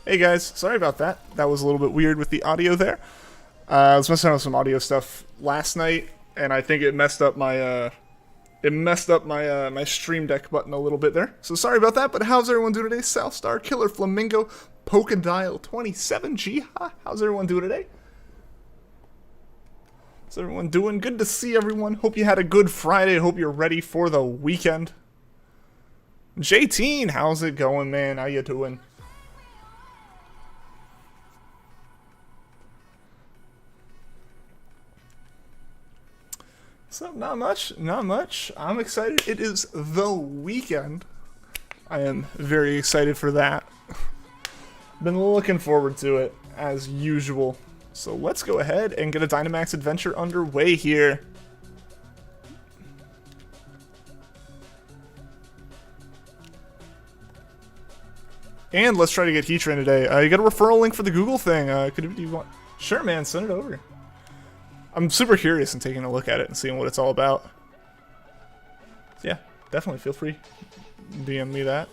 Hey guys, sorry about that. That was a little bit weird with the audio there. I was messing around with some audio stuff last night, and I think it messed up my my Stream Deck button a little bit there. So sorry about that. But how's everyone doing today? Southstar, Killer Flamingo, Polkadial 27G. How's everyone doing today? How's everyone doing? Good to see everyone. Hope you had a good Friday. Hope you're ready for the weekend. JT, how's it going, man? How you doing? So not much. I'm excited. It is the weekend. I am very excited for that. Been looking forward to it as usual. So let's go ahead and get a Dynamax adventure underway here. And let's try to get Heatran today. You got a referral link for the Google thing. Do you want? Sure, man. Send it over. I'm super curious in taking a look at it and seeing what it's all about. So yeah, definitely feel free. DM me that.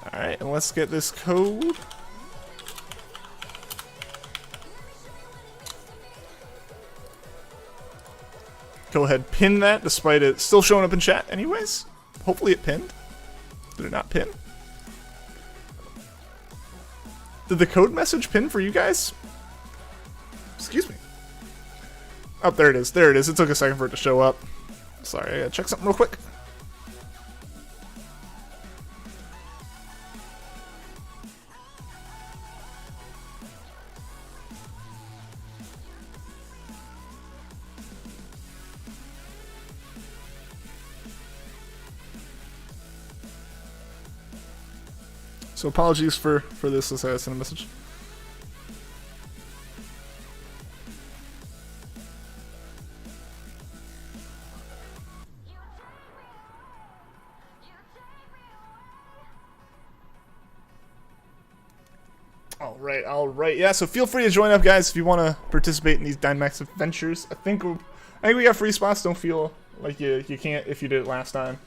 Alright, and let's get this code. Go ahead, pin that, despite it still showing up in chat anyways. Hopefully it pinned. Did it not pin? Did the code message pin for you guys? Excuse me. Oh, there it is. There it is. It took a second for it to show up. Sorry, I gotta check something real quick. So apologies for this as I sent a message. Alright. Yeah, so feel free to join up, guys, if you want to participate in these Dynamax adventures. I think we got free spots. Don't feel like you can't if you did it last time.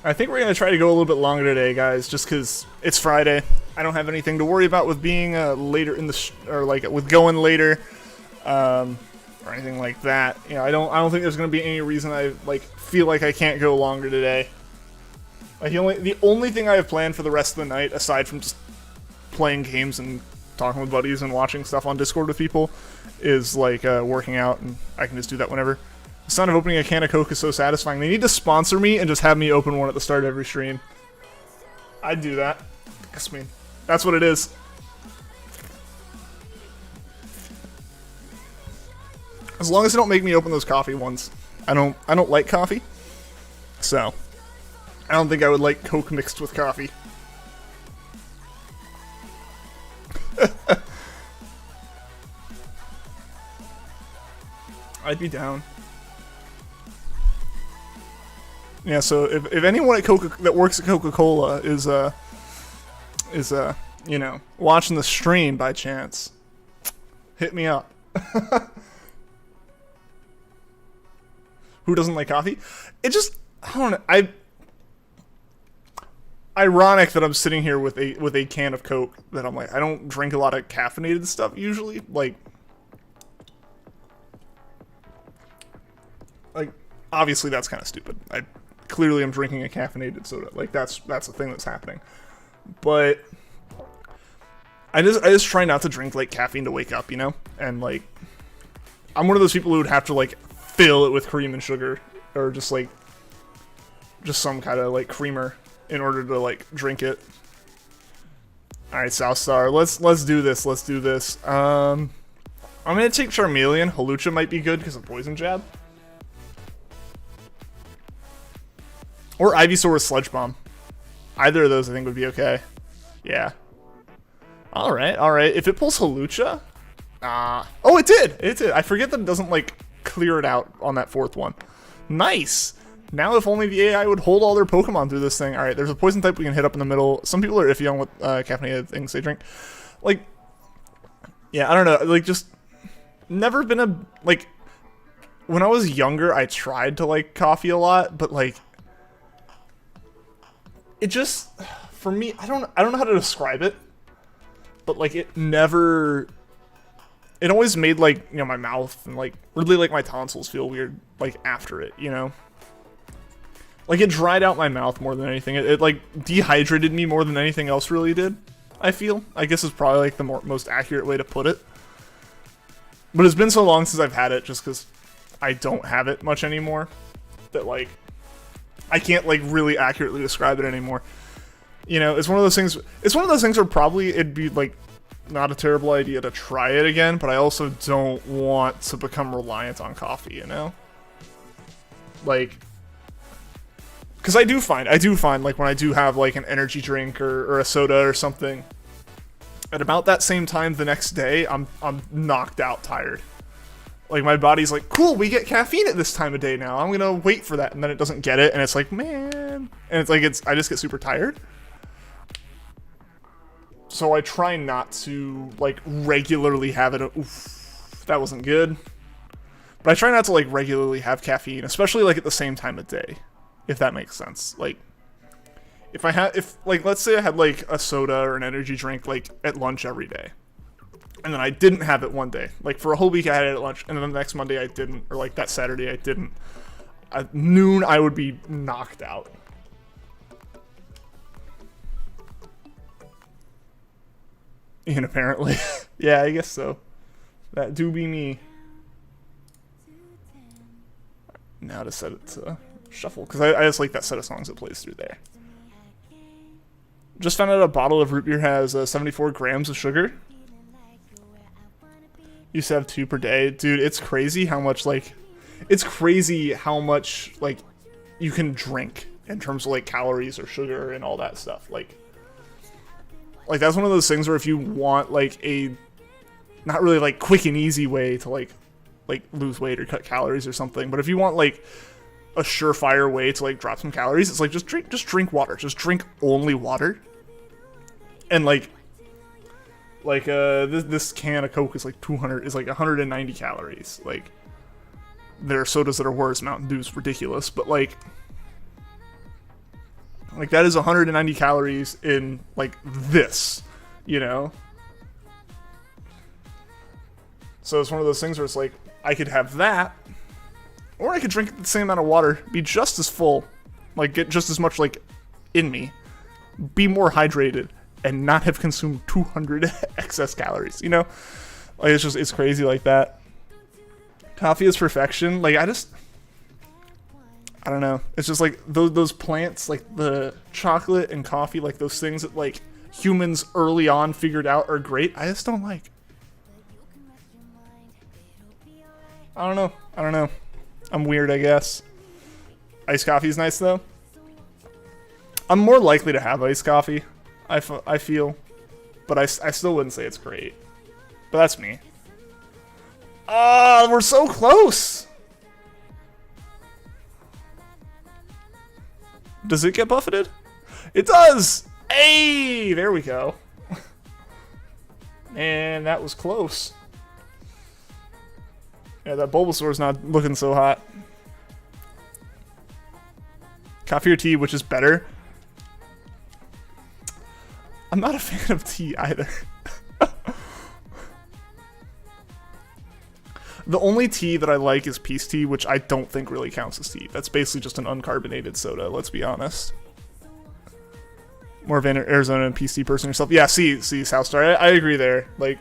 I think we're going to try to go a little bit longer today, guys, just because it's Friday. I don't have anything to worry about with being later in the or like with going later or anything like that. You know, I don't think there's going to be any reason I like feel like I can't go longer today. Like the only thing I have planned for the rest of the night, aside from just playing games and talking with buddies and watching stuff on Discord with people, is like working out, and I can just do that whenever. The sound of opening a can of Coke is so satisfying. They need to sponsor me and just have me open one at the start of every stream. I'd do that. I mean, that's what it is. As long as they don't make me open those coffee ones. I don't like coffee. So, I don't think I would like Coke mixed with coffee. I'd be down. Yeah, so if anyone at that works at Coca-Cola is you know, watching the stream by chance, hit me up. Who doesn't like coffee? It just, I don't know. Ironic that I'm sitting here with a can of Coke that I'm like, I don't drink a lot of caffeinated stuff usually. Like obviously that's kind of stupid. Clearly I'm drinking a caffeinated soda. Like that's the thing that's happening. But I just try not to drink like caffeine to wake up, you know? And like I'm one of those people who would have to like fill it with cream and sugar or just some kind of like creamer in order to like drink it. All right, Southstar, let's do this. Let's do this. I'm gonna take Charmeleon. Hawlucha might be good because of Poison Jab. Or Ivysaur with Sludge Bomb. Either of those I think would be okay. Yeah. All right, all right. If it pulls Halucha, oh, it did. It did. I forget that it doesn't like clear it out on that fourth one. Nice. Now, if only the AI would hold all their Pokemon through this thing. All right, there's a poison type we can hit up in the middle. Some people are iffy on what caffeinated things they drink. Like, yeah, I don't know. Like, just never been a like. When I was younger, I tried to like coffee a lot, but like, it just for me, I don't know how to describe it, but like it never. It always made like, you know, my mouth and like really like my tonsils feel weird like after it, you know. Like, it dried out my mouth more than anything. It like, dehydrated me more than anything else really did, I feel. I guess is probably, like, the most accurate way to put it. But it's been so long since I've had it, just because I don't have it much anymore, that, like, I can't, like, really accurately describe it anymore. You know, it's one of those things where probably it'd be, like, not a terrible idea to try it again, but I also don't want to become reliant on coffee, you know? Like, because I do find, like, when I do have, like, an energy drink or a soda or something, at about that same time the next day, I'm knocked out tired. Like, my body's like, cool, we get caffeine at this time of day now. I'm gonna wait for that, and then it doesn't get it, and it's like, man. And it's like, I just get super tired. So I try not to, like, regularly have it. Oof, that wasn't good. But I try not to, like, regularly have caffeine, especially, like, at the same time of day. If that makes sense. Like, like, let's say I had, like, a soda or an energy drink, like, at lunch every day. And then I didn't have it one day. Like, for a whole week I had it at lunch, and then the next Monday I didn't. Or, like, that Saturday I didn't. At noon I would be knocked out. And apparently. Yeah, I guess so. That do be me. Now to set it to shuffle, because I just like that set of songs that plays through there. Just found out a bottle of root beer has 74 grams of sugar. Used to have 2 per day. Dude, it's crazy how much, like, you can drink in terms of, like, calories or sugar and all that stuff. Like, that's one of those things where if you want, like, a not really, like, quick and easy way to, like lose weight or cut calories or something, but if you want, like, a surefire way to, like, drop some calories, it's like, just drink water. Just drink only water. And, this can of Coke is, like, 190 calories. Like, there are sodas that are worse. Mountain Dew's ridiculous, but, like, that is 190 calories in, like, this, you know? So it's one of those things where it's like, I could have that, or I could drink the same amount of water, be just as full, like, get just as much, like, in me, be more hydrated, and not have consumed 200 excess calories, you know? Like, it's crazy like that. Coffee is perfection. Like, I don't know. It's just, like, those plants, like, the chocolate and coffee, like, those things that, like, humans early on figured out are great, I just don't like. I don't know. I'm weird, I guess. Iced coffee is nice, though. I'm more likely to have iced coffee, I feel. But I still wouldn't say it's great. But that's me. We're so close! Does it get buffeted? It does! Hey! There we go. Man, that was close. Yeah, that Bulbasaur's not looking so hot. Coffee or tea, which is better? I'm not a fan of tea either. The only tea that I like is peace tea, which I don't think really counts as tea. That's basically just an uncarbonated soda, let's be honest. More of an Arizona and peace tea person yourself. Yeah, see, Southstar, I agree there. Like,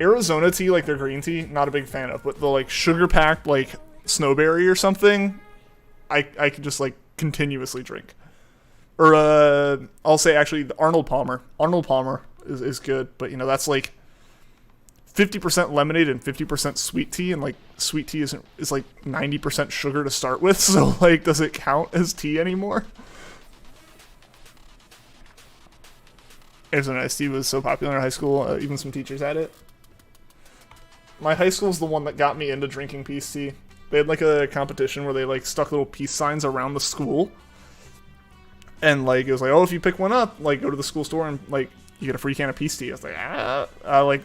Arizona tea, like their green tea, not a big fan of. But the, like, sugar-packed, like, snowberry or something, I could just, like, continuously drink. Or, I'll say, actually, the Arnold Palmer. Arnold Palmer is good, but, you know, that's, like, 50% lemonade and 50% sweet tea, and, like, sweet tea is like, 90% sugar to start with, so, like, does it count as tea anymore? Arizona iced tea was so popular in high school, even some teachers had it. My high school's the one that got me into drinking peace tea. They had like a competition where they like stuck little peace signs around the school. And like it was like, oh, if you pick one up, like go to the school store and like you get a free can of peace tea. I was like, I like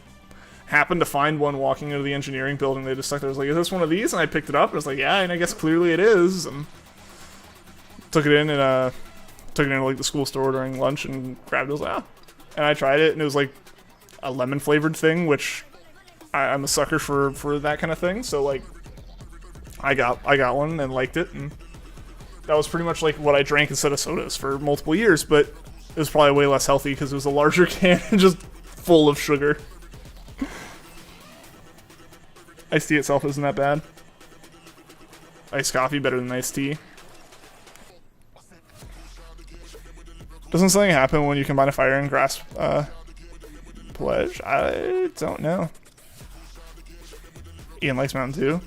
happened to find one walking into the engineering building. They just stuck there. I was like, is this one of these? And I picked it up and I was like, yeah, and I guess clearly it is. And took it in and took it into like the school store during lunch and grabbed it. I was like, and I tried it and it was like a lemon flavored thing, which I'm a sucker for that kind of thing. So like I got one and liked it, and that was pretty much like what I drank instead of sodas for multiple years, but it was probably way less healthy because it was a larger can and just full of sugar. Iced tea itself isn't that bad. Iced coffee better than iced tea. Doesn't something happen when you combine a fire and grass pledge? I don't know. Ian likes Mountain Dew.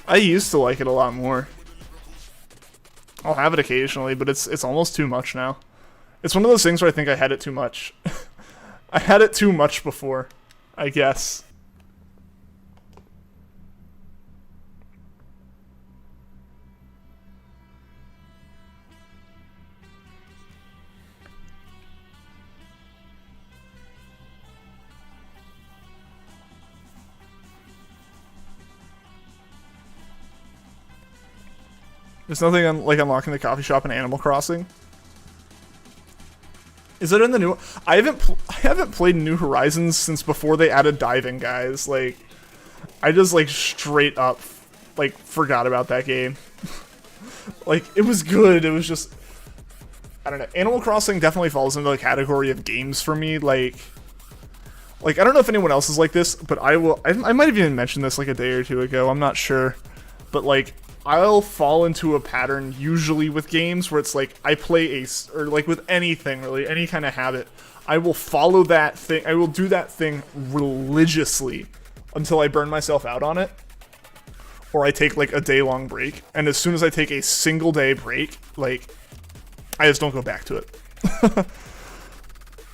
I used to like it a lot more. I'll have it occasionally, but it's almost too much now. It's one of those things where I think I had it too much. I had it too much before, I guess. There's nothing like unlocking the coffee shop in Animal Crossing. Is it in the new? I haven't played New Horizons since before they added diving, guys. Like, I just like straight up like forgot about that game. Like, it was good. It was just, I don't know. Animal Crossing definitely falls into the category of games for me. Like I don't know if anyone else is like this, but I might have even mentioned this like a day or two ago. I'm not sure, but like, I'll fall into a pattern usually with games where it's like I play or like with anything really, any kind of habit, I will follow that thing, I will do that thing religiously until I burn myself out on it, or I take like a day-long break, and as soon as I take a single day break, like I just don't go back to it.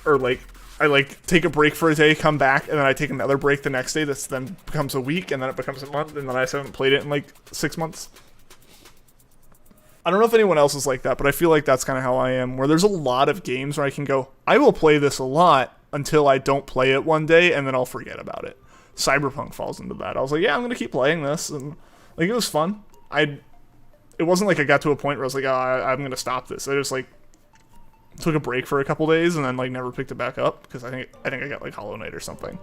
Or like I like take a break for a day, come back, and then I take another break the next day. That's then becomes a week, and then it becomes a month, and then I just haven't played it in like 6 months. I don't know if anyone else is like that, but I feel like that's kind of how I am, where there's a lot of games where I can go, I will play this a lot until I don't play it one day, and then I'll forget about it. Cyberpunk falls into that. I was like, yeah, I'm going to keep playing this, and like it was fun. It wasn't like I got to a point where I was like, oh, I'm going to stop this. I just like took a break for a couple days and then like never picked it back up because I think I got like Hollow Knight or something.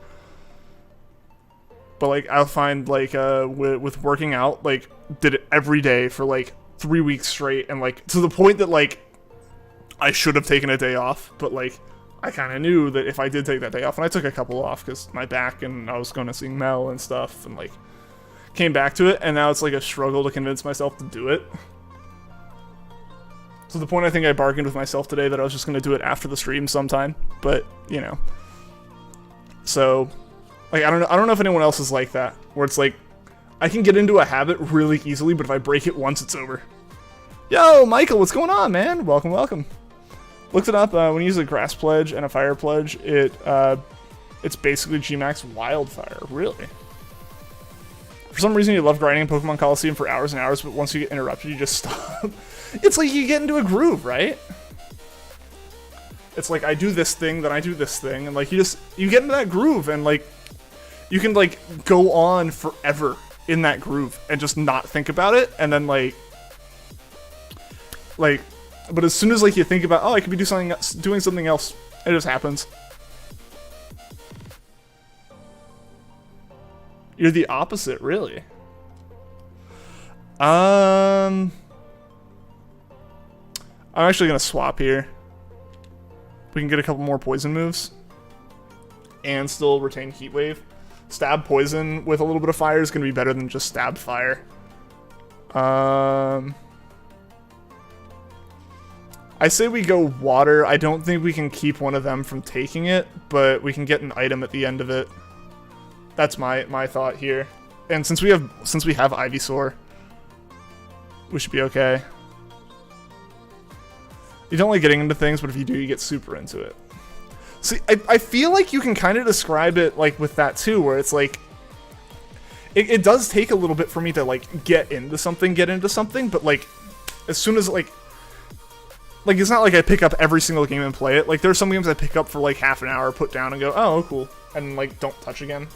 But like I'll find like with working out, like did it every day for like 3 weeks straight, and like to the point that like I should have taken a day off, but like I kind of knew that if I did take that day off, and I took a couple off because my back and I was going to see Mel and stuff, and like came back to it, and now it's like a struggle to convince myself to do it. To the point I think I bargained with myself today that I was just going to do it after the stream sometime, but you know. So like I don't know if anyone else is like that, where it's like I can get into a habit really easily, but if I break it once, it's over. Yo, Michael, what's going on, man? Welcome, welcome. Looked it up. When you use a grass pledge and a fire pledge, it's basically Gmax Wildfire. Really? For some reason, you love grinding Pokemon Coliseum for hours and hours, but once you get interrupted, you just stop. It's like you get into a groove, right? It's like I do this thing, then I do this thing, and like you get into that groove, and like you can like go on forever in that groove and just not think about it, and then like but as soon as like you think about, oh, I could be doing something else, it just happens. You're the opposite, really. I'm actually gonna swap here. We can get a couple more poison moves and still retain Heat Wave. Stab poison with a little bit of fire is gonna be better than just stab fire. I say we go water. I don't think we can keep one of them from taking it, but we can get an item at the end of it. That's my thought here. And since we have Ivysaur, we should be okay. You don't like getting into things, but if you do, you get super into it. See, I feel like you can kind of describe it like with that too, where it's like it does take a little bit for me to like get into something, but like as soon as like it's not like I pick up every single game and play it. Like there's some games I pick up for like half an hour, put down and go, oh cool, and like don't touch again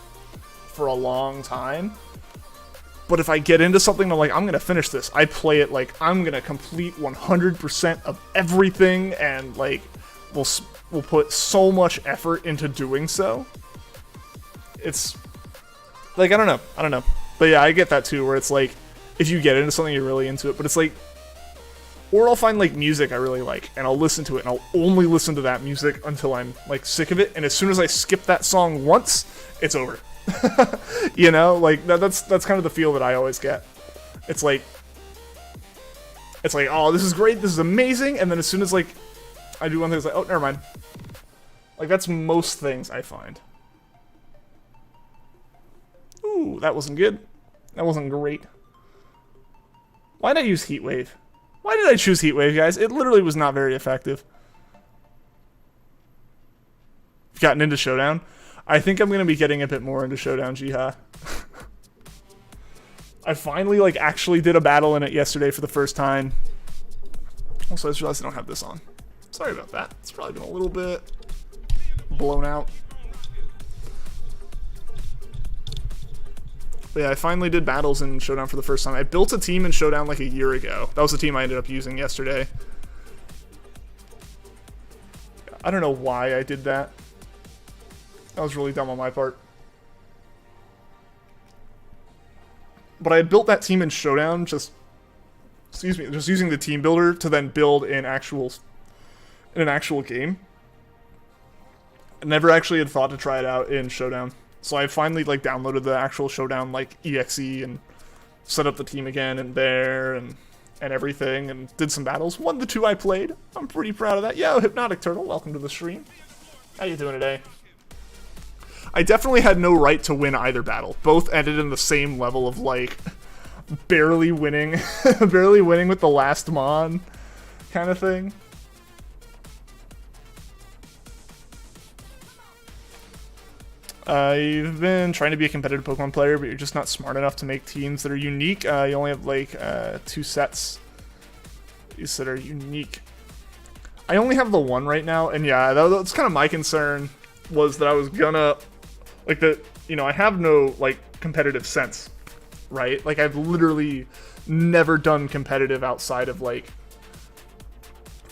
for a long time. But if I get into something, I'm like, I'm gonna finish this. I play it like I'm gonna complete 100% of everything, and like we'll put so much effort into doing so. It's like I don't know. But yeah, I get that too, where it's like if you get into something, you're really into it. But it's like, or I'll find like music I really like, and I'll listen to it, and I'll only listen to that music until I'm like sick of it. And as soon as I skip that song once, it's over. You know, like that's kind of the feel that I always get. It's like, oh, this is great, this is amazing, and then as soon as like I do one thing, it's like, oh, never mind. Like that's most things I find. Ooh, that wasn't good. That wasn't great. Why did I use Heat Wave? Why did I choose Heat Wave, guys? It literally was not very effective. I've gotten into Showdown. I think I'm going to be getting a bit more into Showdown, Jiha. I finally, like, actually did a battle in it yesterday for the first time. Also, I just realized I don't have this on. Sorry about that. It's probably been a little bit blown out. But yeah, I finally did battles in Showdown for the first time. I built a team in Showdown like a year ago. That was the team I ended up using yesterday. I don't know why I did that. That was really dumb on my part. But I had built that team in Showdown, just using the team builder to then build in an actual game. I never actually had thought to try it out in Showdown. So I finally like downloaded the actual Showdown like exe and set up the team again and everything, and did some battles. Won the 2 I played. I'm pretty proud of that. Yo, Hypnotic Turtle, welcome to the stream. How you doing today? I definitely had no right to win either battle. Both ended in the same level of like barely winning, barely winning with the last mon kind of thing. You've been trying to be a competitive Pokemon player, but you're just not smart enough to make teams that are unique. You only have like 2 sets that are unique. I only have the 1 right now, and yeah, that's kind of my concern, was that I was gonna like I have no like competitive sense, right? Like I've literally never done competitive outside of like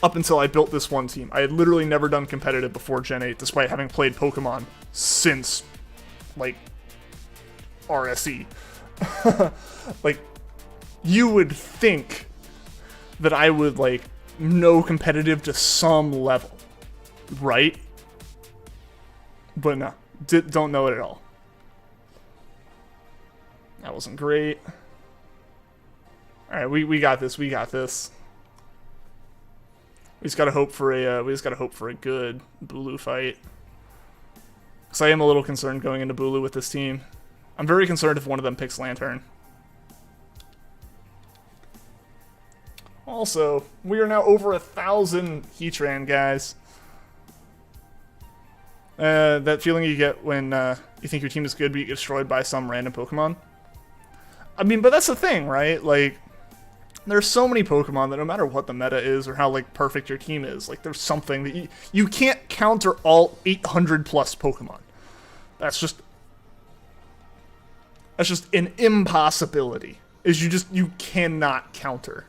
up until I built this one team. I had literally never done competitive before Gen 8, despite having played Pokemon since, like, RSE. Like, you would think that I would, like, know competitive to some level, right? But no, don't know it at all. That wasn't great. Alright, we got this, we got this. We just gotta hope for a good Bulu fight. Because I am a little concerned going into Bulu with this team. I'm very concerned if one of them picks Lantern. Also, we are now over 1,000 Heatran, guys. That feeling you get when you think your team is good, but you get destroyed by some random Pokemon. I mean, but that's the thing, right? Like, there's so many Pokemon that no matter what the meta is or how like perfect your team is, like there's something that you can't counter all 800 plus Pokemon. That's just an impossibility. You cannot counter.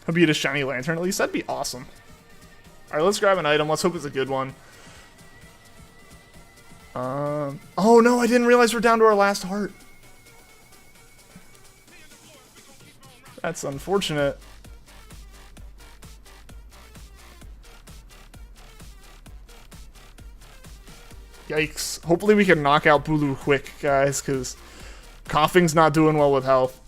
I'll beat a shiny Lantern at least. That'd be awesome. All right, let's grab an item. Let's hope it's a good one. Oh no, I didn't realize we're down to our last heart. That's unfortunate. Yikes. Hopefully we can knock out Bulu quick, guys, because Coughing's not doing well with health.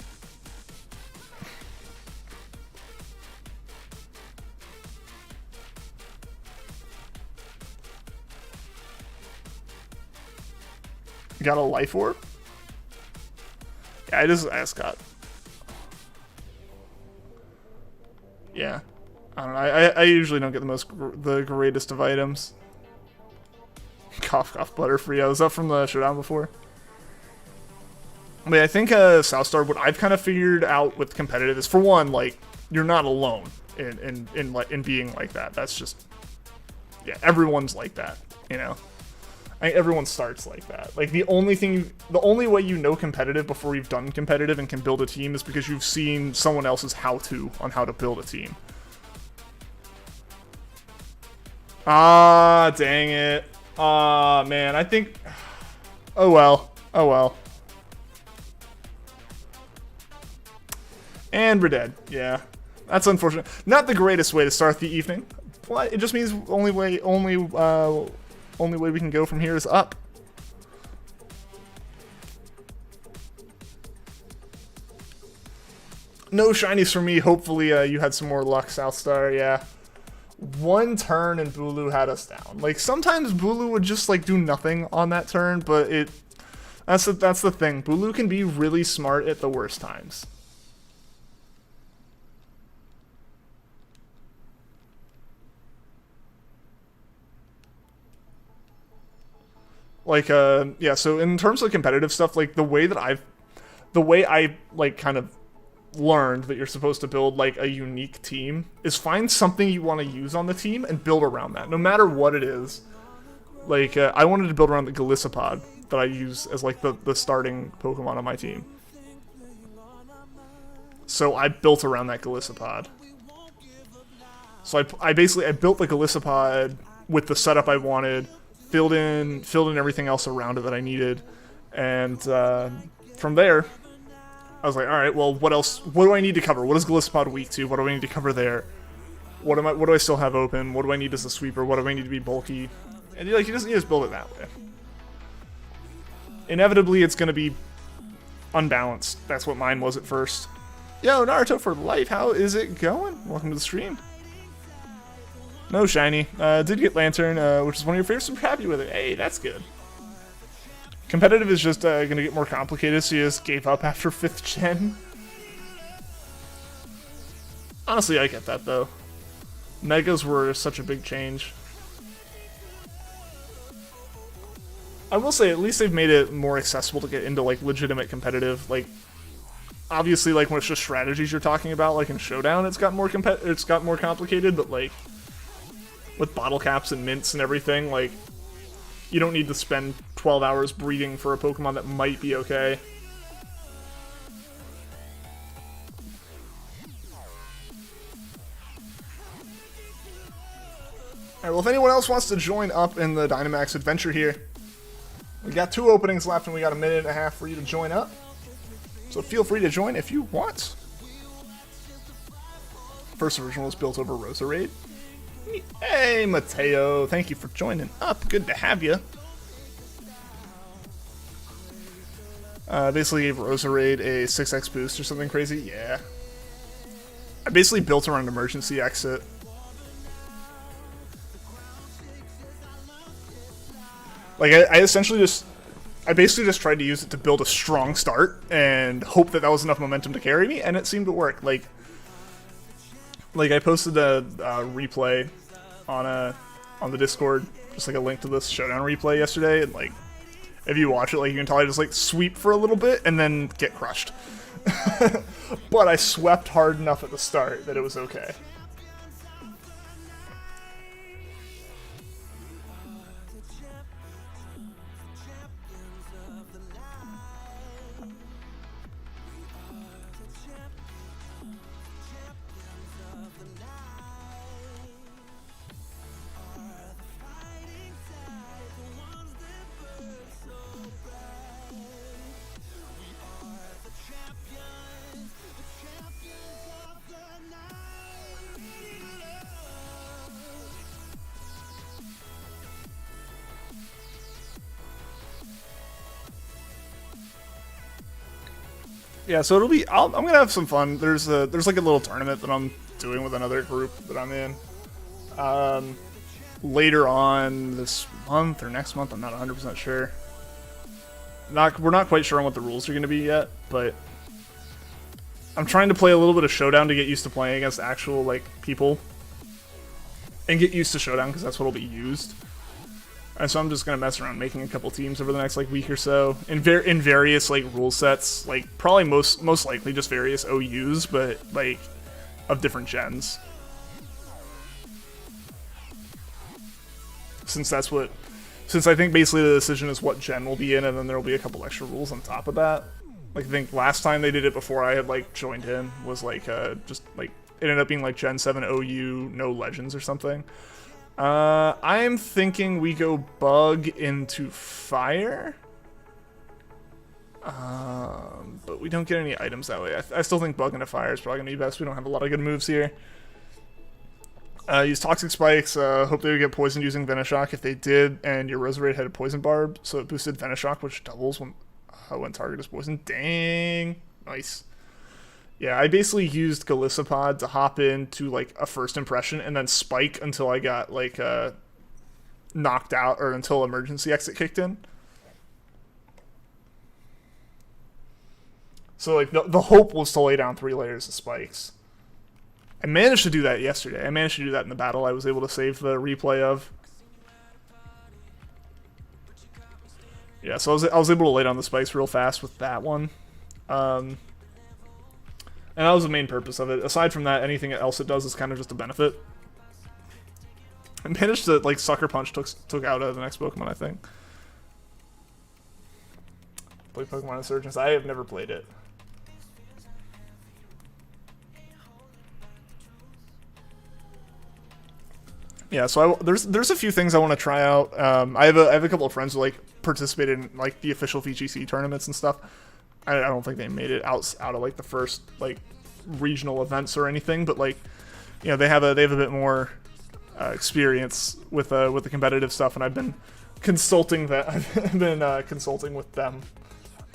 Got a life orb? Yeah, I just got. yeah. I don't know. I usually don't get the greatest of items. Cough, cough, Butterfree. Was that from the showdown before? I mean, I think Southstar, what I've kind of figured out with competitive is, for one, like, you're not alone in being like that. That's just, yeah, everyone's like that, you know? Everyone starts like that. Like, the only way you know competitive before you've done competitive and can build a team is because you've seen someone else's how-to on how to build a team. Ah, dang it. Ah, man, I think... Oh well. Oh well. And we're dead. Yeah. That's unfortunate. Not the greatest way to start the evening, but it just means only way we can go from here is up. No shinies for me. Hopefully you had some more luck, Southstar. Yeah. One turn and Bulu had us down. Like, sometimes Bulu would just, like, do nothing on that turn, but that's the thing. Bulu can be really smart at the worst times. Like, yeah, so in terms of competitive stuff, like, the way I, like, kind of learned that you're supposed to build, like, a unique team is find something you want to use on the team and build around that, no matter what it is. Like, I wanted to build around the Golisopod that I use as, like, the starting Pokemon on my team. So I built around that Golisopod. So I basically built the Golisopod with the setup I wanted, filled in everything else around it that I needed, and from there, I was like, all right, well, what else? What do I need to cover? What is Golisopod weak to? What do I need to cover there? What do I still have open? What do I need as a sweeper? What do I need to be bulky? And you just build it that way. Inevitably, it's gonna be unbalanced. That's what mine was at first. Yo, Naruto for life. How is it going? Welcome to the stream. No shiny. Did get Lantern, which is one of your favorites. I'm happy with it. Hey, that's good. Competitive is just going to get more complicated, so you just gave up after 5th gen. Honestly, I get that, though. Megas were such a big change. I will say, at least they've made it more accessible to get into, like, legitimate competitive. Like, obviously, like, when it's just strategies you're talking about, like in Showdown, it's got more complicated, but, like, with bottle caps and mints and everything, like, you don't need to spend 12 hours breeding for a Pokemon that might be okay. Alright, well, if anyone else wants to join up in the Dynamax adventure here, we got 2 openings left and we got a minute and a half for you to join up. So feel free to join if you want. First original was built over Roserade. Hey, Mateo, thank you for joining up. Good to have you. Basically gave Roserade a 6x boost or something crazy. Yeah. I basically built around an emergency exit. Like, I basically just tried to use it to build a strong start and hope that was enough momentum to carry me, and it seemed to work. Like I posted a replay on the Discord, just like a link to this Showdown replay yesterday, and like, if you watch it, like, you can tell I just like sweep for a little bit and then get crushed. But I swept hard enough at the start that it was okay. Yeah, so it'll be. I'm gonna have some fun. There's like a little tournament that I'm doing with another group that I'm in. Later on this month or next month, I'm not 100% sure. We're not quite sure on what the rules are gonna be yet, but I'm trying to play a little bit of Showdown to get used to playing against actual, like, people. And get used to Showdown, because that's what'll be used. And so I'm just gonna mess around making a couple teams over the next, like, week or so. In various, like, rule sets. Like, probably most likely just various OUs, but, like, of different gens. Since I think basically the decision is what gen will be in, and then there'll be a couple extra rules on top of that. Like, I think last time they did it before I had, like, joined in was, like, just, like, it ended up being, like, Gen 7 OU, no legends or something. I'm thinking we go bug into fire. But we don't get any items that way. I still think bug into fire is probably going to be best. We don't have a lot of good moves here. Use Toxic Spikes. Hope they would get poisoned using Venoshock. If they did, and your Roserade had a Poison Barb, so it boosted Venoshock, which doubles when target is poisoned. Dang. Nice. Yeah, I basically used Galissapod to hop into, like, a first impression, and then spike until I got, like, knocked out, or until emergency exit kicked in. So, like, the hope was to lay down 3 layers of spikes. I managed to do that yesterday. I managed to do that in the battle I was able to save the replay of. Yeah, so I was able to lay down the spikes real fast with that one. And that was the main purpose of it. Aside from that, anything else it does is kind of just a benefit. I managed to, like, Sucker Punch took out the next Pokemon, I think. Play Pokemon Insurgents. I have never played it. Yeah, so there's a few things I want to try out. I have a couple of friends who, like, participated in, like, the official VGC tournaments and stuff. I don't think they made it out of, like, the first, like, regional events or anything, but, like, you know, they have a bit more experience with the competitive stuff, and I've been consulting consulting with them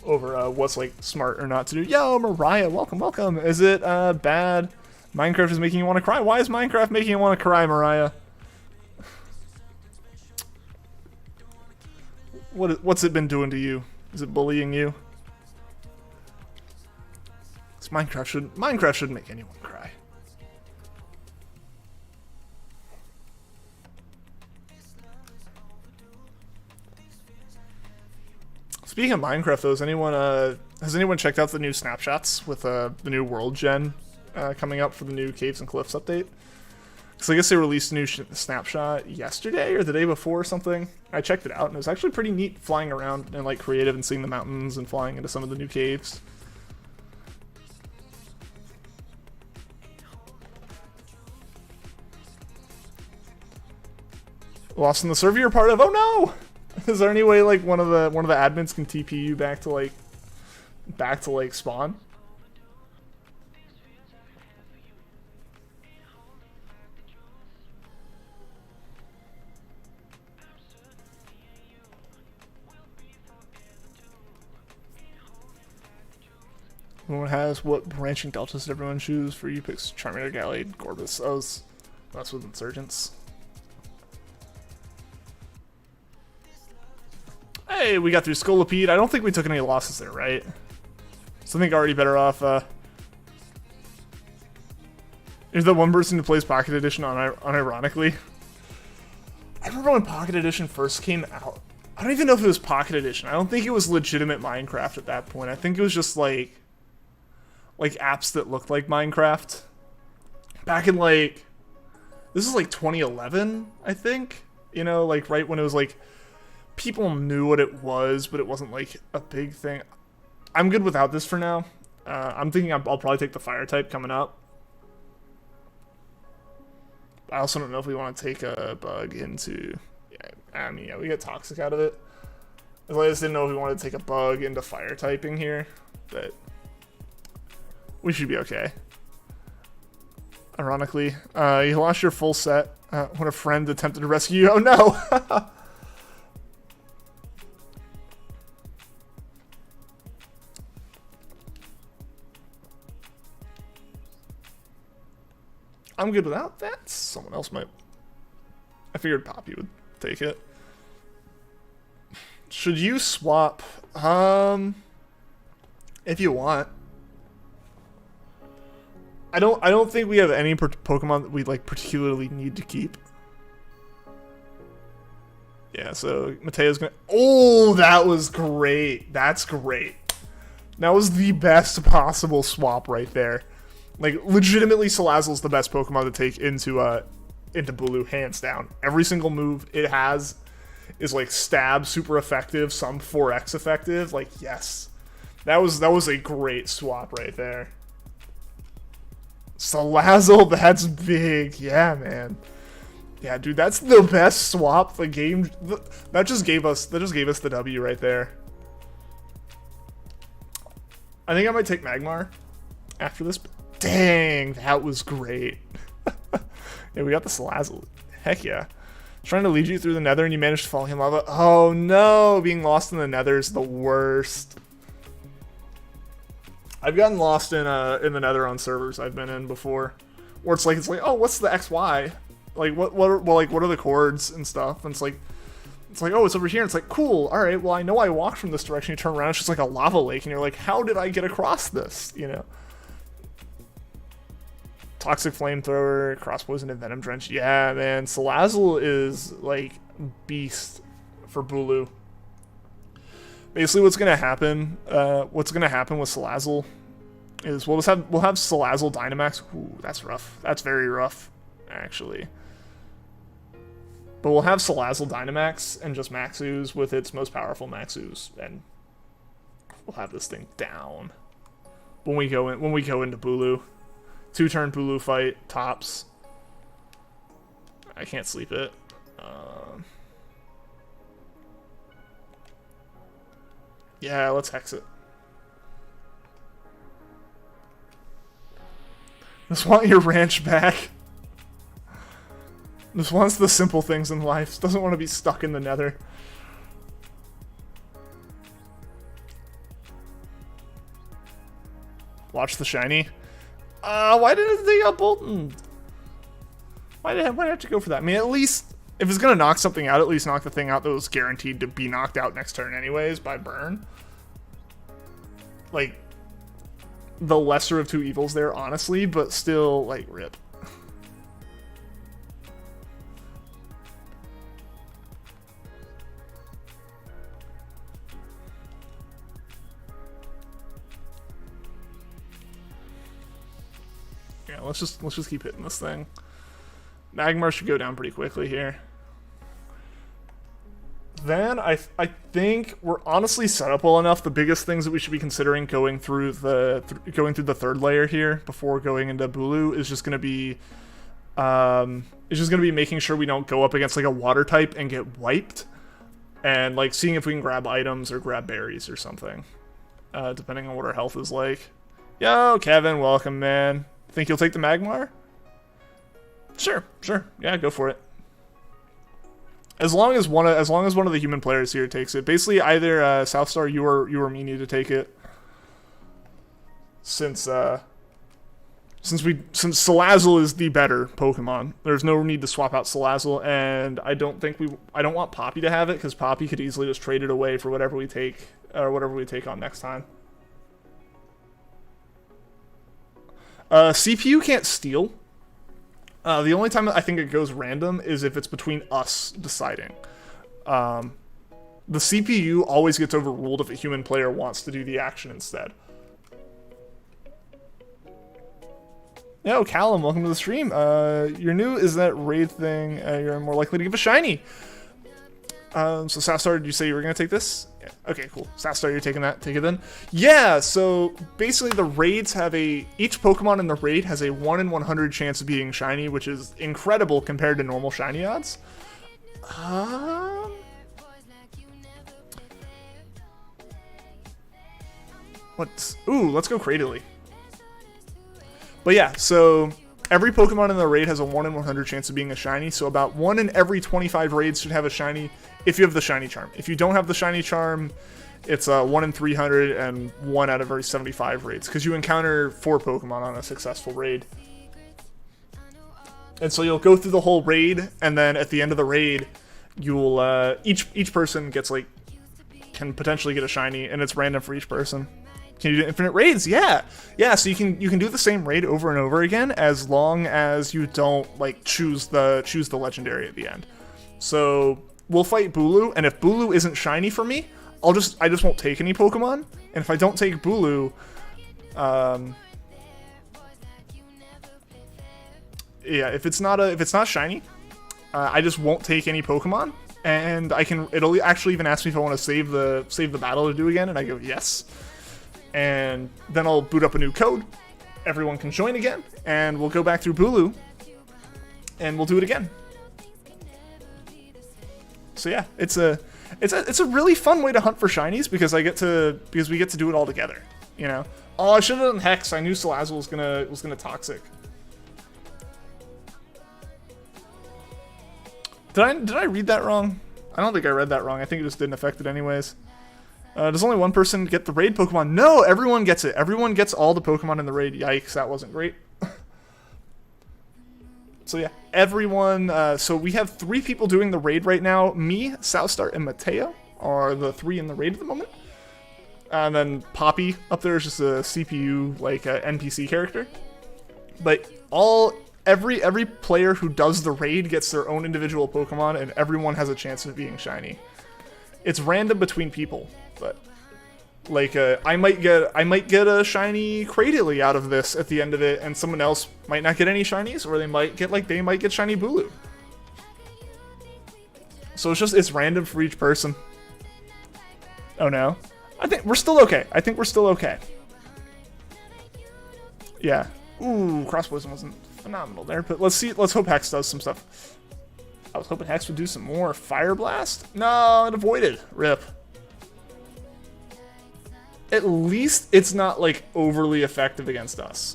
over what's, like, smart or not to do. Yo, Mariah, welcome. Is it bad? Minecraft is making you want to cry. Why is Minecraft making you want to cry, Mariah? What's it been doing to you? Is it bullying you? Minecraft shouldn't make anyone cry. Speaking of Minecraft, though, has anyone checked out the new snapshots with the new world gen coming up for the new Caves and Cliffs update? So I guess they released a new snapshot yesterday or the day before or something. I checked it out, and it was actually pretty neat flying around and, like, creative and seeing the mountains and flying into some of the new caves. Lost in the server you're part of? Oh no! Is there any way, like, one of the admins can TP you back to spawn? Everyone has what branching deltas did everyone choose for you picks Charmander, Gallade, Gorbis. That's with Insurgents. Hey, we got through Scolipede. I don't think we took any losses there, right? So I think already better off. Is the one person who plays Pocket Edition unironically? I remember when Pocket Edition first came out. I don't even know if it was Pocket Edition. I don't think it was legitimate Minecraft at that point. I think it was just like apps that looked like Minecraft. Back in, like, this is like 2011, I think. You know, like right when it was like people knew what it was, but it wasn't like a big thing. I'm good without this for now. I'm thinking I'll probably take the fire type coming up. I also don't know if we want to take a bug into. Yeah, I mean, yeah, we get toxic out of it. I just didn't know if we wanted to take a bug into fire typing here, but we should be okay. Ironically, you lost your full set when a friend attempted to rescue you. Oh no! I'm good without that. Someone else might. I figured Poppy would take it. Should you swap? If you want. I don't think we have any Pokemon that we like particularly need to keep. Yeah, so Mateo's gonna. Oh, that was great. That's great. That was the best possible swap right there. Like, legitimately, Salazzle's the best Pokemon to take into Bulu, hands down. Every single move it has is like stab, super effective, some 4x effective. Like, yes, that was a great swap right there. Salazzle, that's big. Yeah, man. Yeah, dude, that's the best swap the game. That just gave us the W right there. I think I might take Magmar after this. Dang, that was great. Yeah, we got the Salazzle. Heck yeah. Trying to lead you through the Nether and you managed to fall in lava. Oh no, being lost in the Nether is the worst. I've gotten lost in the Nether on servers I've been in before, where it's like, oh, what's the XY? Like what are the chords and stuff? And it's like, oh, it's over here. And it's like, cool. All right. Well, I know I walked from this direction. You turn around, it's just like a lava lake, and you're like, how did I get across this? You know. Toxic Flamethrower, Cross Poison, and Venom Drench. Yeah, man. Salazzle is like beast for Bulu. Basically, what's gonna happen? With Salazzle is we'll have Salazzle Dynamax. Ooh, that's rough. That's very rough, actually. But we'll have Salazzle Dynamax and just Maxus with its most powerful Maxus, and we'll have this thing down when we go into Bulu. 2-turn Bulu fight tops. I can't sleep it. Yeah, let's hex it. Just want your ranch back. Just wants the simple things in life. Doesn't want to be stuck in the Nether. Watch the shiny. Why didn't they Bolton? Why did I have to go for that? I mean, at least if it's gonna knock something out, at least knock the thing out that was guaranteed to be knocked out next turn anyways by burn. Like, the lesser of two evils there, honestly, but still, like, rip. Yeah, let's just keep hitting this thing. Magmar should go down pretty quickly here. Then I think we're honestly set up well enough. The biggest things that we should be considering going through the third layer here before going into Bulu is just gonna be making sure we don't go up against like a water type and get wiped, and like seeing if we can grab items or grab berries or something, depending on what our health is like. Yo, Kevin, welcome, man. Think you'll take the Magmar? Sure. Yeah, go for it. As long as one of the human players here takes it. Basically, either Southstar, you or me need to take it. Since Salazzle is the better Pokemon, there's no need to swap out Salazzle, and I don't want Poppy to have it because Poppy could easily just trade it away for whatever we take on next time. CPU can't steal. The only time I think it goes random is if it's between us deciding. The CPU always gets overruled if a human player wants to do the action instead. Yo, Callum, welcome to the stream. You're new, is that raid thing? You're more likely to give a shiny. So Southstar, did you say you were going to take this? Yeah. Okay, cool. Southstar, you're taking that. Take it then. Yeah, so basically the raids have each Pokemon in the raid has a 1 in 100 chance of being shiny, which is incredible compared to normal shiny odds. Ooh, let's go Cradily. But yeah, so every Pokemon in the raid has a 1 in 100 chance of being a shiny, so about 1 in every 25 raids should have a shiny if you have the shiny charm. If you don't have the shiny charm, it's 1 in 300 and 1 out of every 75 raids, because you encounter 4 Pokemon on a successful raid. And so you'll go through the whole raid, and then at the end of the raid, you'll each person gets can potentially get a shiny, and it's random for each person. Can you do infinite raids? Yeah. Yeah, so you can do the same raid over and over again as long as you don't like choose the legendary at the end. So we'll fight Bulu, and if Bulu isn't shiny for me, I just won't take any Pokemon. And if I don't take Bulu, yeah, if it's not shiny, I just won't take any Pokemon, and it'll actually even ask me if I want to save the battle to do again, and I go yes. And then I'll boot up a new code. Everyone can join again, and we'll go back through Bulu, and we'll do it again. So yeah, it's a really fun way to hunt for shinies because we get to do it all together. You know. Oh, I should have done Hex. I knew Salazzle was gonna toxic. Did I read that wrong? I don't think I read that wrong. I think it just didn't affect it anyways. Does only one person get the raid Pokemon? No, everyone gets it. Everyone gets all the Pokemon in the raid. Yikes, that wasn't great. So yeah, everyone. So we have 3 people doing the raid right now. Me, Southstar, and Mateo are the 3 in the raid at the moment. And then Poppy up there is just a CPU like NPC character. But every player who does the raid gets their own individual Pokemon, and everyone has a chance of being shiny. It's random between people, but like I might get a shiny Cradily out of this at the end of it, and someone else might not get any shinies, or they might get shiny Bulu. So it's random for each person. Oh no, I think we're still okay. Yeah. Ooh, Cross Poison wasn't phenomenal there, but let's hope Hex does some stuff. I was hoping Hex would do some more Fire Blast. No, it avoided. Rip. At least it's not like overly effective against us.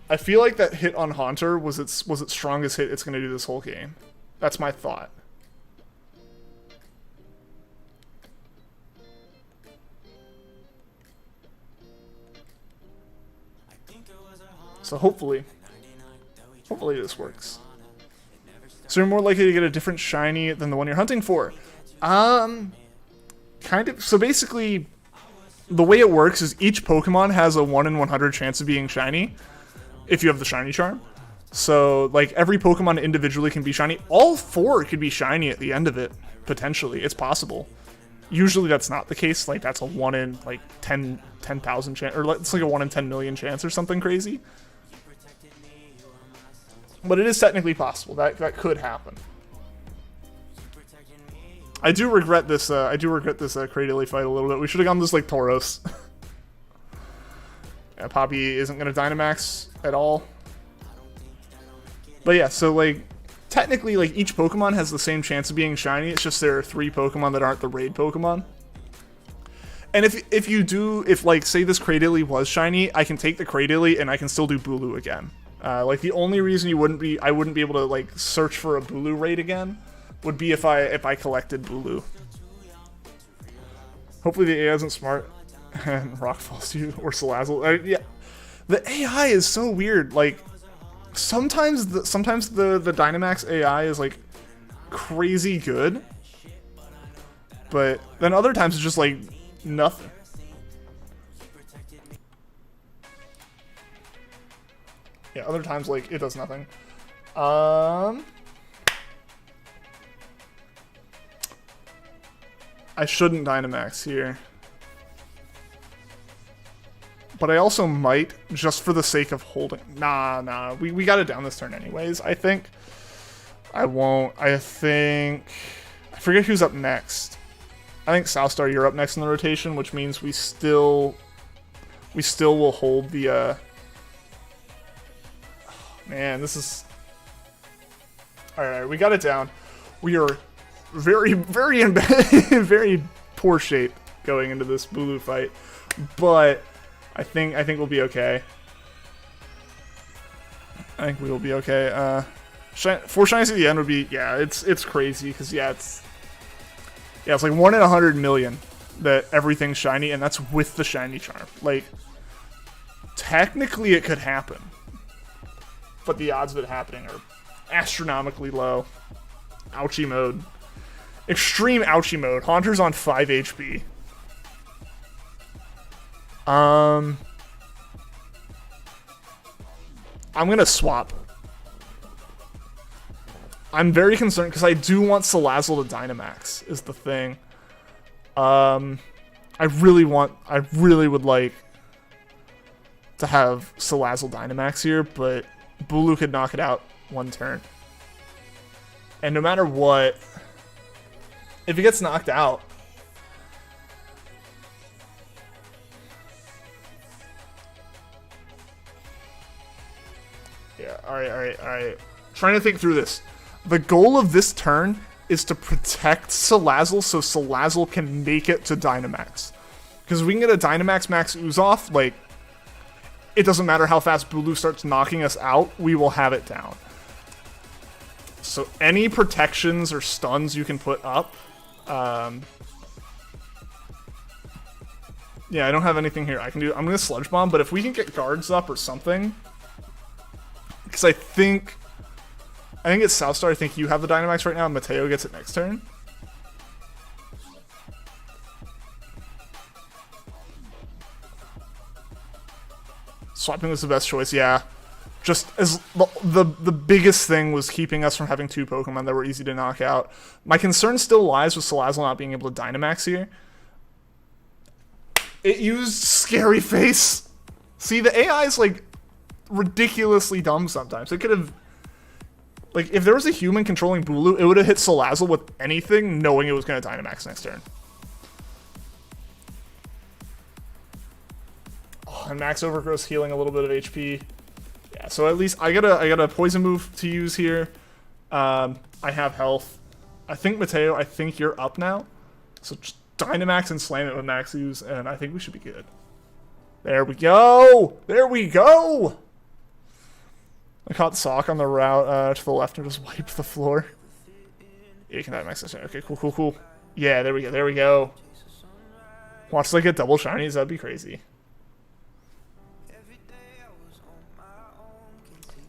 I feel like that hit on Haunter was its strongest hit it's going to do this whole game. That's my thought. So hopefully this works. So you're more likely to get a different shiny than the one you're hunting for. Kind of. So basically, the way it works is each Pokemon has a 1 in 100 chance of being shiny if you have the shiny charm. So like every Pokemon individually can be shiny. All 4 could be shiny at the end of it, potentially. It's possible. Usually that's not the case. Like that's a 1 in like 10,000 chance, or it's like a 1 in 10 million chance or something crazy. But it is technically possible. That could happen. I do regret this. Cradily fight a little bit. We should have gone this like Tauros. Yeah, Poppy isn't gonna Dynamax at all. But yeah, so like technically, like each Pokemon has the same chance of being shiny. It's just there are 3 Pokemon that aren't the raid Pokemon. And if like say this Cradily was shiny, I can take the Cradily and I can still do Bulu again. Like the only reason I wouldn't be able to like search for a Bulu raid again would be if I collected Bulu. Hopefully the AI isn't smart and rock falls to you or Salazzle. Yeah, the AI is so weird. Like sometimes the Dynamax AI is like crazy good, but then other times it's just like nothing. Yeah, other times, like, it does nothing. I shouldn't Dynamax here. But I also might, just for the sake of holding. Nah. We got it down this turn anyways, I think. I won't. I forget who's up next. I think Southstar, you're up next in the rotation, which means we still will hold the, Man, this is... Alright, we got it down. We are very, very in very poor shape going into this Bulu fight. But I think we'll be okay. I think we will be okay. 4 shinies at the end would be... Yeah, it's crazy, because it's like 1 in 100 million that everything's shiny, and that's with the shiny charm. Like, technically it could happen. But the odds of it happening are astronomically low. Ouchie mode. Extreme ouchie mode. Haunter's on 5 HP. I'm gonna swap. I'm very concerned because I do want Salazzle to Dynamax, is the thing. I really would like to have Salazzle Dynamax here, but Bulu could knock it out one turn. And no matter what, if it gets knocked out, yeah, alright. Trying to think through this. The goal of this turn is to protect Salazzle so Salazzle can make it to Dynamax. Because if we can get a Dynamax Max Ooze off, like, it doesn't matter how fast Bulu starts knocking us out, we will have it down. So any protections or stuns you can put up. Yeah, I don't have anything here I can do. I'm going to Sludge Bomb, but if we can get guards up or something. Because I think it's Southstar. I think you have the Dynamax right now, and Mateo gets it next turn. Swapping was the best choice, yeah. Just as the biggest thing was keeping us from having 2 Pokemon that were easy to knock out. My concern still lies with Salazzle not being able to Dynamax here. It used Scary Face. See, the AI is, like, ridiculously dumb sometimes. It could have... Like, if there was a human controlling Bulu, it would have hit Salazzle with anything, knowing it was going to Dynamax next turn. Oh, and Max Overgrowth's healing a little bit of HP. Yeah, so at least I got a poison move to use here. I have health. I think, Mateo, I think you're up now. So just Dynamax and slam it with Max Ooze, and I think we should be good. There we go! There we go! I caught Sock on the route to the left and just wiped the floor. Yeah, you can Dynamax this. Okay, cool. Yeah, there we go. Watch like a double shinies, that'd be crazy.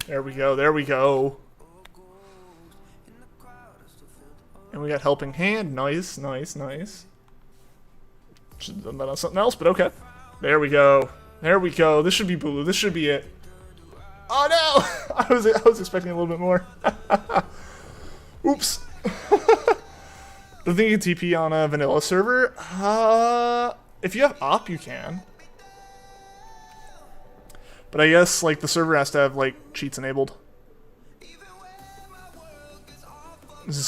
There we go. And we got Helping Hand. Nice. Should have done that on something else, but okay. There we go. This should be Bulu. This should be it. Oh no! I was expecting a little bit more. Oops. Don't think you can TP on a vanilla server. If you have op, you can. But I guess like the server has to have like cheats enabled. As you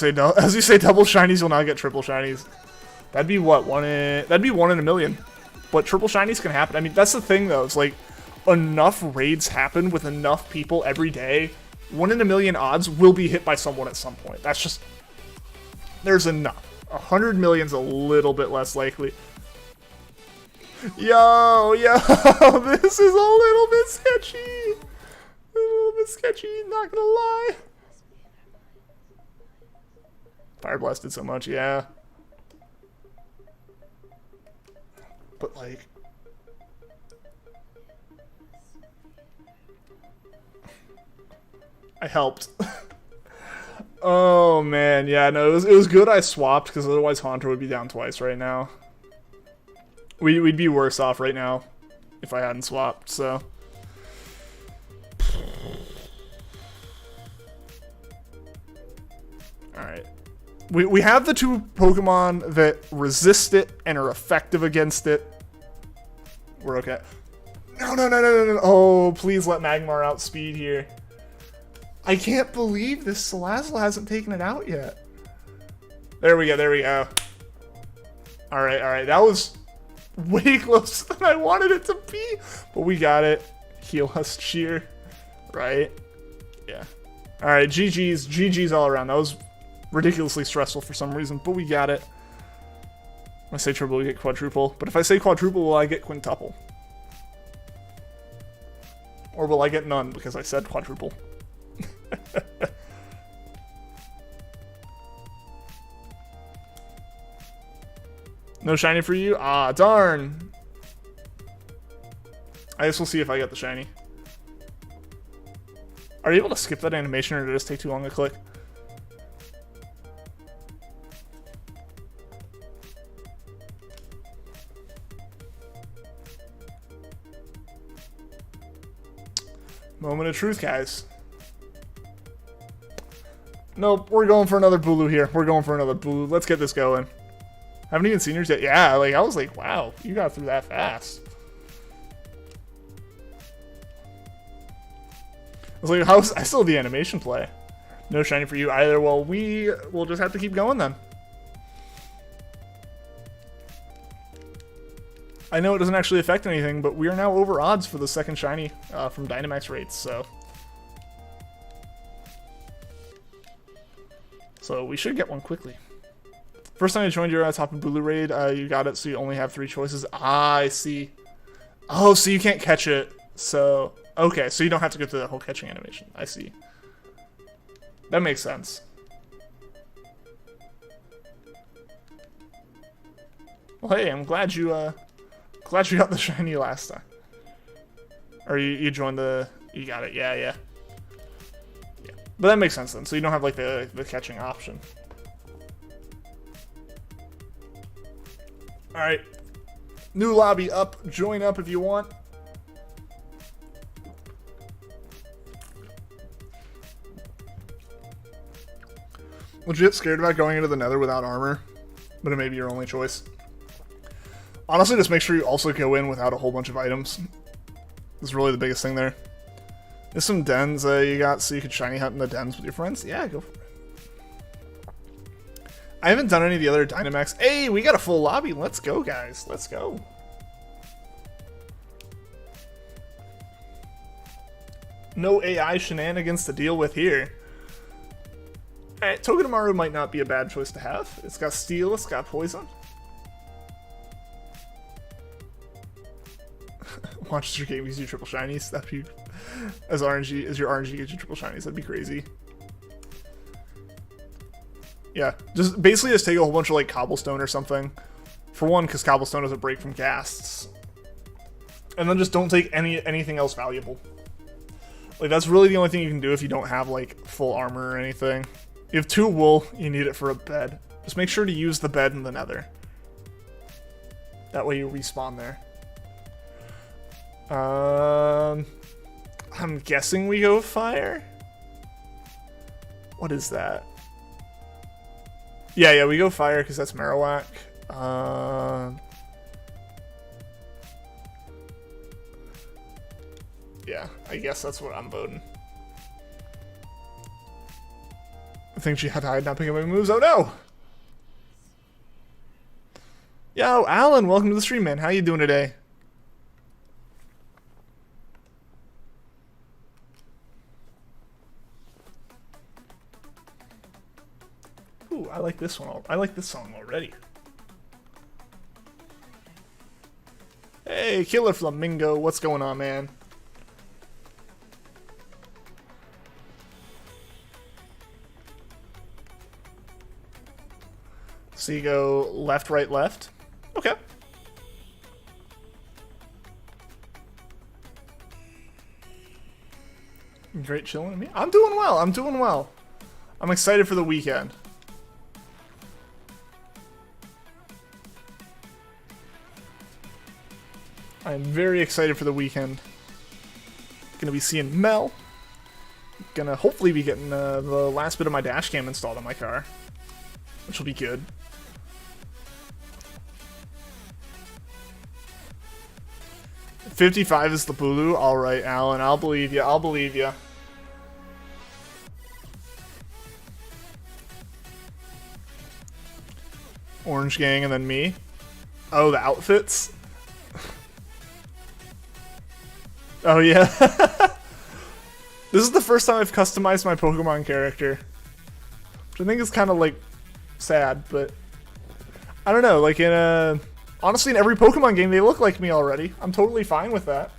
say, double shinies will now get triple shinies. That'd be what, that'd be 1 in a million. But triple shinies can happen. I mean, that's the thing though. It's like enough raids happen with enough people every day. 1 in a million odds will be hit by someone at some point. That's just, there's enough. 100 million's a little bit less likely. Yo, this is a little bit sketchy. Not gonna lie. Fire blasted so much, yeah. But like, I helped. Oh man, yeah, no, it was good I swapped because otherwise Haunter would be down twice right now. We'd be worse off right now if I hadn't swapped, so. Alright. We have the 2 Pokemon that resist it and are effective against it. We're okay. No. Oh, please let Magmar outspeed here. I can't believe this Salazzle hasn't taken it out yet. There we go. Alright. That was way closer than I wanted it to be. But we got it. Heal us, cheer. Right? Yeah. Alright, GG's all around. That was ridiculously stressful for some reason, but we got it. When I say triple, we get quadruple. But if I say quadruple, will I get quintuple? Or will I get none because I said quadruple? No shiny for you? Ah, darn. I guess we'll see if I get the shiny. Are you able to skip that animation or did it just take too long to click? Moment of truth, guys. Nope, we're going for another Bulu here. We're going for another Bulu. Let's get this going. Haven't even seen yours yet. Yeah, like I was like, wow, you got through that fast. I was like, I still have the animation play. No shiny for you either. Well, we will just have to keep going then. I know it doesn't actually affect anything, but we are now over odds for the second shiny from Dynamax rates, so we should get one quickly. First time I joined your TAPU Bulu raid, you got it, so you only have 3 choices. Ah, I see. Oh, so you can't catch it. So, okay, so you don't have to go through the whole catching animation. I see. That makes sense. Well, hey, I'm glad you got the shiny last time. Or you joined the... You got it, yeah. But that makes sense then, so you don't have, like, the catching option. Alright. New lobby up. Join up if you want. Legit scared about going into the nether without armor, but it may be your only choice. Honestly, just make sure you also go in without a whole bunch of items. That's really the biggest thing there. There's some dens you got so you could shiny hunt in the dens with your friends. Yeah, go for it. I haven't done any of the other Dynamax. Hey, we got a full lobby. Let's go, guys. Let's go. No AI shenanigans to deal with here. Alright, Togedemaru might not be a bad choice to have. It's got steel, it's got poison. Watch your game use your triple shinies. That'd be as RNG as your RNG gets your triple shinies. That'd be crazy. Yeah, just basically just take a whole bunch of like cobblestone or something. For one, because cobblestone doesn't break from casts. And then just don't take anything else valuable. Like that's really the only thing you can do if you don't have like full armor or anything. You have 2 wool, you need it for a bed. Just make sure to use the bed in the nether. That way you respawn there. I'm guessing we go fire? What is that? Yeah, we go fire because that's Marowak. Yeah, I guess that's what I'm voting. I think she had to hide not picking up my moves. Oh no! Yo, Alan, welcome to the stream, man. How you doing today? Ooh, I like this one. I like this song already. Hey, Killer Flamingo, what's going on, man? So you go left, right, left. Okay. Great chilling with me. I'm doing well. I'm doing well. I'm excited for the weekend. I'm very excited for the weekend. Gonna be seeing Mel. Gonna hopefully be getting the last bit of my dash cam installed on my car, which will be good. $55 is the Bulu. All right, Alan, I'll believe you. I'll believe you. Orange Gang and then me. Oh, the outfits. Oh yeah. This is the first time I've customized my Pokemon character, which I think is kind of like sad, but I don't know. Like honestly, in every Pokemon game, they look like me already. I'm totally fine with that.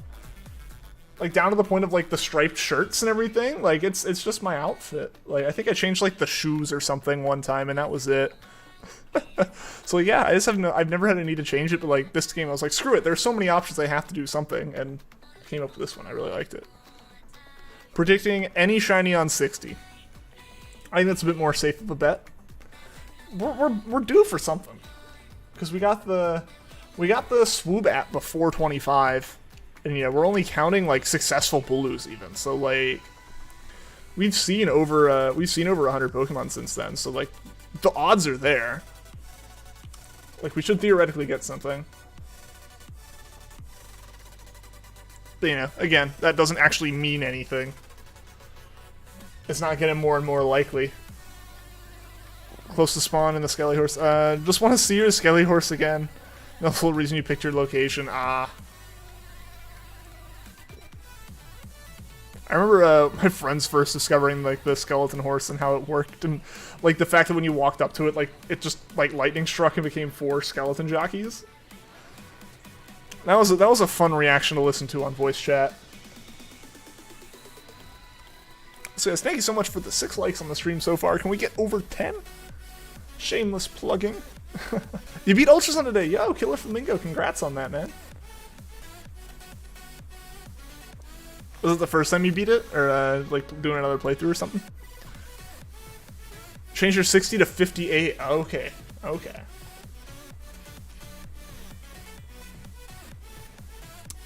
Like down to the point of like the striped shirts and everything. Like it's just my outfit. Like I think I changed like the shoes or something one time, and that was it. So yeah, I've never had a need to change it, but like this game, I was like, screw it. There's so many options. I have to do something, and came up with this one. I really liked it. Predicting any shiny on 60. I think that's a bit more safe of a bet. We're due for something, because we got the Swoobat before 25, And yeah, we're only counting like successful Bulus even. So like we've seen over 100 Pokemon since then. So like the odds are there. Like we should theoretically get something. But you know, again, that doesn't actually mean anything. It's not getting more and more likely. Close to spawn in the Skelly Horse. Just want to see your Skelly Horse again. No full reason you picked your location. Ah. I remember my friends first discovering like the skeleton horse and how it worked, and like the fact that when you walked up to it, like it just like lightning struck and became 4 skeleton jockeys. That was a fun reaction to listen to on voice chat. So yes, thank you so much for the 6 likes on the stream so far. Can we get over 10? Shameless plugging. You beat Ultrasun today. Yo, Killer Flamingo, congrats on that, man. Was it the first time you beat it? Or like doing another playthrough or something? Change your 60 to 58. Okay. Okay.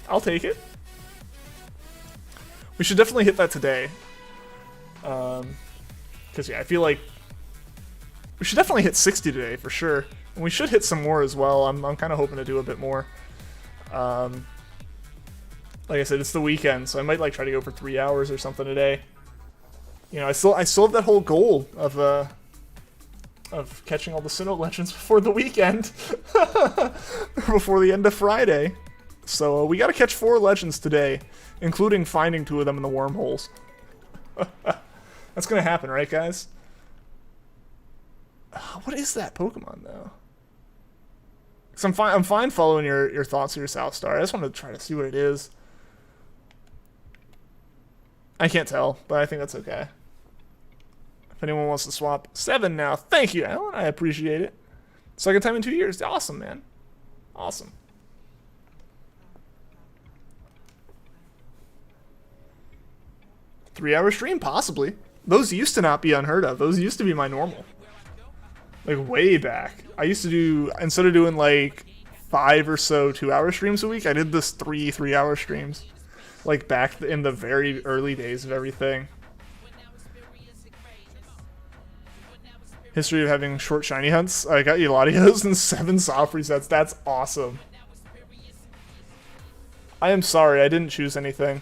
I'll take it. We should definitely hit that today. Because yeah, I feel like we should definitely hit 60 today for sure. And we should hit some more as well. I'm kind of hoping to do a bit more. Like I said, it's the weekend, so I might like try to go for 3 hours or something today. You know, I still have that whole goal of catching all the Sinnoh Legends before the weekend, before the end of Friday. So we got to catch 4 Legends today, including finding 2 of them in the wormholes. That's gonna happen, right, guys? What is that Pokemon though? Cause I'm fine following your thoughts of your South Star. I just want to try to see what it is. I can't tell, but I think that's okay. If anyone wants to swap, 7 now. Thank you, Alan. I appreciate it. Second time in 2 years. Awesome, man. Awesome. Three-hour stream, possibly. Those used to not be unheard of. Those used to be my normal. Like way back. I used to do, instead of doing like 5 or so 2-hour streams a week, I did this 3-hour streams. Like back in the very early days of everything. History of having short shiny hunts. I got Euladios and 7 soft resets. That's awesome. I am sorry, I didn't choose anything.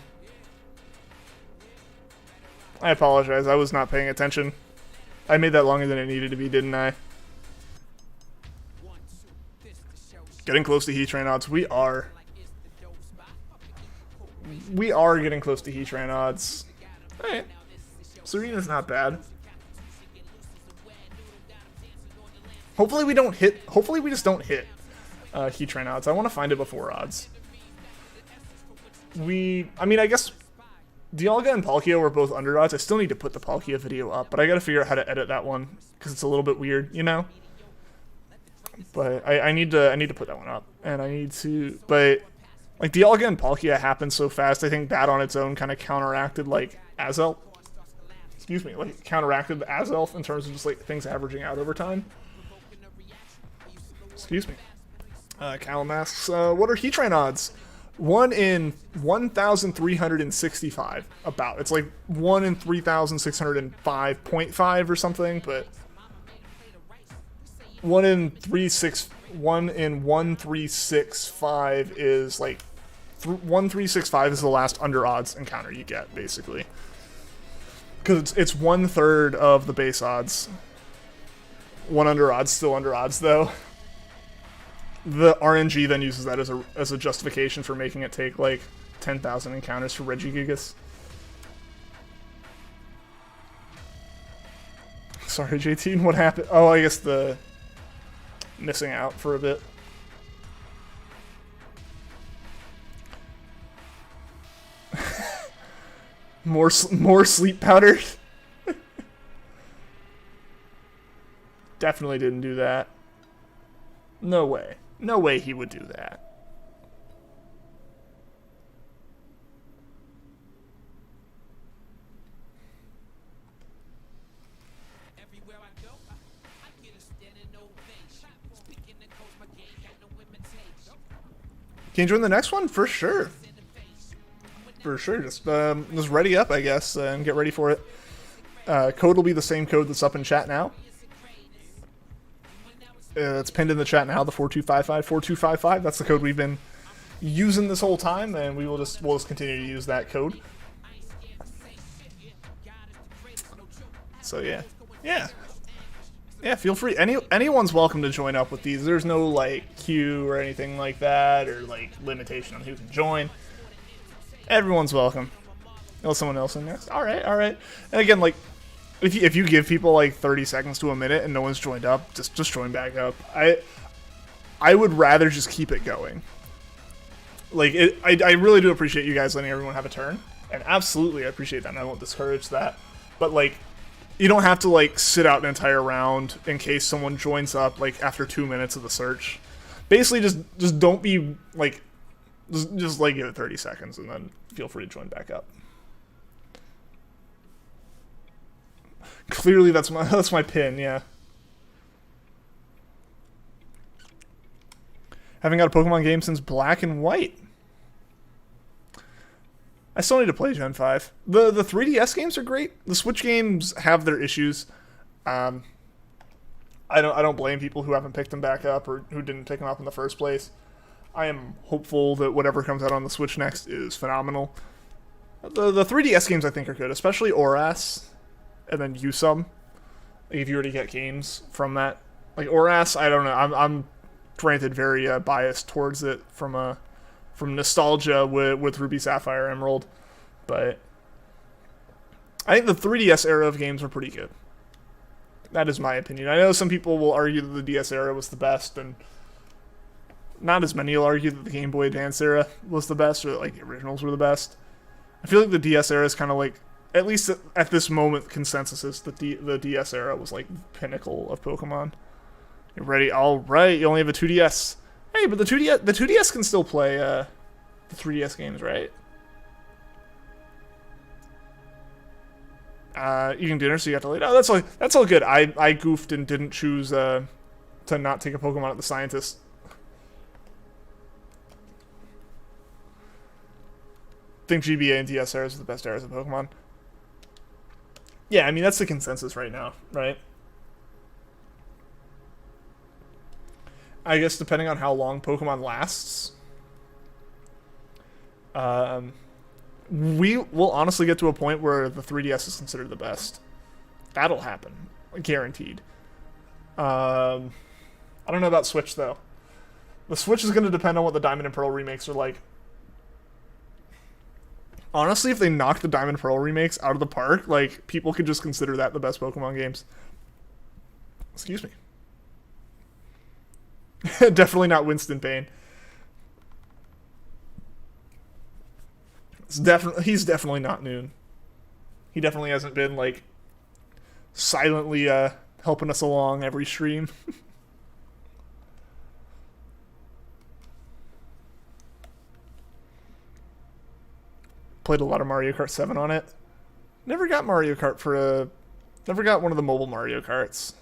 I apologize, I was not paying attention. I made that longer than it needed to be, didn't I? Getting close to Heatran odds. We are. We are getting close to Heatran odds. Alright. Serena's not bad. Hopefully we don't hit. Hopefully we just don't hit Heatran odds. I want to find it before odds. I mean, I guess Dialga and Palkia were both under odds. I still need to put the Palkia video up, but I gotta figure out how to edit that one because it's a little bit weird, you know. But I need to put that one up, and I need to. But like Dialga and Palkia happened so fast, I think that on its own kind of counteracted like Azelf. Excuse me, like counteracted the Azelf in terms of just like things averaging out over time. Excuse me. Callum asks, what are Heatran odds? 1 in 1,365, about. It's like 1 in 3,605.5 or something, but 1 in 1,365 is like 1,365 is the last under odds encounter you get, basically. Because it's 1/3 of the base odds. 1 under odds, still under odds though. The RNG then uses that as a justification for making it take like 10,000 encounters for Regigigas. Sorry, JT, what happened? Oh, I guess the missing out for a bit. more sleep powder. Definitely didn't do that. No way. No way he would do that. Can you join the next one? For sure. For sure. Just ready up, I guess, and get ready for it. Code will be the same code that's up in chat now. It's pinned in the chat now, the 4255 4255. That's the code we've been using this whole time, and we'll just continue to use that code. So yeah, feel free. Anyone's welcome to join up with these. There's no like queue or anything like that, or like limitation on who can join. Everyone's welcome. Oh, someone else in there. All right. And again, like, if you give people like 30 seconds to a minute and no one's joined up, just join back up. I would rather just keep it going. Like, I really do appreciate you guys letting everyone have a turn, and absolutely I appreciate that, and I won't discourage that. But like, you don't have to like sit out an entire round in case someone joins up like after 2 minutes of the search. Basically, just don't be like, just like give it 30 seconds and then feel free to join back up. Clearly, that's my pin. Yeah. Haven't got a Pokemon game since Black and White. I still need to play Gen 5. The 3DS games are great. The Switch games have their issues. I don't blame people who haven't picked them back up or who didn't pick them up in the first place. I am hopeful that whatever comes out on the Switch next is phenomenal. The 3DS games I think are good, especially ORAS and then Usum. Like if you were to get games from that, like ORAS, I don't know. I'm granted very biased towards it from nostalgia with Ruby, Sapphire, Emerald, but I think the 3DS era of games are pretty good. That is my opinion. I know some people will argue that the DS era was the best, and not as many will argue that the Game Boy Advance era was the best, or like the originals were the best. I feel like the DS era is kind of like, at least at this moment, consensus is that the DS era was like the pinnacle of Pokemon. You ready? All right, you only have a 2DS. Hey, but the 2DS can still play the 3DS games, right? You can dinner, so you have to lay down. That's all good. I goofed and didn't choose to not take a Pokemon at the Scientist. Think GBA and DS eras are the best eras of Pokemon. Yeah, I mean that's the consensus right now, right? I guess depending on how long Pokemon lasts, we will honestly get to a point where the 3DS is considered the best. That'll happen, guaranteed. I don't know about Switch though. The Switch is going to depend on what the Diamond and Pearl remakes are like. Honestly, if they knock the Diamond and Pearl remakes out of the park, like people could just consider that the best Pokemon games. Excuse me. Definitely not Winston Payne. He's definitely not Noon. He definitely hasn't been like silently helping us along every stream. Played a lot of Mario Kart 7 on it. Never got Mario Kart never got one of the mobile Mario Karts.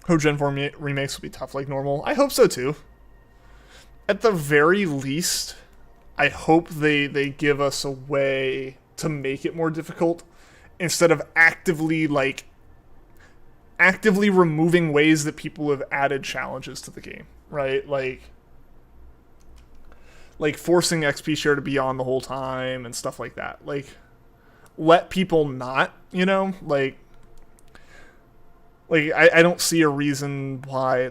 Hope Gen 4 remakes will be tough like normal. I hope so too. At the very least, I hope they give us a way to make it more difficult instead of actively removing ways that people have added challenges to the game, right? Like forcing XP share to be on the whole time and stuff like that. Like, let people not, I don't see a reason why,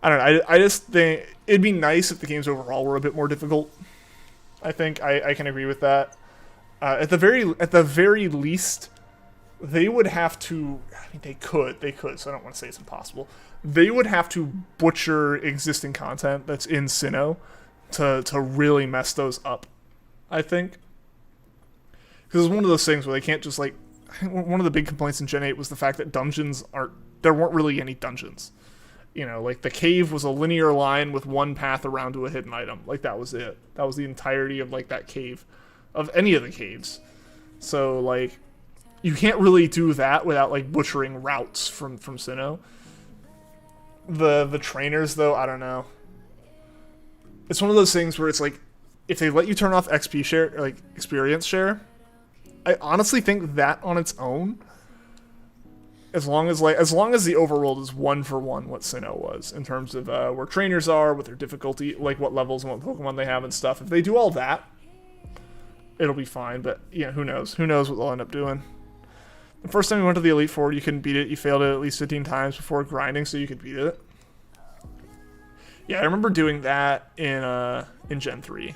I don't know, I just think it'd be nice if the games overall were a bit more difficult. I think I can agree with that. At the very least, they would have to, I mean, they could, so I don't want to say it's impossible. They would have to butcher existing content that's in Sinnoh to really mess those up, I think. Because it's one of those things where they can't just, one of the big complaints in Gen 8 was the fact that there weren't really any dungeons. The cave was a linear line with one path around to a hidden item. That was it. That was the entirety of, that cave. Of any of the caves. So, you can't really do that without, butchering routes from Sinnoh. The trainers, though, I don't know. It's one of those things where it's like, if they let you turn off XP share, or like experience share, I honestly think that on its own, as long as the overworld is 1-for-1 what Sinnoh was in terms of where trainers are, what their difficulty, like what levels and what Pokemon they have and stuff. If they do all that, it'll be fine. But yeah, who knows? Who knows what they'll end up doing? The first time you went to the Elite Four, you couldn't beat it. You failed it at least 15 times before grinding, so you could beat it. Yeah, I remember doing that in Gen 3.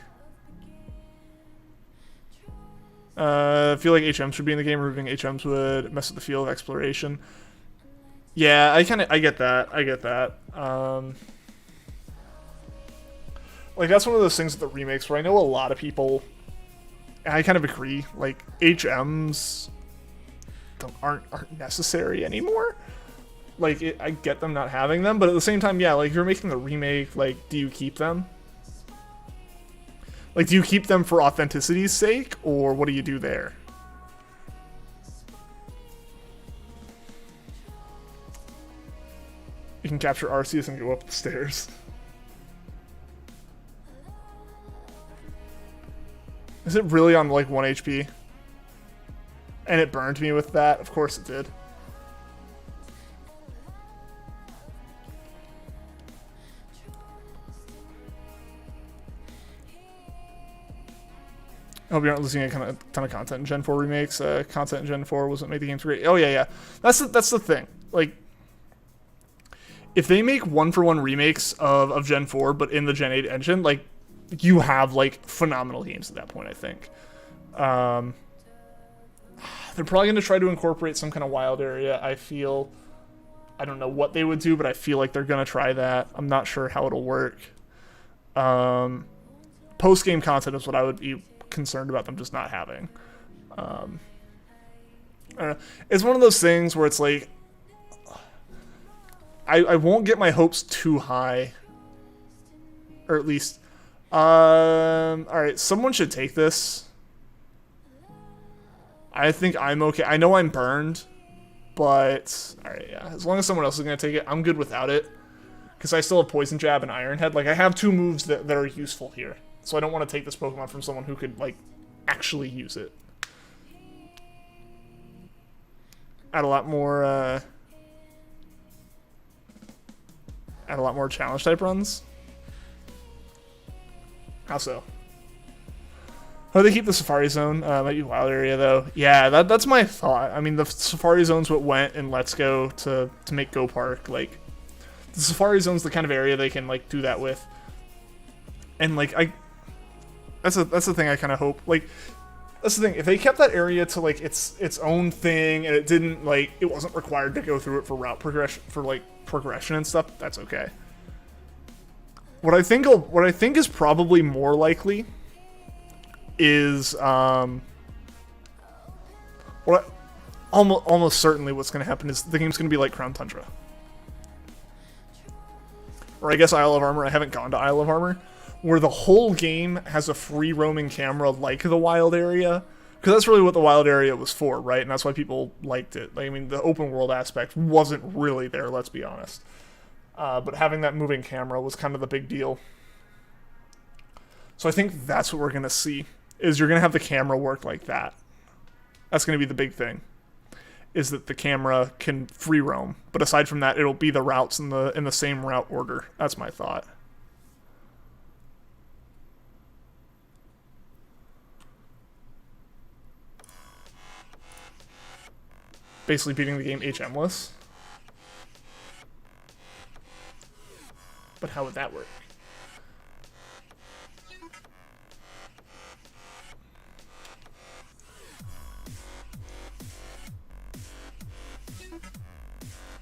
I feel like HMs should be in the game. Removing HMs would mess with the feel of exploration. Yeah, I get that. Like, that's one of those things with the remakes where I know a lot of people, and I kind of agree, like, HMs aren't necessary anymore. Like, I get them not having them, but at the same time, yeah, like, if you're making the remake, like, do you keep them? Like, do you keep them for authenticity's sake, or what do you do there? You can capture Arceus and go up the stairs. Is it really on, like, 1 HP? And it burned me with that? Of course it did. I hope you aren't losing a ton of content in Gen 4 remakes. Content in Gen 4 wasn't made the games great. Oh, yeah. That's the thing. Like, if they make 1-for-1 remakes of Gen 4, but in the Gen 8 engine, like, you have, like, phenomenal games at that point, I think. They're probably going to try to incorporate some kind of wild area, I feel. I don't know what they would do, but I feel like they're going to try that. I'm not sure how it'll work. Post-game content is what I would be concerned about them just not having. I don't know. It's one of those things where it's like, I won't get my hopes too high, or at least, all right, someone should take this. I think I'm okay. I know I'm burned, but all right, yeah. As long as someone else is gonna take it, I'm good without it, because I still have Poison Jab and Iron Head. Like, I have two moves that are useful here. So I don't want to take this Pokemon from someone who could, like, actually use it. Add a lot more challenge type runs. How so? How do they keep the Safari Zone? Might be Wild Area though. Yeah, that's my thought. I mean, the Safari Zone's what went in Let's Go to make Go Park. Like, the Safari Zone's the kind of area they can, like, do that with. And, like, that's the thing I kind of hope. Like, that's the thing. If they kept that area to, like, its own thing, and it didn't, like, it wasn't required to go through it for route progression, for, like, progression and stuff, that's okay. What I think is probably more likely is almost certainly what's going to happen is the game's going to be like Crown Tundra, or I guess Isle of Armor. I haven't gone to Isle of Armor, where the whole game has a free roaming camera like the wild area, because that's really what the wild area was for, right? And that's why people liked it. Like, I mean, the open world aspect wasn't really there, let's be honest. But having that moving camera was kind of the big deal. So I think that's what we're going to see, is you're going to have the camera work like that. That's going to be the big thing, is that the camera can free roam. But aside from that, it'll be the routes in the same route order. That's my thought. Basically beating the game HM-less. But how would that work?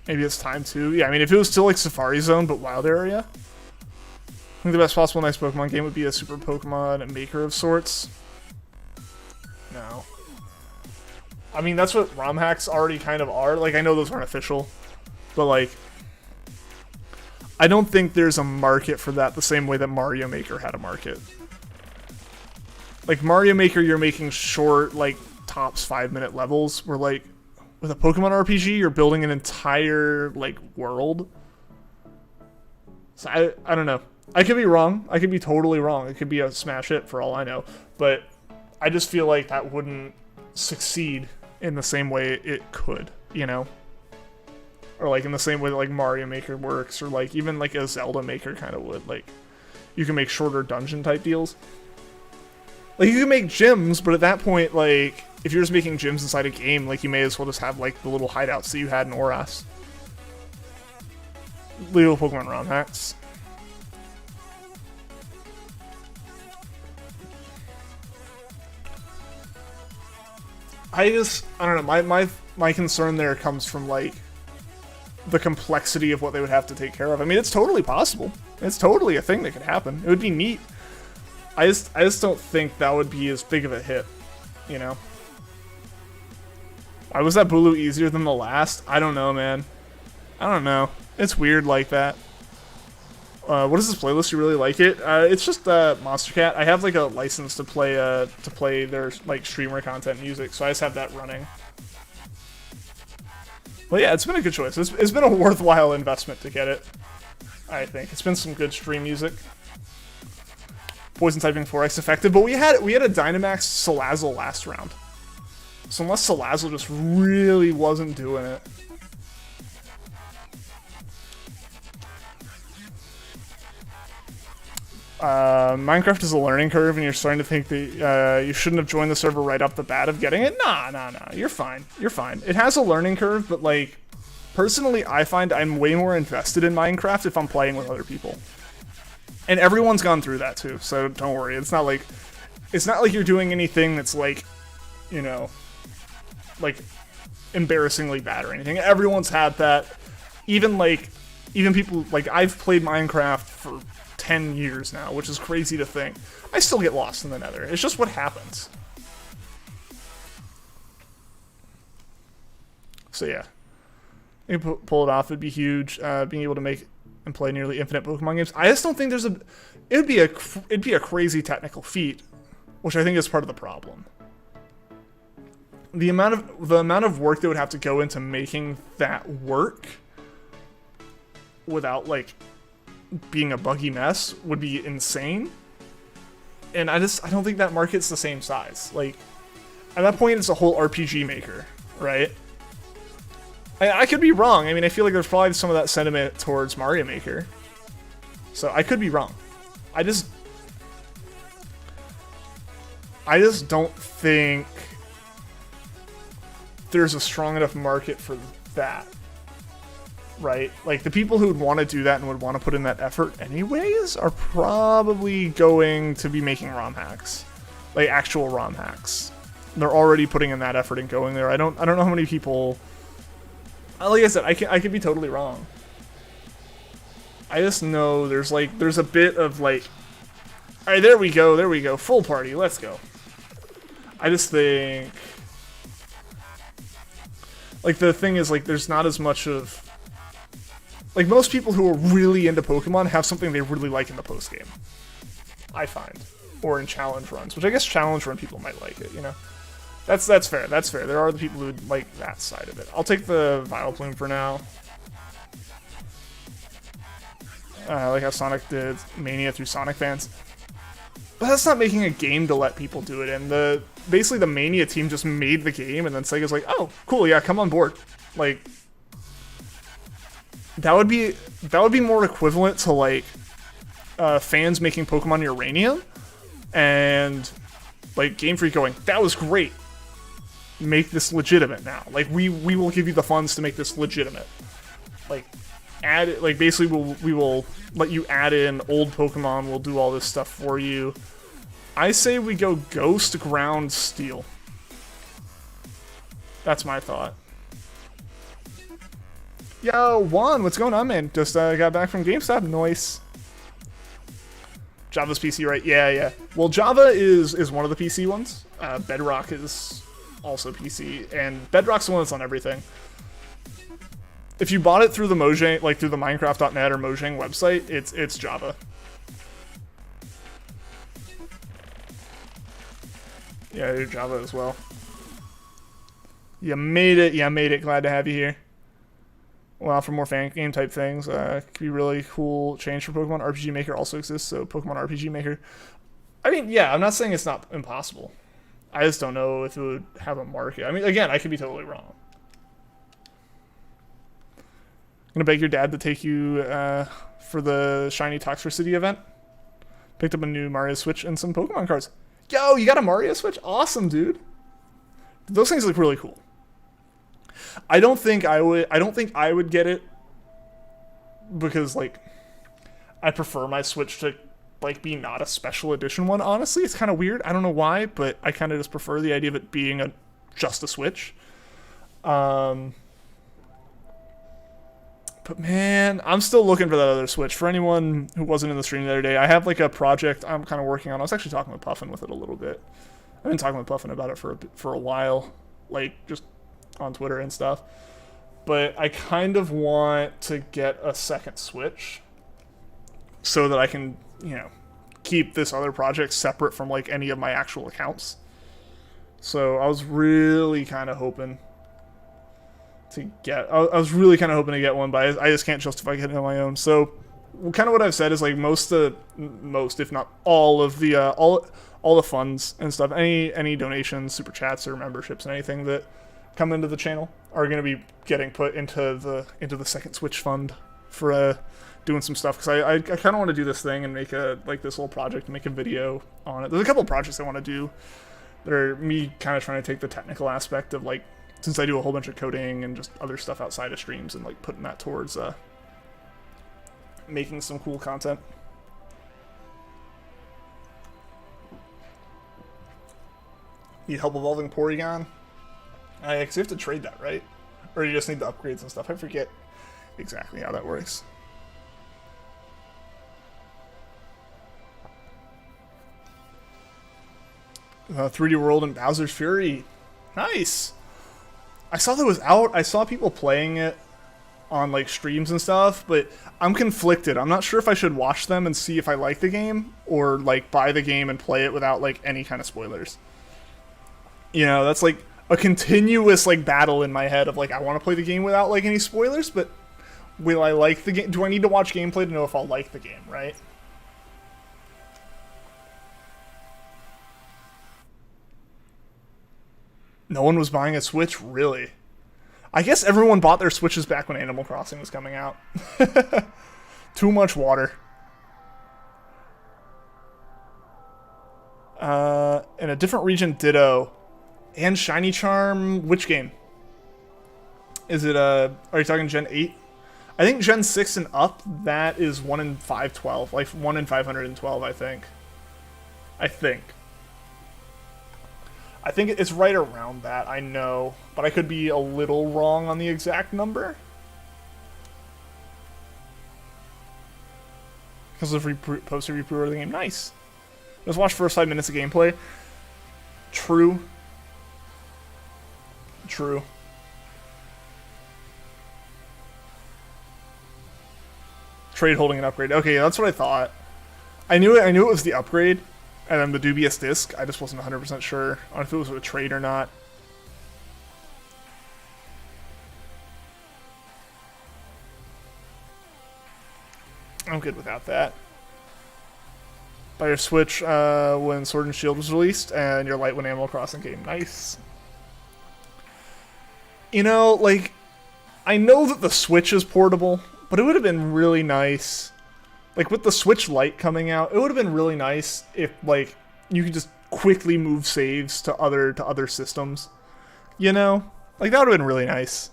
Maybe it's time to. Yeah, I mean, if it was still like Safari Zone but Wild Area, I think the best possible next Pokemon game would be a Super Pokemon Maker of sorts. No. I mean, that's what ROM hacks already kind of are. Like, I know those aren't official, but, like, I don't think there's a market for that the same way that Mario Maker had a market. Like, Mario Maker, you're making short, like, tops 5-minute levels, where, like, with a Pokemon RPG, you're building an entire, like, world. So I don't know. I could be wrong. I could be totally wrong. It could be a smash hit for all I know. But I just feel like that wouldn't succeed in the same way it could, you know? Or like in the same way that like Mario Maker works, or like even like a Zelda Maker kind of would. Like you can make shorter dungeon type deals. Like you can make gyms, but at that point, like if you're just making gyms inside a game, like you may as well just have like the little hideouts that you had in Oras. Legal Pokemon ROM hacks. I don't know, my concern there comes from like the complexity of what they would have to take care of. I mean, it's totally possible. It's totally a thing that could happen. It would be neat. I just don't think that would be as big of a hit, you know? Why was that Bulu easier than the last? I don't know, man. I don't know. It's weird like that. What is this playlist? You really like it? It's just Monster Cat. I have like a license to play their like streamer content music, so I just have that running. Well, yeah, it's been a good choice. It's been a worthwhile investment to get it. I think it's been some good stream music. Poison typing 4x effective, but we had a Dynamax Salazzle last round. So unless Salazzle just really wasn't doing it. Minecraft is a learning curve, and you're starting to think that you shouldn't have joined the server right off the bat of getting it. Nah, you're fine. You're fine. It has a learning curve, but like, personally, I find I'm way more invested in Minecraft if I'm playing with other people. And everyone's gone through that too, so don't worry. It's not like you're doing anything that's like, you know, like embarrassingly bad or anything. Everyone's had that. Even people like I've played Minecraft for 10 years now, which is crazy to think. I still get lost in the nether. It's just what happens. So yeah, you can pull it off. It'd be huge. Being able to make and play nearly infinite Pokemon games. I just don't think it'd be a crazy technical feat, which I think is part of the problem. The amount of work that would have to go into making that work without like being a buggy mess would be insane. And I don't think that market's the same size. Like at that point it's a whole RPG maker, right? I could be wrong. I mean, I feel like there's probably some of that sentiment towards Mario Maker. So I could be wrong. I just don't think there's a strong enough market for that. Right? Like, the people who would want to do that and would want to put in that effort anyways are probably going to be making ROM hacks. Like, actual ROM hacks. They're already putting in that effort and going there. I don't know how many people... Like I said, I could be totally wrong. I just know there's a bit of like... Alright, there we go. Full party, let's go. I just think... Like, the thing is, like, there's not as much of... Like, most people who are really into Pokemon have something they really like in the post-game. I find. Or in challenge runs, which I guess challenge run people might like it, you know? That's fair, that's fair. There are the people who like that side of it. I'll take the Vileplume for now. Like how Sonic did Mania through Sonic fans. But that's not making a game to let people do it in. Basically the Mania team just made the game, and then Sega's like, oh, cool, yeah, come on board. Like, that would be more equivalent to like fans making Pokemon Uranium, and like Game Freak going, that was great. Make this legitimate now. Like, we will give you the funds to make this legitimate. Like, basically we will let you add in old Pokemon, we'll do all this stuff for you. I say we go Ghost, Ground, Steel. That's my thought. Yo, Juan, what's going on, man? Just got back from GameStop. Nice. Java's PC, right? Yeah. Well, Java is one of the PC ones. Bedrock is also PC, and Bedrock's the one that's on everything. If you bought it through the Mojang, like through the Minecraft.net or Mojang website, it's Java. Yeah, you're Java as well. You made it. Glad to have you here. Well, for more fan game type things, could be really cool change for Pokemon RPG Maker also exists. So Pokemon RPG Maker. I mean, yeah, I'm not saying it's not impossible. I just don't know if it would have a market. I mean, again, I could be totally wrong. I'm gonna beg your dad to take you for the Shiny Toxtricity event. Picked up a new Mario Switch and some Pokemon cards. Yo, you got a Mario Switch? Awesome, dude. Those things look really cool. I don't think I would get it because like I prefer my Switch to like be not a special edition one. Honestly, it's kind of weird. I don't know why, but I kind of just prefer the idea of it being just a Switch. But man, I'm still looking for that other Switch. For anyone who wasn't in the stream the other day, I have like a project I'm kind of working on. I was actually talking with Puffin with it a little bit. I've been talking with Puffin about it for a while, like just on Twitter and stuff. But I kind of want to get a second Switch so that I can, keep this other project separate from like any of my actual accounts. So I was really kind of hoping to get one, but I just can't justify getting it on my own. So kind of what I've said is like most if not all of the all the funds and stuff, any donations, super chats, or memberships and anything that come into the channel are going to be getting put into the second Switch fund for doing some stuff, because I kind of want to do this thing and make this little project and make a video on it. There's a couple of projects I want to do that are me kind of trying to take the technical aspect of like, since I do a whole bunch of coding and just other stuff outside of streams, and like putting that towards making some cool content. Need help evolving Porygon? Because you have to trade that, right? Or you just need the upgrades and stuff. I forget exactly how that works. 3D World and Bowser's Fury. Nice! I saw that was out. I saw people playing it on like streams and stuff, but I'm conflicted. I'm not sure if I should watch them and see if I like the game, or like buy the game and play it without like any kind of spoilers. That's like a continuous like battle in my head of like, I want to play the game without like any spoilers, but will I like the game? Do I need to watch gameplay to know if I'll like the game, right? No one was buying a Switch, really? I guess everyone bought their Switches back when Animal Crossing was coming out. Too much water. In a different region, ditto. And Shiny Charm, which game? Is it, are you talking Gen 8? I think Gen 6 and up, that is 1 in 512. Like 1 in 512, I think. I think it's right around that, I know. But I could be a little wrong on the exact number. Because of poster re-pre-order the game. Nice. Just watch first 5 minutes of gameplay. True. Trade holding an upgrade. Okay, that's what I thought. I knew it was the upgrade, and then the dubious disc. I just wasn't 100% sure on if it was a trade or not. I'm good without that. Buy your Switch when Sword and Shield was released, and your light when Animal Crossing came. Nice. Like, I know that the Switch is portable, but it would have been really nice, like with the Switch Lite coming out, it would have been really nice if like you could just quickly move saves to other systems. Like that would have been really nice.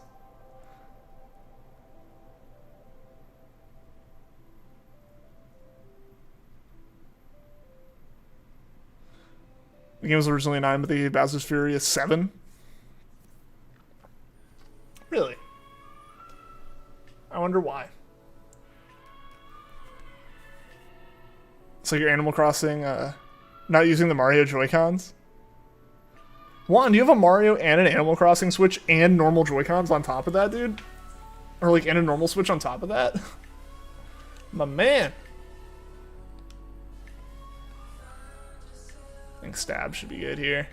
The game was originally 9, but the Bowser's Fury is 7. Really? I wonder why. So your Animal Crossing, not using the Mario Joy-Cons? Juan, do you have a Mario and an Animal Crossing Switch and normal Joy-Cons on top of that, dude? Or like, and a normal Switch on top of that? My man. I think Stab should be good here.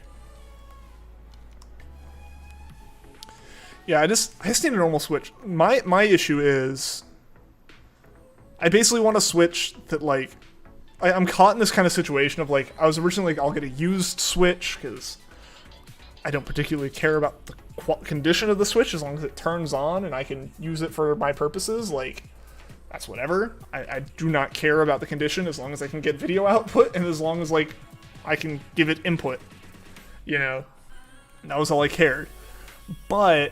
Yeah, I just need a normal Switch. My issue is I basically want a Switch that, like, I'm caught in this kind of situation of, like, I was originally like, I'll get a used Switch because I don't particularly care about the condition of the Switch as long as it turns on and I can use it for my purposes. Like, that's whatever. I do not care about the condition as long as I can get video output and as long as, like, I can give it input. You know? And that was all I cared. But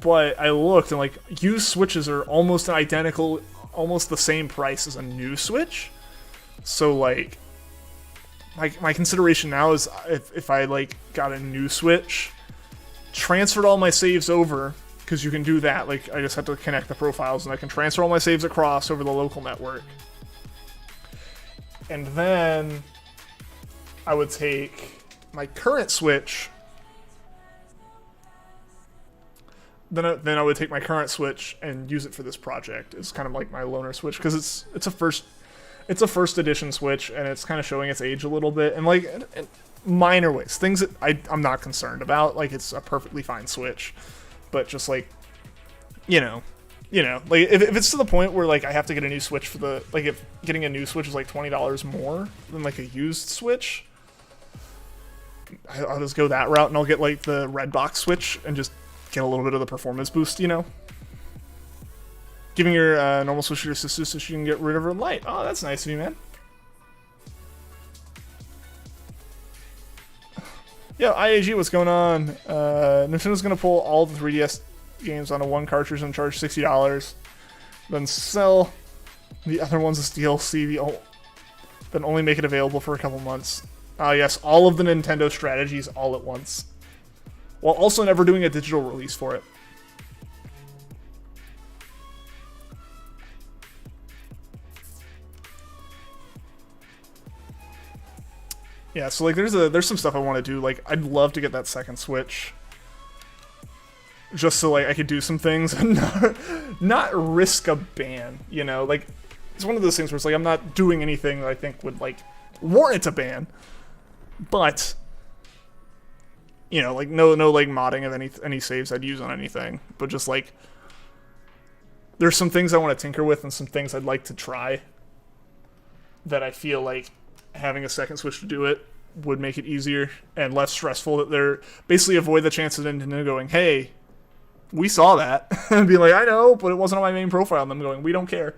I looked and, like, used Switches are almost identical, almost the same price as a new Switch. So, like, my consideration now is if I, like, got a new Switch, transferred all my saves over, because you can do that. Like, I just have to connect the profiles and I can transfer all my saves across over the local network. And then I would take my current Switch. Then I would take my current Switch and use it for this project. It's kind of like my loaner Switch because it's a first edition Switch and it's kind of showing its age a little bit and, like, in minor ways, things that I'm not concerned about. Like, it's a perfectly fine Switch, but just, like, you know, like, if it's to the point where, like, I have to get a new Switch for the, like, if getting a new Switch is like $20 more than, like, a used Switch, I'll just go that route and I'll get, like, the red box Switch and just get a little bit of the performance boost, you know? Giving your normal Switch to your sister so she can get rid of her light. Oh, that's nice of you, man. Yo, IAG, what's going on? Nintendo's gonna pull all the 3DS games onto one cartridge and charge $60. Then sell the other ones as DLC, then only make it available for a couple months. Yes, all of the Nintendo strategies all at once. While also never doing a digital release for it. Yeah, so, like, there's some stuff I want to do. Like, I'd love to get that second Switch, just so, like, I could do some things and not risk a ban. You know, like, it's one of those things where it's like I'm not doing anything that I think would, like, warrant a ban, but, you know, like, no like modding of any saves I'd use on anything, but just, like, there's some things I want to tinker with and some things I'd like to try that I feel like having a second Switch to do it would make it easier and less stressful. That they're basically avoid the chances of Nintendo going, "Hey, we saw that," and be like, "I know, but it wasn't on my main profile." And them going, "We don't care."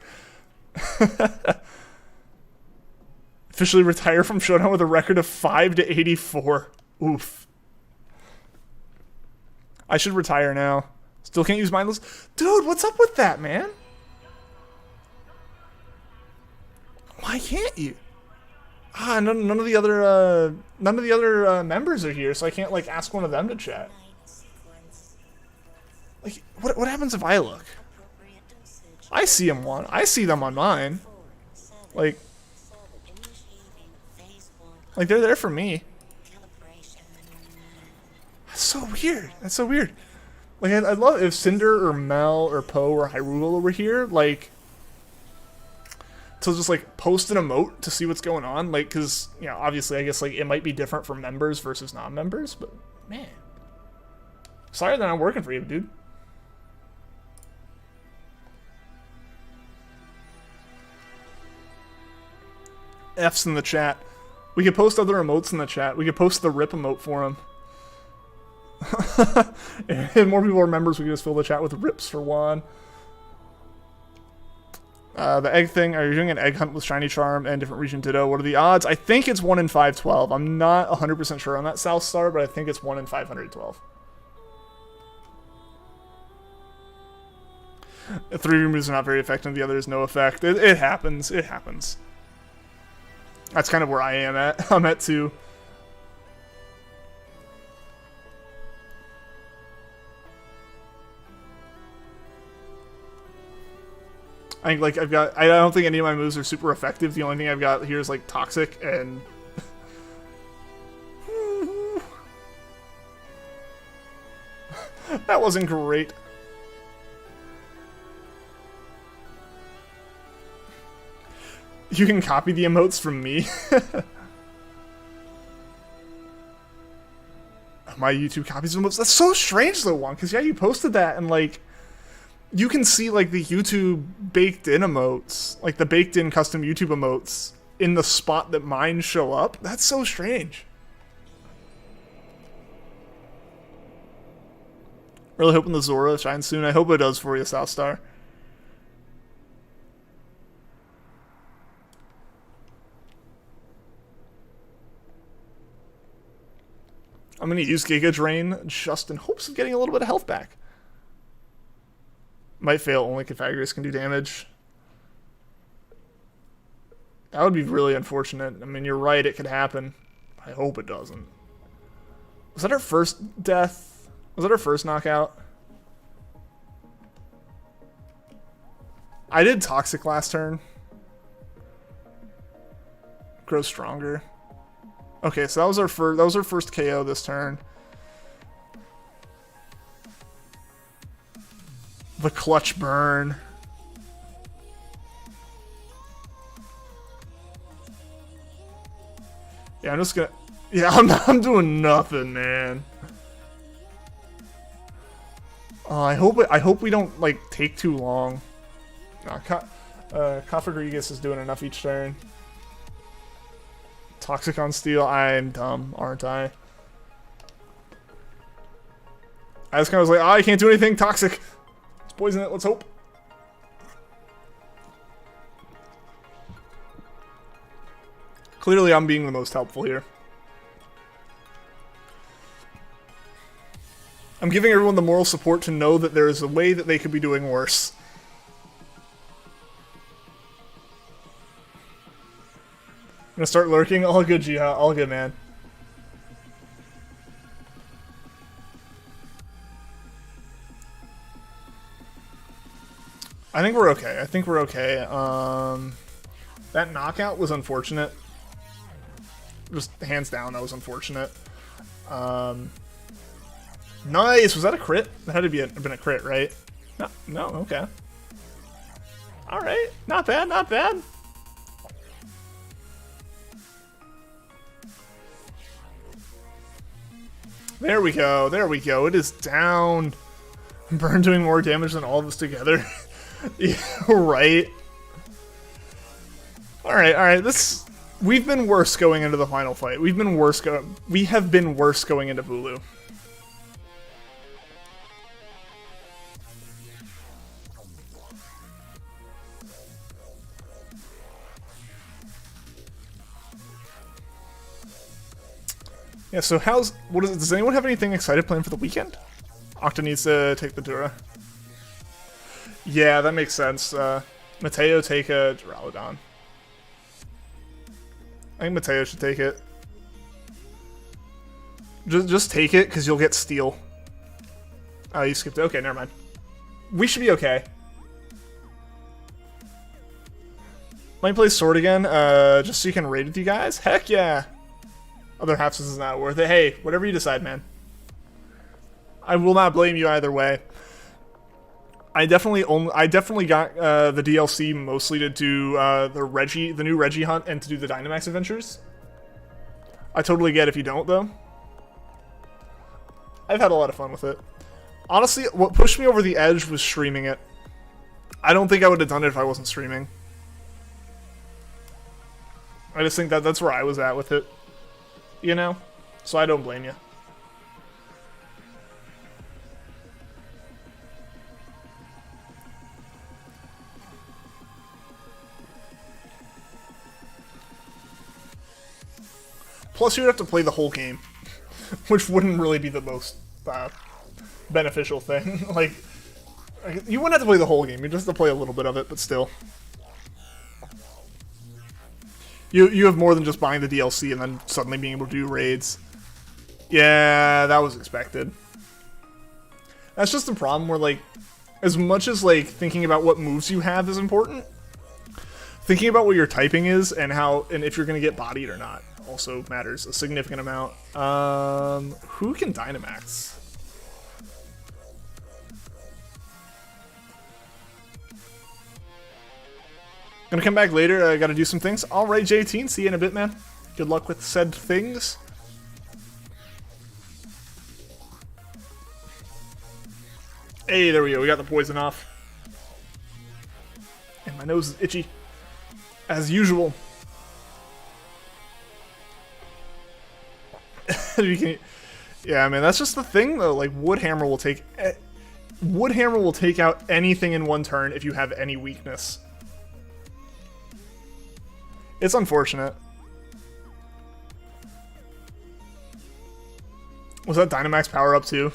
Officially retire from Showdown with a record of 5-84. Oof. I should retire now. Still can't use mindless. Dude, what's up with that, man? Why can't you? None of the other members are here, so I can't, like, ask one of them to chat. Like, what happens if I look? I see them on mine. Like they're there for me. That's so weird. That's so weird. Like, I'd love if Cinder or Mel or Poe or Hyrule were here, like, to just, like, post an emote to see what's going on. Like, because, you know, obviously, I guess, like, it might be different for members versus non-members, but, man. Sorry that I'm working for you, dude. F's in the chat. We could post other emotes in the chat. We could post the rip emote for him. And more people are members, we can just fill the chat with rips for one. The egg thing, are you doing an egg hunt with Shiny Charm and different region Ditto? What are the odds? I think it's 1 in 512. I'm not 100% sure on that South Star, but I think it's 1 in 512. 3 removes are not very effective, the other is no effect. It happens. It happens. That's kind of where I am at. I'm at 2. I think, like, I don't think any of my moves are super effective. The only thing I've got here is, like, Toxic and... That wasn't great. You can copy the emotes from me? my YouTube copies of emotes. That's so strange though, Juan, because yeah, you posted that and like you can see like the YouTube baked in emotes, like the baked in custom YouTube emotes in the spot that mine show up. That's so strange. Really hoping the Zora shines soon. I hope it does for you, Southstar. I'm going to use Giga Drain just in hopes of getting a little bit of health back. Might fail, only Pythagoras can do damage. That would be really unfortunate. I mean, you're right, it could happen. I hope it doesn't. Was that our first death? Was that our first knockout? I did Toxic last turn. Grow stronger. Okay, so that was our first KO this turn. The clutch burn. Yeah, I'm just gonna. Yeah, I'm doing nothing, man. Oh, I hope we don't like take too long. No, Regigigas is doing enough each turn. Toxic on steel. I'm dumb, aren't I? I just kind of was like, oh, I can't do anything. Toxic. Let's poison it. Let's hope. Clearly, I'm being the most helpful here. I'm giving everyone the moral support to know that there is a way that they could be doing worse. I'm gonna start lurking. All good, Jiha. All good, man. I think we're okay. I think we're okay. That knockout was unfortunate. Just hands down, that was unfortunate. Nice. Was that a crit? That had to be been a crit, right? No. Okay. All right. Not bad. Not bad. There we go. There we go. It is down. Burn doing more damage than all of us together. Yeah, right. All right. We've been worse going into the final fight. We have been worse going into Bulu. Yeah, so does anyone have anything excited planned for the weekend? Octa needs to take the Dura. Yeah, that makes sense. Mateo take a Duraludon. I think Mateo should take it. Just take it, because you'll get Steel. Oh, you skipped it. Okay, never mind. We should be okay. Might play Sword again, just so you can raid with you guys? Heck yeah! Other halves is not worth it. Hey, whatever you decide, man. I will not blame you either way. I definitely got the DLC mostly to do the new Reggie hunt and to do the Dynamax adventures. I totally get if you don't though. I've had a lot of fun with it. Honestly, what pushed me over the edge was streaming it. I don't think I would have done it if I wasn't streaming. I just think that's where I was at with it. You know? So I don't blame you. Plus, you would have to play the whole game, which wouldn't really be the most beneficial thing. Like, you wouldn't have to play the whole game. You just have to play a little bit of it, but still. You have more than just buying the DLC and then suddenly being able to do raids. Yeah, that was expected. That's just the problem where, like, as much as, like, thinking about what moves you have is important, thinking about what your typing is and if you're going to get bodied or not also matters a significant amount. Who can Dynamax? Gonna come back later. I gotta do some things. Alright, J18. See you in a bit, man. Good luck with said things. Hey, there we go. We got the poison off. And my nose is itchy. As usual. Yeah, man, that's just the thing, though. Like, Woodhammer will take out anything in one turn if you have any weakness. It's unfortunate. Was that Dynamax power up too?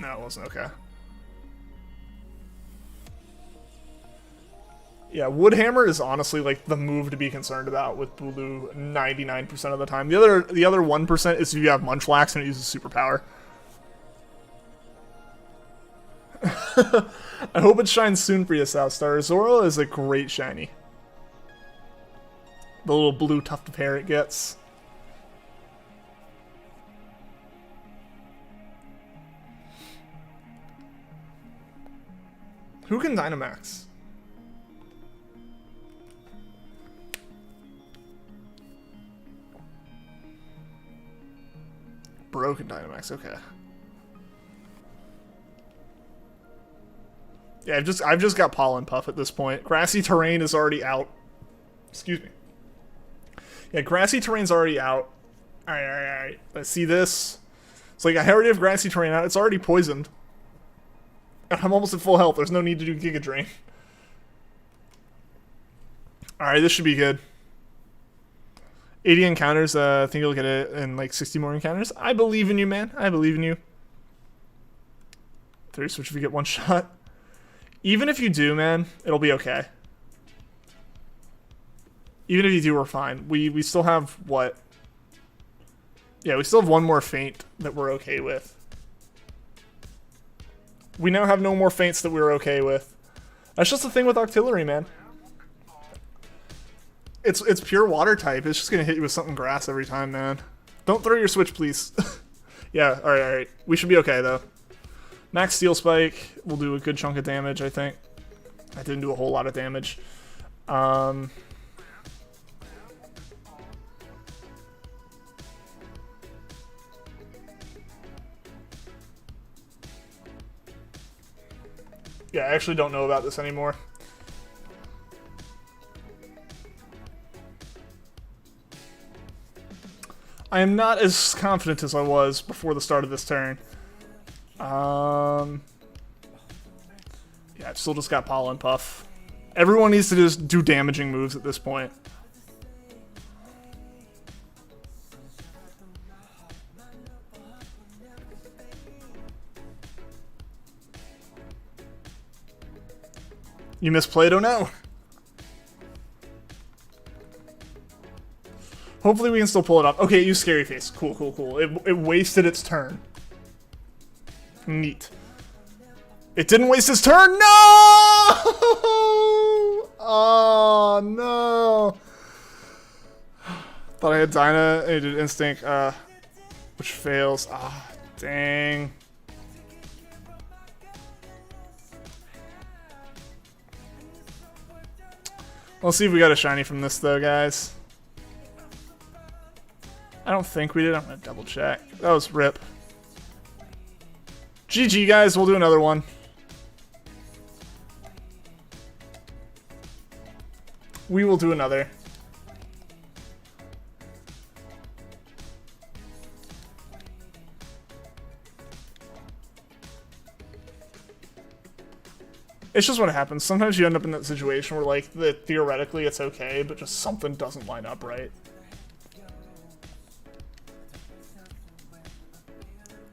No, it wasn't. Okay. Yeah, Woodhammer is honestly like the move to be concerned about with Bulu 99% of the time. The other 1% is if you have Munchlax and it uses superpower. I hope it shines soon for you, Southstar. Zoro is a great shiny. The little blue tuft of hair it gets. Who can Dynamax? Broken Dynamax, okay. Yeah, I've just got Pollen Puff at this point. Grassy Terrain is already out. Excuse me. Yeah, Grassy Terrain's already out. Alright. Let's see this. It's like I already have Grassy Terrain out. It's already poisoned. And I'm almost at full health. There's no need to do Giga Drain. Alright, this should be good. 80 encounters. I think you'll get it in like 60 more encounters. I believe in you, man. I believe in you. 30 switch if you get one shot. Even if you do, man, it'll be okay. Even if you do, we're fine. We still have what? Yeah, we still have one more feint that we're okay with. We now have no more feints that we're okay with. That's just the thing with Octillery, man. It's pure water type. It's just gonna hit you with something grass every time, man. Don't throw your switch, please. Yeah, alright. We should be okay, though. Max Steel Spike will do a good chunk of damage, I think. I didn't do a whole lot of damage. Yeah, I actually don't know about this anymore. I am not as confident as I was before the start of this turn. Yeah, I've still just got Pollen Puff. Everyone needs to just do damaging moves at this point. You miss Play-Doh? No. Hopefully we can still pull it off. Okay, use Scary Face. Cool. It wasted its turn. Neat. It didn't waste its turn? No! Oh, no. Thought I had Dyna, and it did Instinct, which fails. Ah, dang. Let's see if we got a shiny from this, though, guys. I don't think we did. I'm gonna double check. That was RIP. GG, guys. We'll do another one. We will do another. It's just what happens. Sometimes you end up in that situation where, like, theoretically it's okay, but just something doesn't line up right.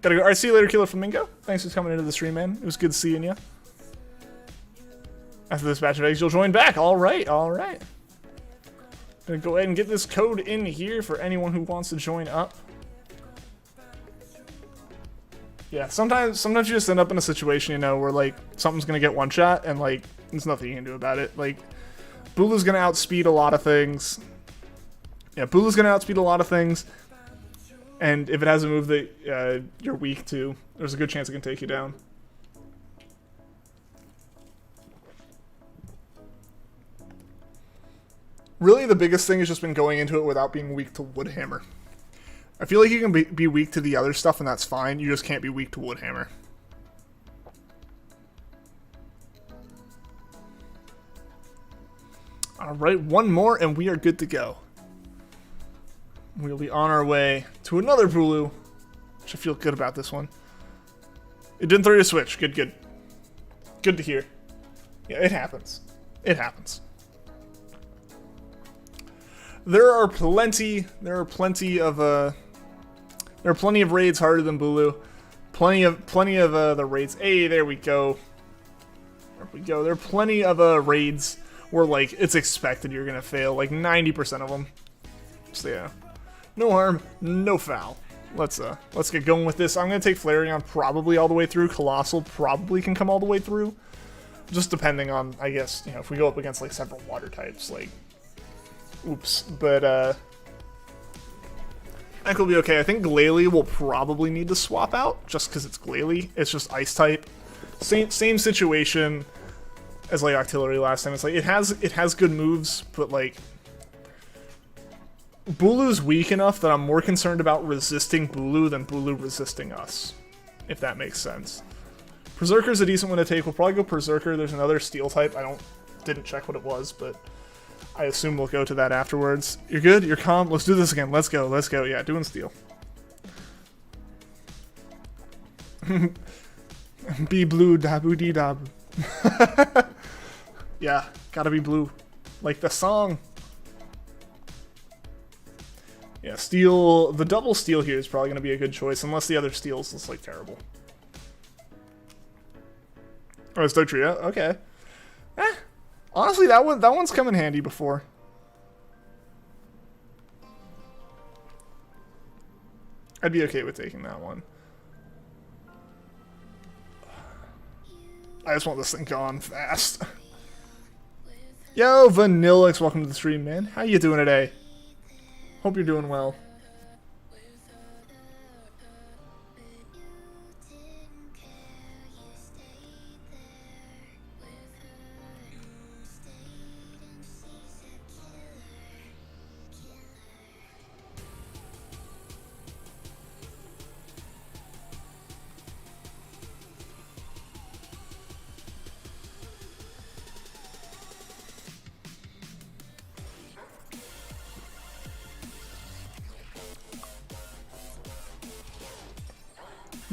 Gotta go. Alright, see you later, Killer Flamingo. Thanks for coming into the stream, man. It was good seeing you. After this batch of eggs, you'll join back. Alright. Gonna go ahead and get this code in here for anyone who wants to join up. Yeah, sometimes you just end up in a situation, you know, where, like, something's gonna get one shot, and, like, there's nothing you can do about it. Like, Bulu's gonna outspeed a lot of things. Yeah, Bulu's gonna outspeed a lot of things. And if it has a move that you're weak to, there's a good chance it can take you down. Really, the biggest thing has just been going into it without being weak to Woodhammer. I feel like you can be weak to the other stuff, and that's fine. You just can't be weak to Woodhammer. Alright, one more and we are good to go. We'll be on our way to another Bulu. Which I feel good about this one. It didn't throw your switch. Good, good. Good to hear. Yeah, it happens. It happens. There are plenty of raids harder than Bulu. Plenty of the raids. Hey, there we go. There we go. There are plenty of raids where like it's expected you're gonna fail. Like 90% of them. So yeah, no harm, no foul. Let's get going with this. I'm gonna take Flareon probably all the way through. Colossal probably can come all the way through. Just depending on, I guess, you know, if we go up against like several water types, like, oops. But I think we'll be okay. I think Glalie will probably need to swap out just because it's Glalie. It's just Ice type. Same situation as like Octillery last time. It's like it has good moves, but like Bulu's weak enough that I'm more concerned about resisting Bulu than Bulu resisting us, if that makes sense. Berserker's a decent one to take. We'll probably go Berserker. There's another Steel type. Didn't check what it was, but I assume we'll go to that afterwards. You're good? You're calm? Let's do this again. Let's go. Let's go. Yeah, doing Steel. Be blue, dabu dee dabu. Yeah, gotta be blue. Like the song. Yeah, Steel, the double Steel here is probably going to be a good choice, unless the other Steel's just, like, terrible. Oh, it's Dotria? Okay. Honestly, that one's come in handy before. I'd be okay with taking that one. I just want this thing gone fast. Yo, Vanillix, welcome to the stream, man. How you doing today? Hope you're doing well.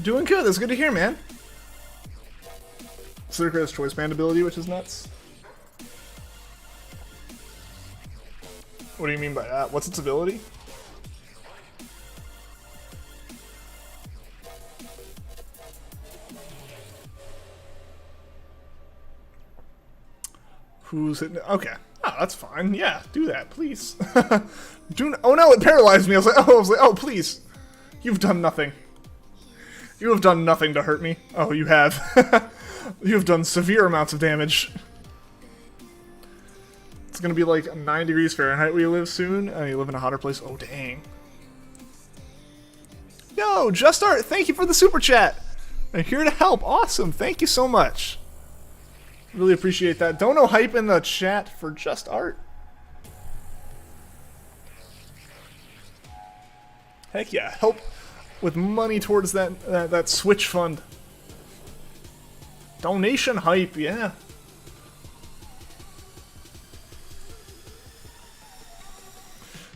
Doing good. That's good to hear, man. Slurker has choice band ability, which is nuts. What do you mean by that? What's its ability? Who's it? Okay. Oh, that's fine. Yeah, do that, please. Oh no, it paralyzed me. I was like, oh, please. You've done nothing. You have done nothing to hurt me. Oh, you have. You have done severe amounts of damage. It's gonna be like 9 degrees Fahrenheit where you live soon. You live in a hotter place. Oh, dang. Yo, Just Art, thank you for the super chat. I'm here to help. Awesome. Thank you so much. Really appreciate that. Dono hype in the chat for Just Art. Heck yeah. Help with money towards that Switch fund. Donation hype, yeah.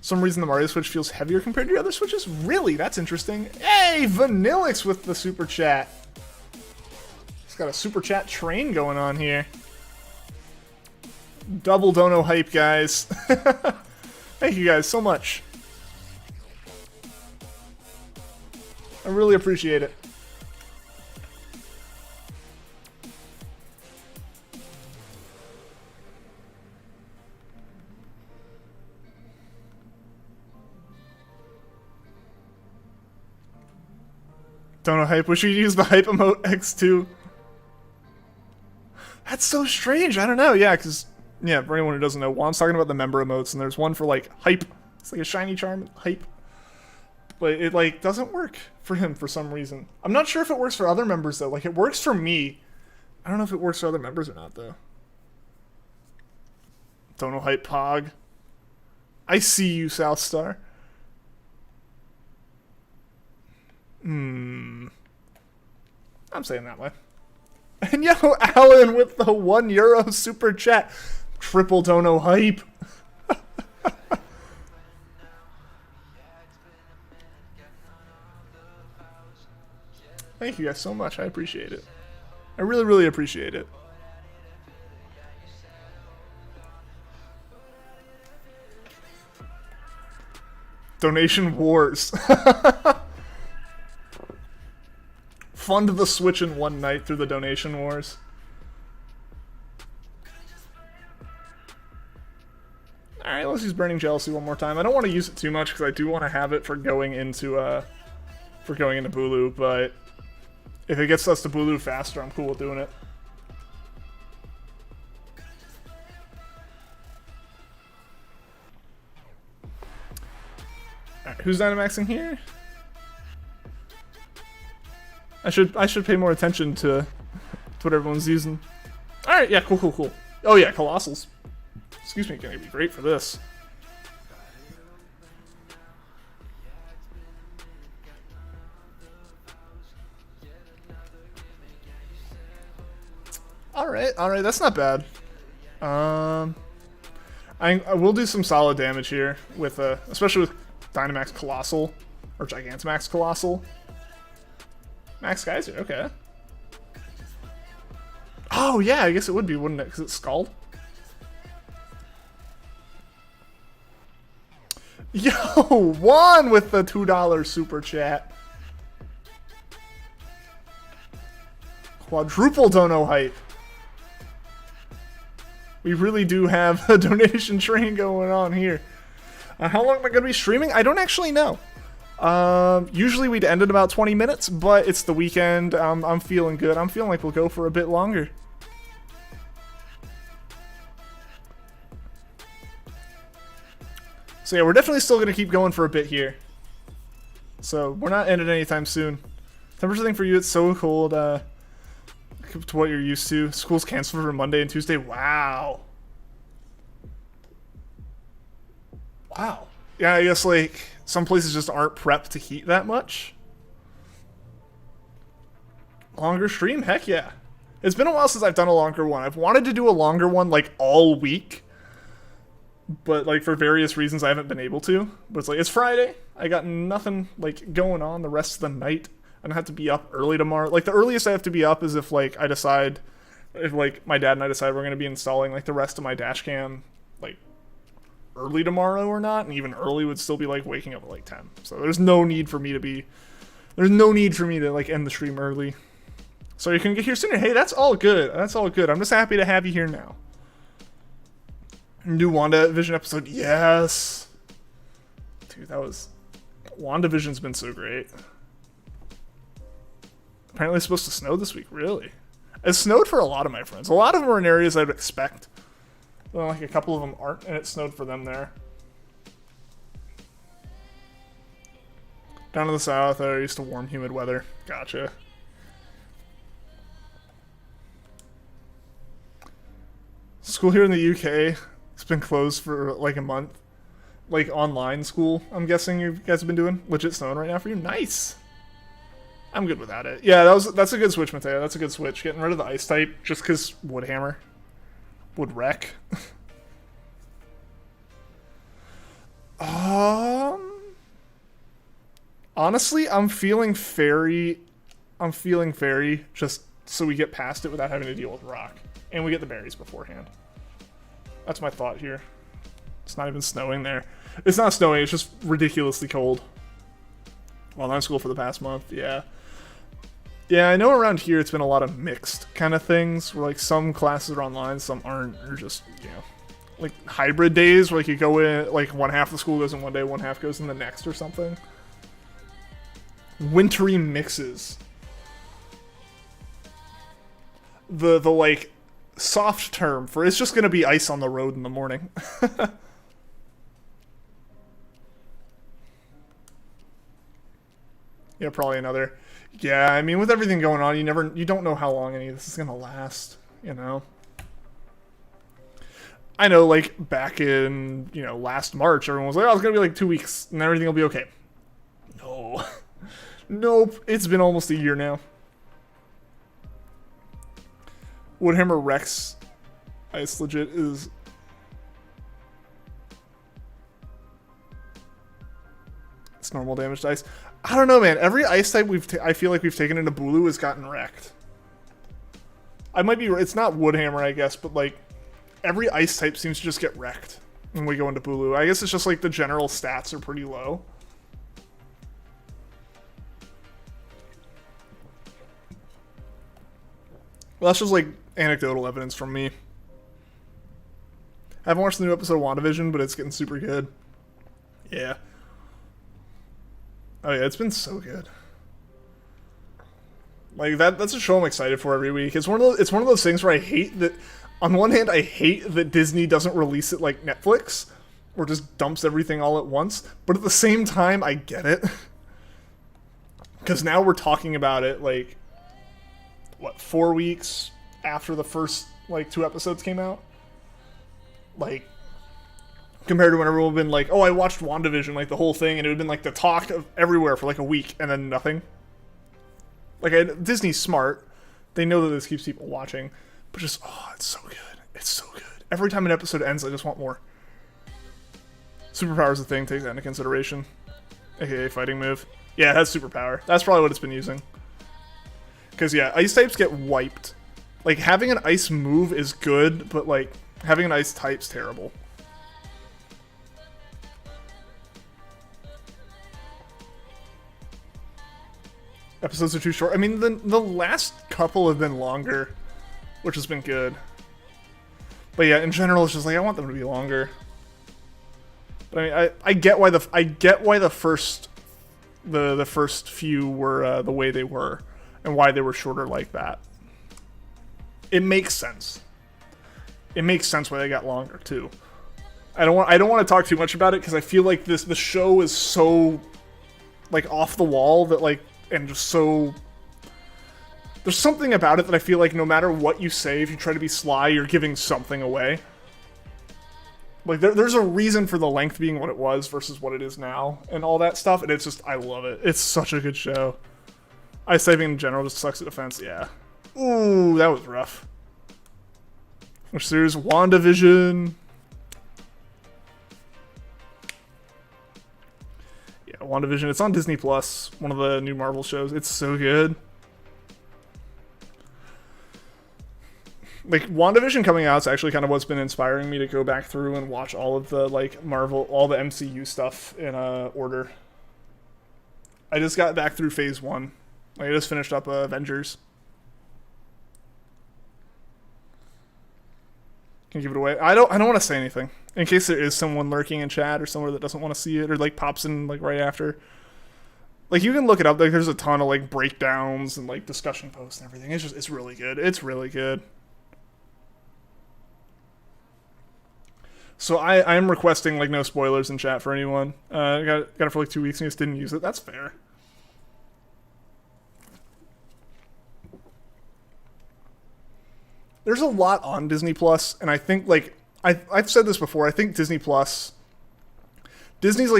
Some reason the Mario Switch feels heavier compared to your other Switches? Really? That's interesting. Hey, Vanillix with the super chat. He's got a super chat train going on here. Double dono hype, guys. Thank you guys so much. I really appreciate it. Don't know hype. Wish you'd use the hype emote X2. That's so strange. I don't know. Yeah, because, yeah, for anyone who doesn't know, Juan's talking about the member emotes, and there's one for, like, hype. It's like a shiny charm hype. But it, like, doesn't work for him for some reason. I'm not sure if it works for other members, though. Like, it works for me. I don't know if it works for other members or not, though. Don't know hype Pog. I see you, Southstar. I'm saying that way. And yo, Alan with the €1 super chat. Triple dono hype. Thank you guys so much. I appreciate it. I really, really appreciate it. Donation wars. Fund the Switch in one night through the donation wars. Alright, let's use Burning Jealousy one more time. I don't want to use it too much because I do want to have it for going into Bulu, but if it gets us to Bulu faster, I'm cool with doing it. Alright, who's Dynamaxing here? I should pay more attention to what everyone's using. Alright, yeah, cool. Oh yeah, Colossals. Excuse me, gonna be great for this. Alright, that's not bad. I will do some solid damage here with especially with Dynamax Colossal or Gigantamax Colossal. Max Geyser, okay. Oh yeah, I guess it would be, wouldn't it? Because it's Scald. Yo, Juan with the $2 super chat. Quadruple dono hype. We really do have a donation train going on here. How long am I going to be streaming? I don't actually know. Usually we'd end at about 20 minutes, but it's the weekend. I'm feeling good. I'm feeling like we'll go for a bit longer. So yeah, we're definitely still going to keep going for a bit here. So we're not ending anytime soon. Temperature thing for you, it's so cold to what you're used to. School's canceled for Monday and Tuesday. Wow. Wow. Yeah, I guess like some places just aren't prepped to heat that much. Longer stream? Heck yeah. It's been a while since I've done a longer one. I've wanted to do a longer one like all week. But like for various reasons I haven't been able to. But it's like it's Friday. I got nothing like going on the rest of the night. I don't have to be up early tomorrow. Like the earliest I have to be up is if like I decide, if like my dad and I decide we're going to be installing like the rest of my dash cam like early tomorrow or not. And even early would still be like waking up at like 10. So there's no need for me to like end the stream early. So you can get here sooner. Hey, that's all good. That's all good. I'm just happy to have you here now. New WandaVision episode. Yes. Dude, WandaVision's been so great. Apparently it's supposed to snow this week. Really? It snowed for a lot of my friends. A lot of them are in areas I'd expect. Well, like a couple of them aren't, and it snowed for them there. Down in the south, they're used to warm, humid weather. Gotcha. School here in the UK, it's been closed for like a month. Like online school, I'm guessing you guys have been doing. Legit snowing right now for you. Nice. I'm good without it. Yeah, that's a good switch, Mateo. That's a good switch. Getting rid of the ice type just because Woodhammer would wreck. Honestly, I'm feeling fairy just so we get past it without having to deal with rock. And we get the berries beforehand. That's my thought here. It's not even snowing there. It's not snowing, it's just ridiculously cold. Online school for the past month, yeah. Yeah, I know around here it's been a lot of mixed kind of things, where like some classes are online, some aren't, or just, you know, like hybrid days where like you go in, like one half of the school goes in one day, one half goes in the next or something. Wintry mixes. The like soft term for it's just gonna be ice on the road in the morning. Yeah, probably another. Yeah, I mean, with everything going on, you don't know how long any of this is gonna last, you know. I know, like, back in, you know, last March, everyone was like, oh, it's gonna be like 2 weeks, and everything will be okay. No. Nope, it's been almost a year now. Woodhammer Rex Ice legit is X normal damage dice. I don't know, man. Every ice type I feel like we've taken into Bulu has gotten wrecked. I might be. It's not Woodhammer, I guess, but like every ice type seems to just get wrecked when we go into Bulu. I guess it's just like the general stats are pretty low. Well, that's just like anecdotal evidence from me. I haven't watched the new episode of WandaVision, but it's getting super good. Yeah. Oh yeah, it's been so good. Like that's a show I'm excited for every week. It's one of those things where I hate that. On one hand, I hate that Disney doesn't release it like Netflix, or just dumps everything all at once. But at the same time, I get it. Because now we're talking about it like, what, 4 weeks after the first like 2 episodes came out? Like, compared to when everyone would have been like, oh, I watched WandaVision, like the whole thing, and it would have been like the talk of everywhere for like a week, and then nothing. Like, Disney's smart. They know that this keeps people watching. But just, oh, it's so good. It's so good. Every time an episode ends, I just want more. Superpower's the thing, take that into consideration. AKA fighting move. Yeah, it has superpower. That's probably what it's been using. Because, yeah, ice types get wiped. Like, having an ice move is good, but, like, having an ice type's terrible. Episodes are too short. I mean, the last couple have been longer, which has been good. But yeah, in general, it's just like I want them to be longer. But I mean, I get why the first few were the way they were, and why they were shorter like that. It makes sense. It makes sense why they got longer too. I don't want to talk too much about it because I feel like the show is so like off the wall that like. And just so... There's something about it that I feel like no matter what you say, if you try to be sly, you're giving something away. Like, there's a reason for the length being what it was versus what it is now, and all that stuff, and it's just, I love it. It's such a good show. Ice typing in general just sucks at defense, yeah. Ooh, that was rough. Which there's WandaVision... WandaVision. It's on Disney Plus, one of the new Marvel shows. It's so good. Like, WandaVision coming out is actually kind of what's been inspiring me to go back through and watch all of the, like, Marvel, all the MCU stuff in order. I just got back through Phase 1. Like, I just finished up Avengers. Can you give it away? I don't want to say anything. In case there is someone lurking in chat or somewhere that doesn't want to see it or like pops in like right after. Like you can look it up. Like there's a ton of like breakdowns and like discussion posts and everything. It's really good. It's really good. So I am requesting like no spoilers in chat for anyone. I got it for like 2 weeks and just didn't use it. That's fair. There's a lot on Disney Plus, and I think like I've said this before. I think Disney's like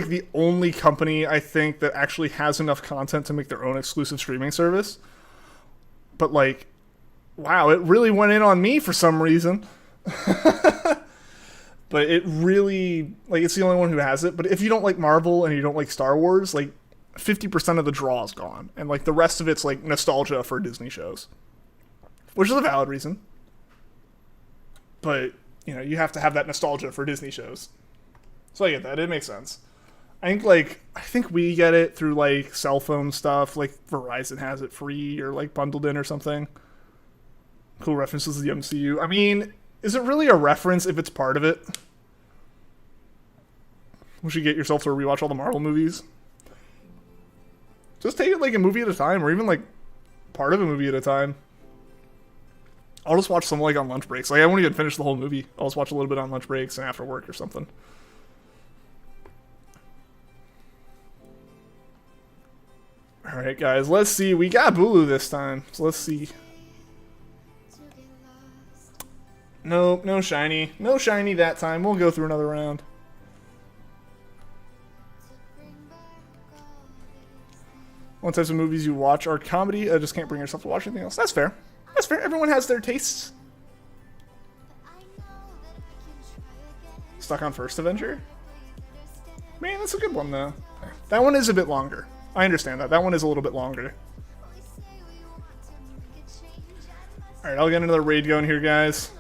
the only company I think that actually has enough content to make their own exclusive streaming service. But like, wow, it really went in on me for some reason. But it really, like, it's the only one who has it. But if you don't like Marvel and you don't like Star Wars, like 50% of the draw is gone, and like the rest of it's like nostalgia for Disney shows, which is a valid reason. But you know, you have to have that nostalgia for Disney shows. So I get that. It makes sense. I think we get it through, like, cell phone stuff. Like, Verizon has it free or, like, bundled in or something. Cool references to the MCU. I mean, is it really a reference if it's part of it? We should get yourself to rewatch all the Marvel movies. Just take it, like, a movie at a time or even, like, part of a movie at a time. I'll just watch some like on lunch breaks. Like I won't even finish the whole movie. I'll just watch a little bit on lunch breaks and after work or something. Alright guys, let's see. We got Bulu this time. So let's see. Nope, no shiny. No shiny that time. We'll go through another round. One types of movies you watch are comedy. I just can't bring yourself to watch anything else. That's fair. That's fair. Everyone has their tastes. Stuck on First Avenger? Man, that's a good one, though. That one is a bit longer. I understand that. That one is a little bit longer. Alright, I'll get another raid going here, guys.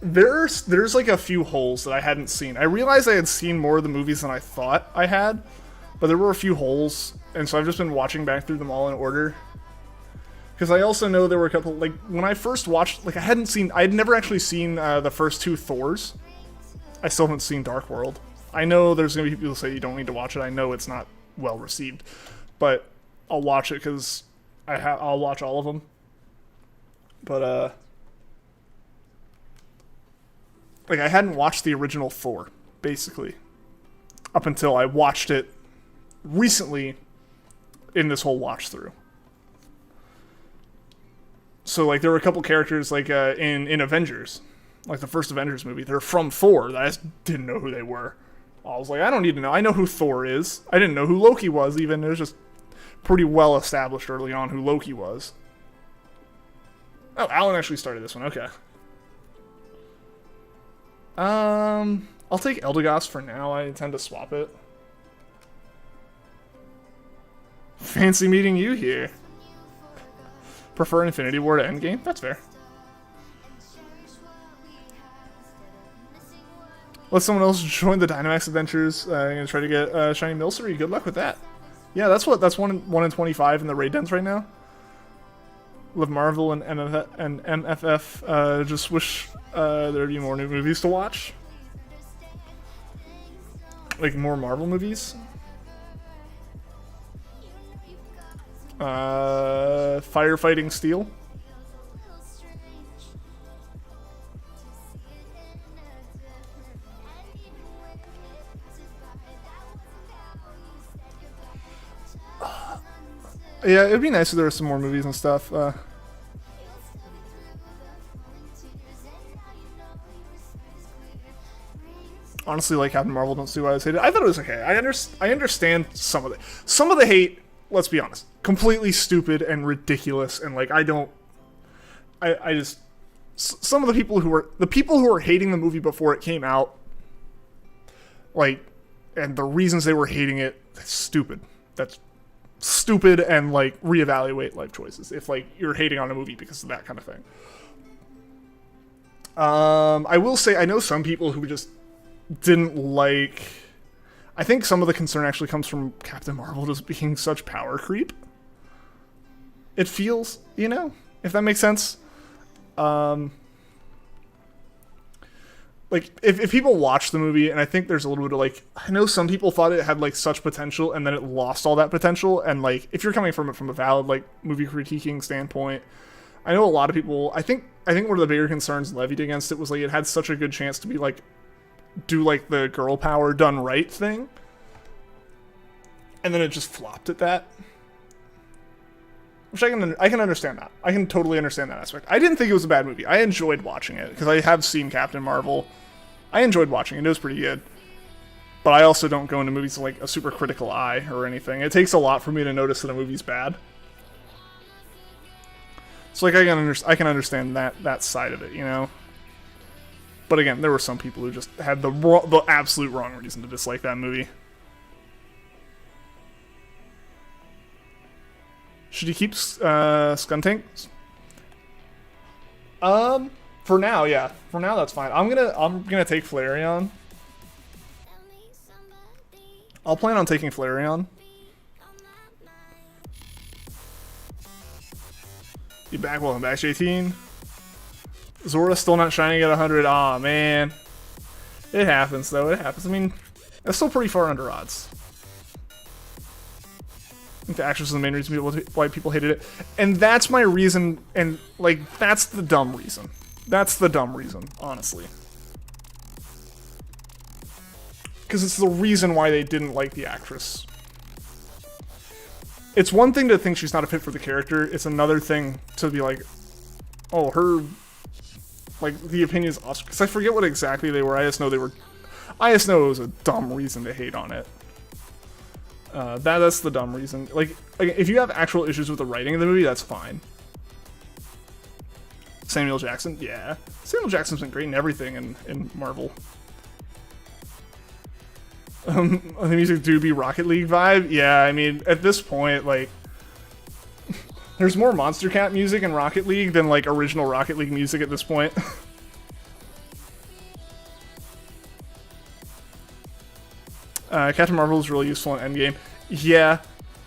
There's like a few holes that I hadn't seen. I realized I had seen more of the movies than I thought I had, but there were a few holes, and so I've just been watching back through them all in order. Because I also know there were a couple, like, when I first watched, like, I'd never actually seen the first two Thors. I still haven't seen Dark World. I know there's going to be people who say you don't need to watch it. I know it's not well received, but I'll watch it because I'll watch all of them. But, like, I hadn't watched the original Thor, basically, up until I watched it recently in this whole watch through. So, like, there were a couple characters, like, in Avengers, like the first Avengers movie, they're from Thor. I just didn't know who they were. I was like, I don't need to know. I know who Thor is. I didn't know who Loki was, even. It was just pretty well established early on who Loki was. Oh, Alan actually started this one. Okay. I'll take Eldegoss for now. I intend to swap it. Fancy meeting you here. Prefer Infinity War to Endgame? That's fair. Let someone else join the Dynamax adventures. I'm gonna try to get Shiny Milcery. Good luck with that. Yeah, that's 1 in 25 in the raid dens right now. Live Marvel and MFF. Just wish there'd be more new movies to watch. Like more Marvel movies. Firefighting Steel. Yeah, it'd be nice if there were some more movies and stuff. Honestly, like Captain Marvel, don't see why I was hated. I thought it was okay. I understand some of the hate. Let's be honest, completely stupid and ridiculous, and like I just some of the people who were hating the movie before it came out, like, and the reasons they were hating it, that's stupid. That's stupid, and like reevaluate life choices if like you're hating on a movie because of that kind of thing. I will say I know some people who just didn't like. I think some of the concern actually comes from Captain Marvel just being such power creep. It feels, you know, if that makes sense. Like, if people watch the movie, and I think there's a little bit of, like, I know some people thought it had, like, such potential, and then it lost all that potential, and, like, if you're coming from it from a valid, like, movie critiquing standpoint, I know a lot of people, I think one of the bigger concerns levied against it was, like, it had such a good chance to be, like, do, like, the girl power done right thing, and then it just flopped at that. Which I can understand that. I can totally understand that aspect. I didn't think it was a bad movie. I enjoyed watching it, because I have seen Captain Marvel. I enjoyed watching it. It was pretty good. But I also don't go into movies with, like, a super critical eye or anything. It takes a lot for me to notice that a movie's bad. So, like, I can understand that side of it, you know? But again, there were some people who just had the absolute wrong reason to dislike that movie. Should you keep Skuntank? For now, yeah. For now, that's fine. I'm gonna take Flareon. I'll plan on taking Flareon. You back? Welcome back, J18. Zora still not shining at 100. Aw, man. It happens, though. It happens. I mean, that's still pretty far under odds. I think the actress is the main reason why people hated it. And that's my reason, and, like, that's the dumb reason. That's the dumb reason, honestly. Because it's the reason why they didn't like the actress. It's one thing to think she's not a fit for the character. It's another thing to be like, oh, her... Like, the opinion is awesome. Because I forget what exactly they were. I just know it was a dumb reason to hate on it. That's the dumb reason. Like, if you have actual issues with the writing of the movie, that's fine. Samuel Jackson? Yeah. Samuel Jackson's been great in everything in Marvel. The music do be Rocket League vibe. Yeah, I mean, at this point, like, there's more Monster Cat music in Rocket League than, like, original Rocket League music at this point. Captain Marvel is really useful in Endgame. Yeah,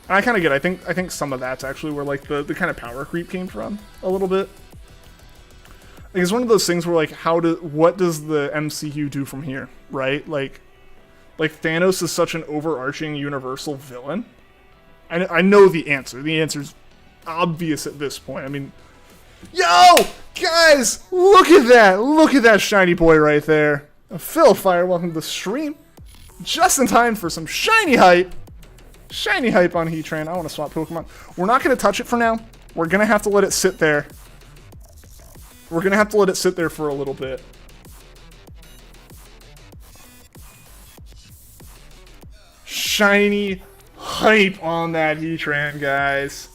I kind of get it. I think some of that's actually where, like, the kind of power creep came from, a little bit. Like, it's one of those things where, like, what does the MCU do from here, right? Like Thanos is such an overarching universal villain. I know the answer. The answer's obvious at this point. I mean, yo, guys, look at that. Look at that shiny boy right there. Phil Fire, welcome to the stream. Just in time for some shiny hype. Shiny hype on Heatran. I want to swap Pokemon. We're not going to touch it for now. We're going to have to let it sit there. We're going to have to let it sit there for a little bit. Shiny hype on that Heatran, guys.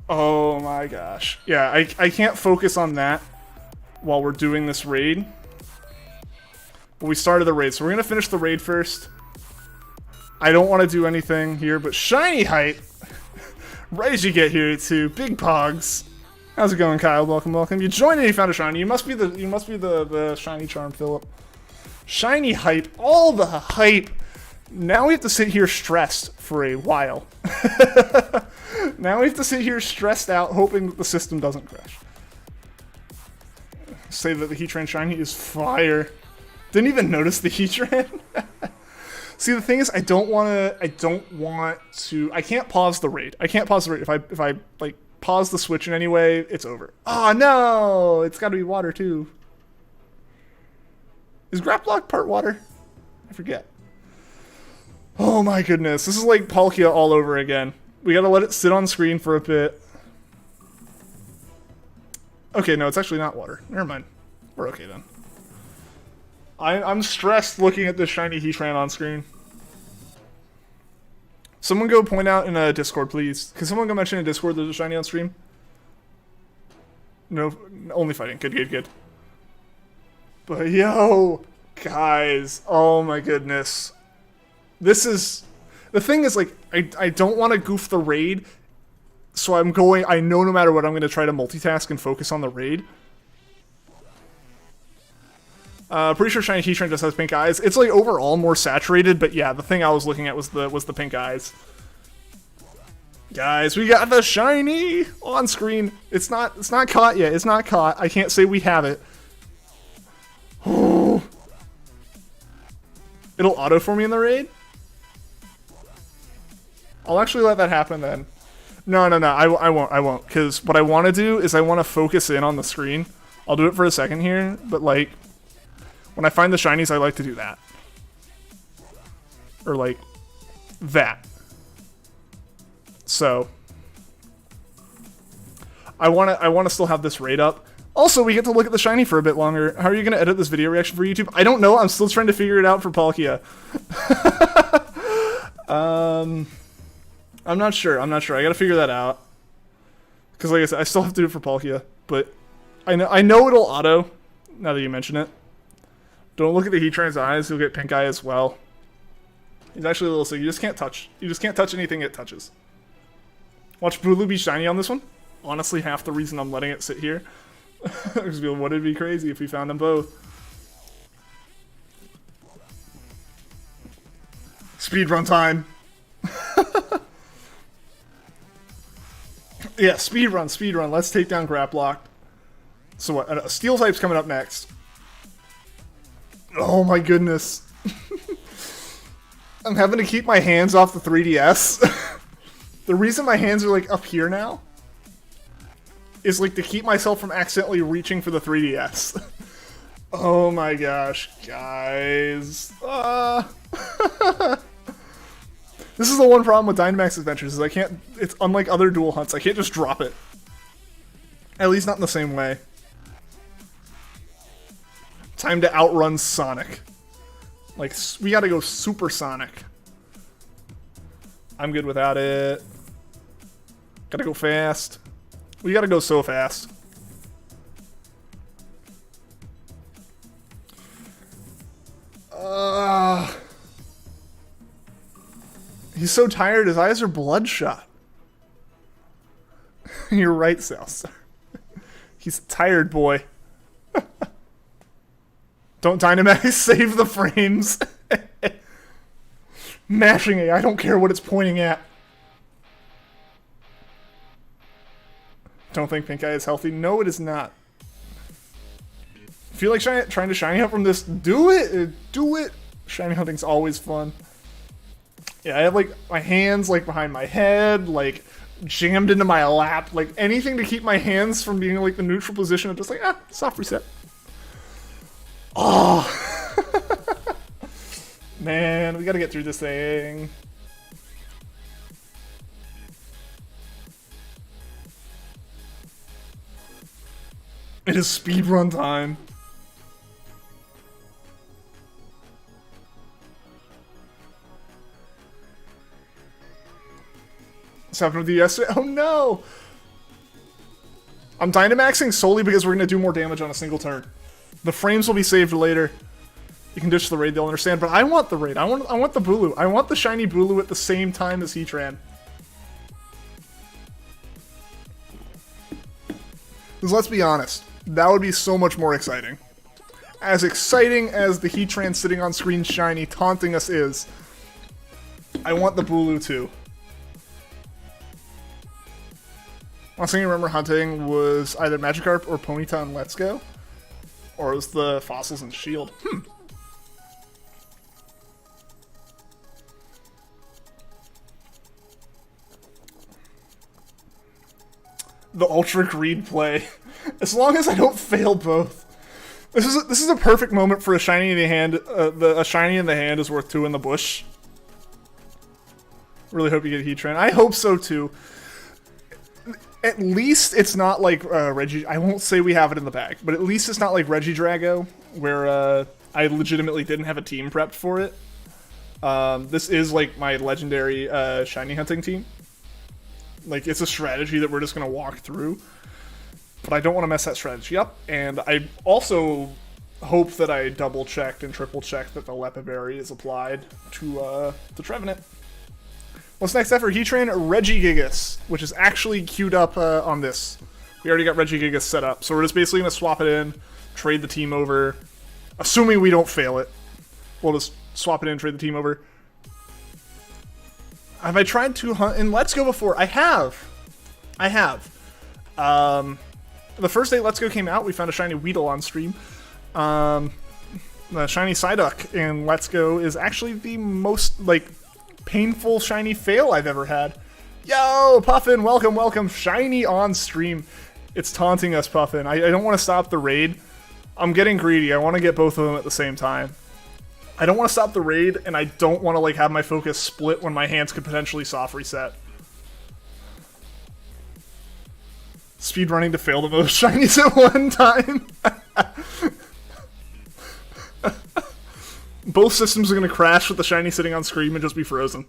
Oh my gosh. Yeah, I can't focus on that while we're doing this raid. But we started the raid, so we're going to finish the raid first. I don't want to do anything here, but shiny hype. Regigigas here too. Big Pogs. How's it going, Kyle? Welcome, welcome. You joined and you found a shiny. You must be the shiny charm, Philip. Shiny hype. All the hype. Now we have to sit here stressed for a while. Now we have to sit here stressed out, hoping that the system doesn't crash. Say that the Heatran shiny is fire. Didn't even notice the Heatran. See, the thing is, I can't pause the raid. I can't pause the raid. If I like pause the switch in any way, it's over. Oh no! It's got to be water too. Is Graplock part water? I forget. Oh my goodness, this is like Palkia all over again. We gotta let it sit on screen for a bit. Okay, no, it's actually not water. Never mind. We're okay then. I'm stressed looking at this shiny Heatran on screen. Someone go point out in a Discord, please. Can someone go mention in Discord there's a shiny on stream? No, only fighting. Good, good, good. But yo, guys, oh my goodness. This is... The thing is, like, I don't want to goof the raid, so I know no matter what, I'm going to try to multitask and focus on the raid. Pretty sure shiny Heatran just has pink eyes. It's like overall more saturated, but yeah, the thing I was looking at was the pink eyes. Guys, we got the shiny on screen. It's not caught yet. It's not caught. I can't say we have it. It'll auto for me in the raid. I'll actually let that happen then. No, I won't, because what I want to do is I want to focus in on the screen. I'll do it for a second here, but like, when I find the shinies, I like to do that. Or like, that. So, I want to still have this raid up. Also, we get to look at the shiny for a bit longer. How are you going to edit this video reaction for YouTube? I don't know. I'm still trying to figure it out for Palkia. I'm not sure. I gotta figure that out. Because like I said, I still have to do it for Palkia. But I know it'll auto, now that you mention it. Don't look at the Heatran's eyes, he'll get pink eye as well. He's actually a little sick. You just can't touch anything it touches. Watch Bulu be shiny on this one. Honestly, half the reason I'm letting it sit here. Because would it be crazy if we found them both? Speedrun time. Yeah, speedrun. Let's take down Graplock. So what? Steel type's coming up next. Oh my goodness. I'm having to keep my hands off the 3DS. The reason my hands are like up here now is like to keep myself from accidentally reaching for the 3DS. Oh my gosh, guys. This is the one problem with Dynamax Adventures, is I can't, it's unlike other dual hunts, I can't just drop it. At least not in the same way. Time to outrun Sonic. Like, we gotta go super Sonic. I'm good without it. Gotta go fast. We gotta go so fast. He's so tired, his eyes are bloodshot. You're right, Salstar. He's a tired boy. Don't Dynamax, save the frames. Mashing it, I don't care what it's pointing at. Don't think Pink Eye is healthy. No, it is not. Feel like trying to shiny hunt from this. Do it! Do it! Shiny hunting's always fun. Yeah, I have like my hands like behind my head, like jammed into my lap, like anything to keep my hands from being like the neutral position. I'm just like, soft reset. Oh! Man, we gotta get through this thing. It is speedrun time. What's happened with you yesterday? Oh no! I'm Dynamaxing solely because we're gonna do more damage on a single turn. The frames will be saved later. You can ditch the raid, they'll understand, but I want the raid. I want the Bulu. I want the shiny Bulu at the same time as Heatran. Because let's be honest, that would be so much more exciting. As exciting as the Heatran sitting on screen shiny taunting us is, I want the Bulu too. Last thing I remember hunting was either Magikarp or Ponyta in Let's Go, or it was the fossils in Shield. The Ultra Greed play. As long as I don't fail both. This is a perfect moment for a shiny in the hand. A shiny in the hand is worth 2 in the bush. Really hope you get Heatran. I hope so too. At least it's not like Regi. I won't say we have it in the bag, but at least it's not like Regigigas, where I legitimately didn't have a team prepped for it. This is like my legendary shiny hunting team. Like, it's a strategy that we're just going to walk through. But I don't want to mess that strategy up. And I also hope that I double-checked and triple-checked that the Lepa Berry is applied to Trevenant. What's next after Heatran? Regigigas, which is actually queued up on this. We already got Regigigas set up. So we're just basically going to swap it in, trade the team over. Assuming we don't fail it. We'll just swap it in, trade the team over. Have I tried to hunt in Let's Go before? I have. The first day Let's Go came out, we found a shiny Weedle on stream. The shiny Psyduck in Let's Go is actually the most, like, painful shiny fail I've ever had. Yo, Puffin, welcome, welcome. Shiny on stream. It's taunting us, Puffin. I don't want to stop the raid. I'm getting greedy. I want to get both of them at the same time. I don't want to stop the raid, and I don't want to like have my focus split when my hands could potentially soft reset. Speedrunning to fail the most shinies at one time. Both systems are going to crash with the shiny sitting on screen and just be frozen.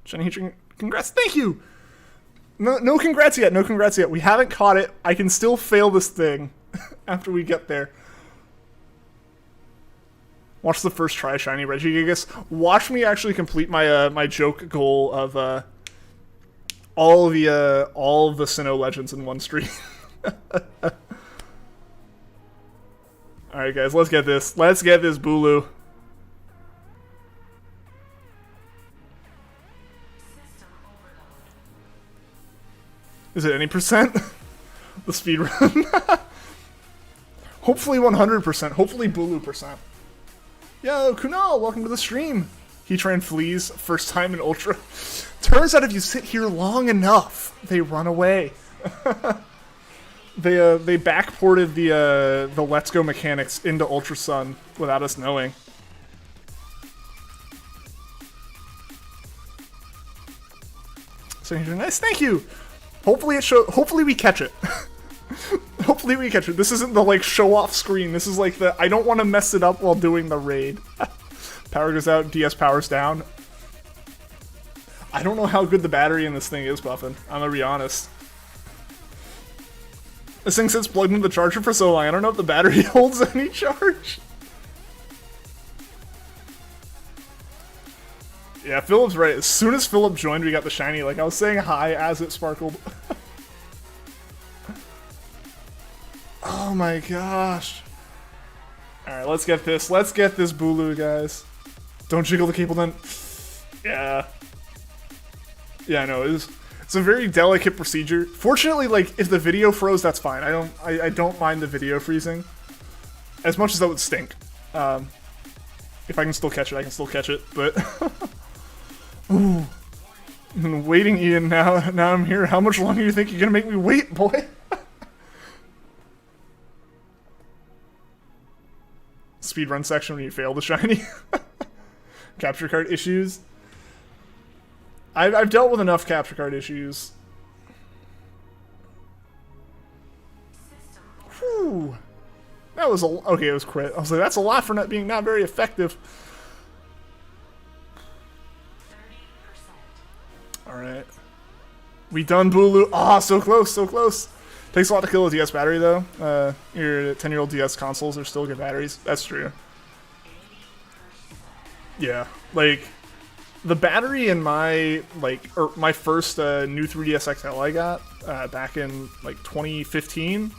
Shiny Heatran, congrats, thank you! No congrats yet, no congrats yet. We haven't caught it. I can still fail this thing after we get there. Watch the first try, shiny Regigigas. Watch me actually complete my my joke goal of all of the Sinnoh legends in one stream. All right, guys, let's get this. Let's get this Bulu. Is it any percent? The speedrun. Hopefully 100%. Hopefully Bulu percent. Yo, Kunal, welcome to the stream. Heatran flees, first time in Ultra. Turns out if you sit here long enough, they run away. They backported the Let's Go mechanics into Ultra Sun without us knowing. So Heatran, nice, thank you. Hopefully hopefully we catch it. Hopefully we catch it. This isn't the, like, show-off screen. This is, like, the I don't want to mess it up while doing the raid. Power goes out, DS powers down. I don't know how good the battery in this thing is, Buffin. I'm gonna be honest. This thing sits plugged into the charger for so long, I don't know if the battery holds any charge. Yeah, Philip's right. As soon as Philip joined, we got the shiny. Like, I was saying hi as it sparkled. Oh my gosh. Alright, let's get this. Let's get this Bulu, guys. Don't jiggle the cable then. Yeah. Yeah, I know. It's a very delicate procedure. Fortunately, like, if the video froze, that's fine. I don't mind the video freezing. As much as that would stink. If I can still catch it, I can still catch it, but... Ooh. I've been waiting, Ian, now I'm here. How much longer do you think you're gonna make me wait, boy? Speedrun section when you fail the shiny. Capture card issues. I've dealt with enough capture card issues. Whew. That was okay, it was crit. I was like, that's a lot for not being not very effective. Alright. We done Bulu. Ah, so close, so close. Takes a lot to kill a DS battery, though. Your 10-year-old DS consoles are still good batteries. That's true. Yeah, like, the battery in my, my first new 3DS XL I got back in, 2015,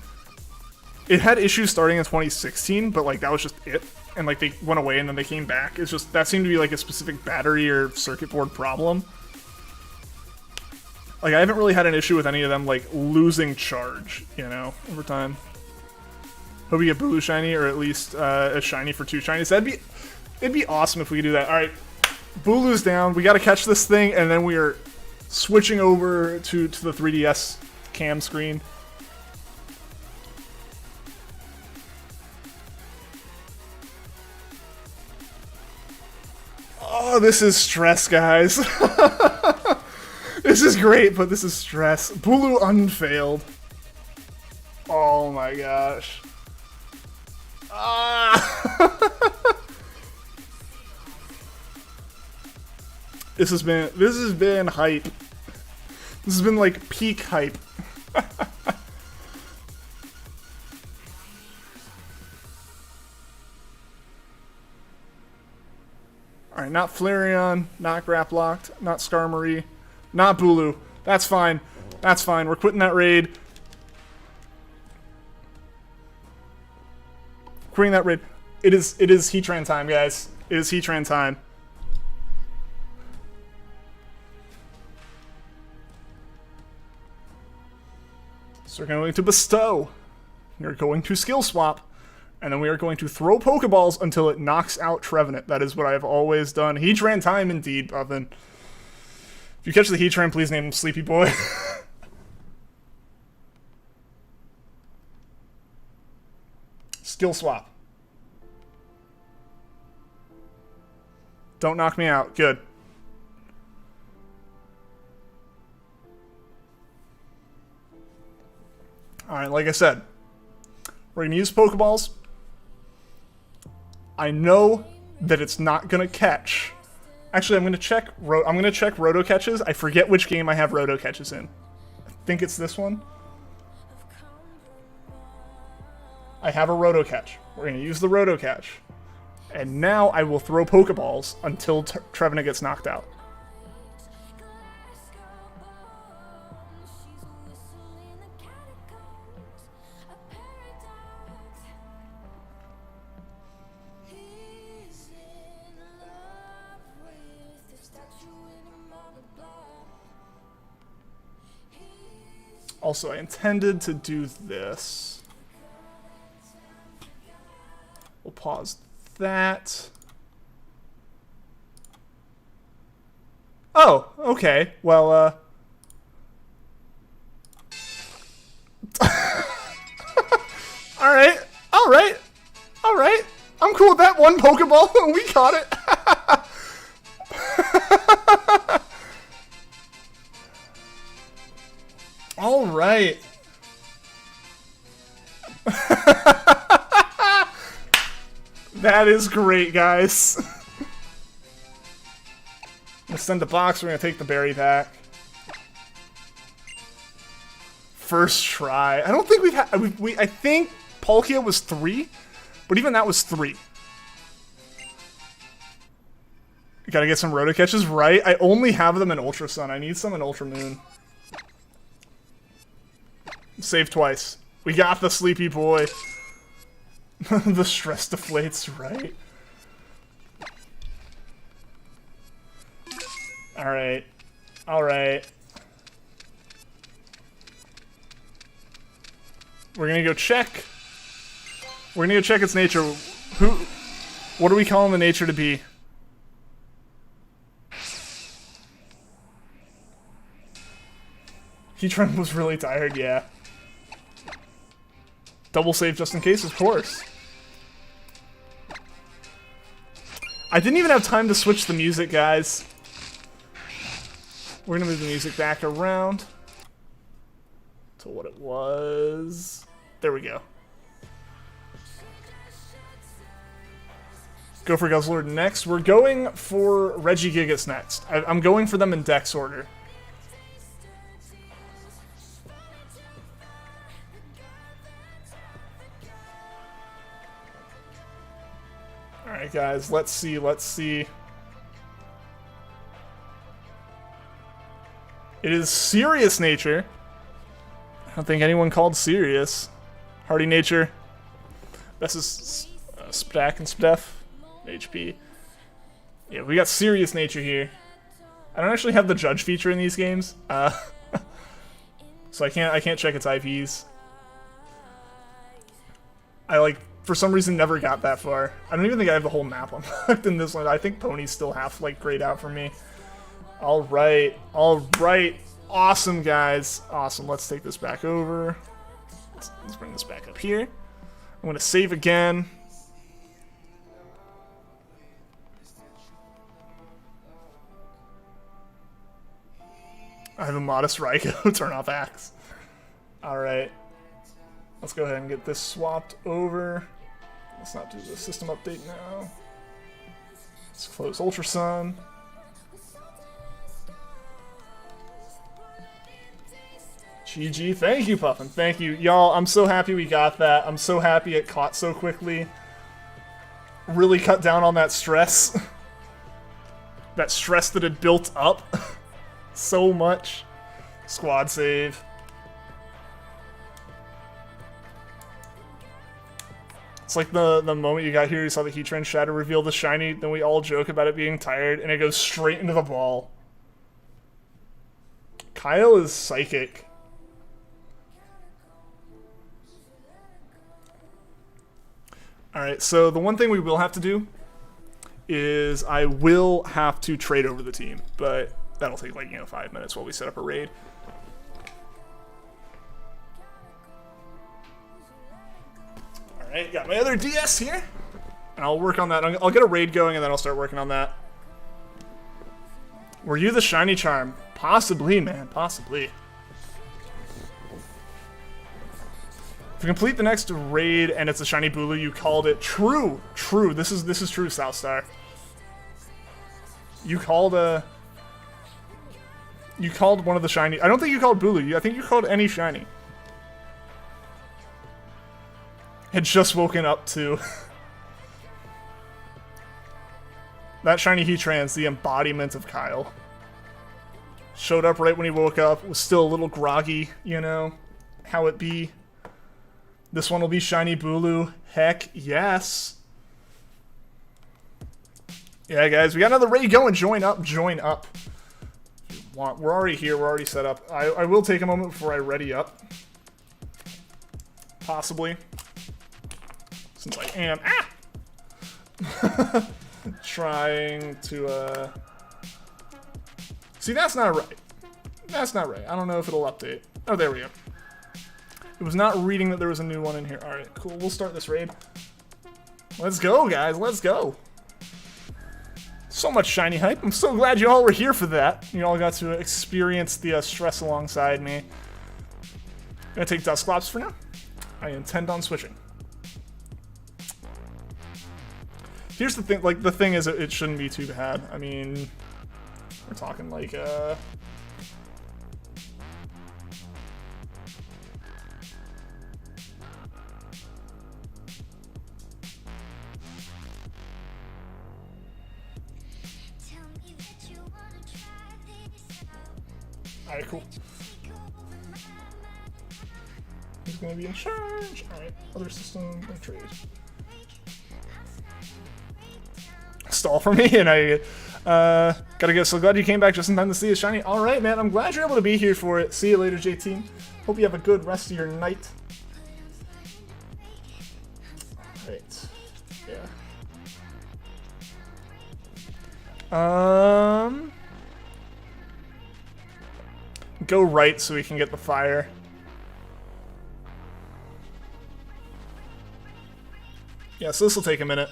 it had issues starting in 2016, but, that was just it. And, they went away and then they came back. It's just, that seemed to be, a specific battery or circuit board problem. I haven't really had an issue with any of them, losing charge, over time. Hope we get Bulu shiny, or at least a shiny for 2 shinies. It'd be awesome if we could do that. Alright, Bulu's down. We gotta catch this thing, and then we are switching over to the 3DS cam screen. Oh, this is stress, guys. This is great, but this is stress. Bulu unfailed. Oh my gosh. Ah! This has been hype. This has been peak hype. Alright, not Flareon, not Graplocked, not Skarmory. Not Bulu. That's fine. That's fine. We're quitting that raid. Quitting that raid. It is Heatran time, guys. It is Heatran time. So we're going to bestow. We're going to skill swap. And then we are going to throw Pokeballs until it knocks out Trevenant. That is what I have always done. Heatran time indeed, Buffin. If you catch the Heatran, please name him Sleepy Boy. Skill swap. Don't knock me out. Good. Alright, like I said, we're going to use Pokeballs. I know that it's not going to catch. Actually, I'm going to check Roto catches. I forget which game I have Roto catches in. I think it's this one. I have a Roto catch. We're going to use the Roto catch. And now I will throw Pokeballs until Trevenant gets knocked out. Also, I intended to do this. We'll pause that. Oh, okay. Well, Alright. Alright. Alright. I'm cool with that. One Pokeball. We caught it. All right. That is great, guys. I'm gonna send the box. We're gonna take the berry back. First try. I don't think we've had. I think Palkia was 3, but even that was 3. Gotta get some roto catches, right? I only have them in Ultra Sun. I need some in Ultra Moon. Save twice. We got the sleepy boy. The stress deflates, right? Alright. Alright. We're gonna go check. We're gonna go check its nature. What are we calling the nature to be? Heatran was really tired, yeah. Double save just in case, of course. I didn't even have time to switch the music, guys. We're gonna move the music back around to what it was. There we go. Go for Guzzler next. We're going for Regigigas next. I'm going for them in Dex order. Alright guys, let's see, let's see. It is Serious Nature. I don't think anyone called Serious. Hardy Nature. This is Spdak and Spdef. HP. Yeah, we got Serious Nature here. I don't actually have the Judge feature in these games, so I can't check its IPs. I for some reason never got that far. I don't even think I have the whole map unlocked in this one. I think Pony's still half grayed out for me. All right, awesome guys, awesome. Let's take this back over. Let's bring this back up here. I'm gonna save again. I have a modest Raikou, turn off axe. Alright. Let's go ahead and get this swapped over. Let's not do the system update now. Let's close Ultra Sun. GG, thank you, Puffin, thank you. Y'all, I'm so happy we got that. I'm so happy it caught so quickly. Really cut down on that stress. That stress that had built up. So much. Squad save. It's like the moment you got here, you saw the Heatran Shadow reveal the shiny, then we all joke about it being tired, and it goes straight into the ball. Kyle is psychic. Alright, so the one thing we will have to do is I will have to trade over the team, but that'll take 5 minutes while we set up a raid. Alright, got my other DS here. And I'll work on that. I'll get a raid going and then I'll start working on that. Were you the shiny charm? Possibly, man. Possibly. If you complete the next raid and it's a shiny Bulu, you called it. True. True. This is true, Southstar. You called one of the shiny. I don't think you called Bulu. I think you called any shiny. Had just woken up to. That shiny Heatran's the embodiment of Kyle. Showed up right when he woke up. Was still a little groggy, you know. How it be. This one will be shiny Bulu. Heck yes. Yeah, guys, we got another raid going. Join up, join up. We're already here, we're already set up. I will take a moment before I ready up. Possibly. Since I am trying to see, that's not right. That's not right. I don't know if it'll update. Oh, there we go. It was not reading that there was a new one in here. Alright, cool. We'll start this raid. Let's go, guys. Let's go. So much shiny hype. I'm so glad you all were here for that. You all got to experience the stress alongside me. I'm gonna take Dusclops for now. I intend on switching. Here's the thing, the thing is, it shouldn't be too bad. I mean, we're talking Alright, cool. Who's gonna be in charge? Alright, other system, no trade. Stall for me, and I gotta go. So glad you came back just in time to see a shiny. Alright, man, I'm glad you're able to be here for it. See you later, JT. Hope you have a good rest of your night. Alright. Yeah. Go right so we can get the fire. Yeah, so this will take a minute.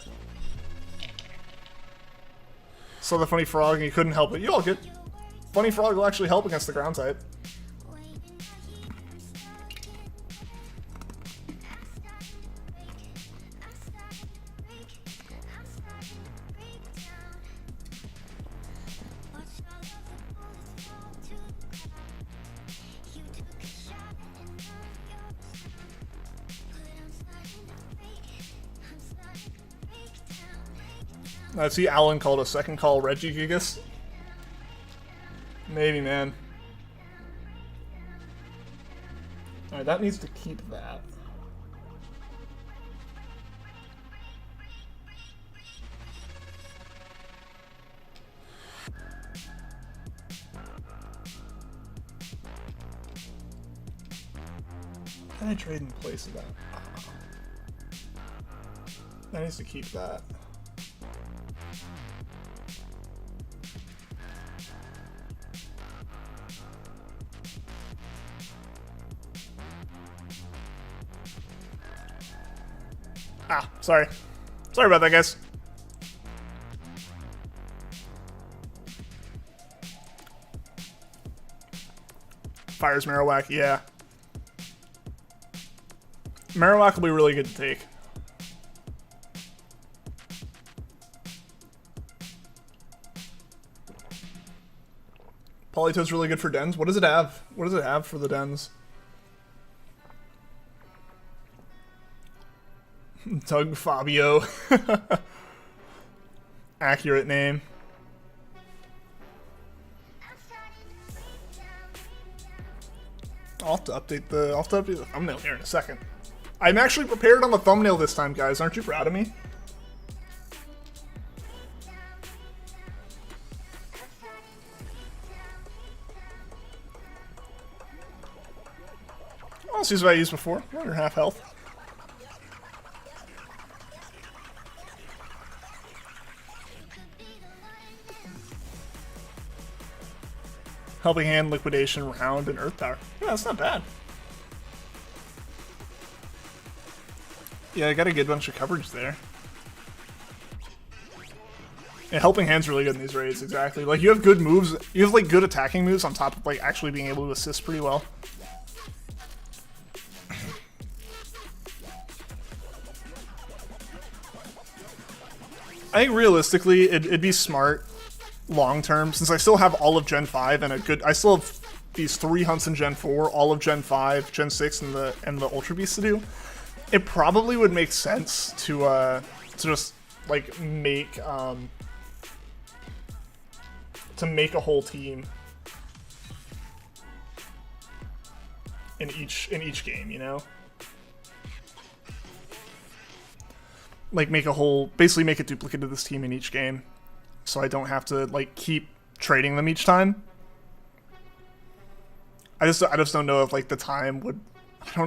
So the funny frog, and you couldn't help it. You all good. Funny frog will actually help against the ground type. I see Alan called a second call Regigigas. Maybe, man. Alright, that needs to keep that. Can I trade in place of that? That needs to keep that. Ah, sorry. Sorry about that, guys. Fires Marowak, yeah. Marowak will be really good to take. Polito's really good for dens. What does it have? What does it have for the dens? Tug Fabio. Accurate name. I'll have to update the thumbnail here in a second. I'm actually prepared on the thumbnail this time, guys. Aren't you proud of me? Oh, this is what I used before. You're under half health. Helping Hand, Liquidation, Round, and Earth Power. Yeah, that's not bad. Yeah, I got a good bunch of coverage there. Yeah, Helping Hand's really good in these raids, exactly. Like, you have good moves. You have, like, good attacking moves on top of, like, actually being able to assist pretty well. I think realistically, it'd be smart long term, since I still have all of Gen 5 and I still have these 3 hunts in Gen 4, all of Gen 5, Gen 6, and the Ultra Beast to do. It probably would make sense to just like make a whole team in each game, you know? Like basically make a duplicate of this team in each game, so I don't have to like keep trading them each time. I just don't know if like the time would.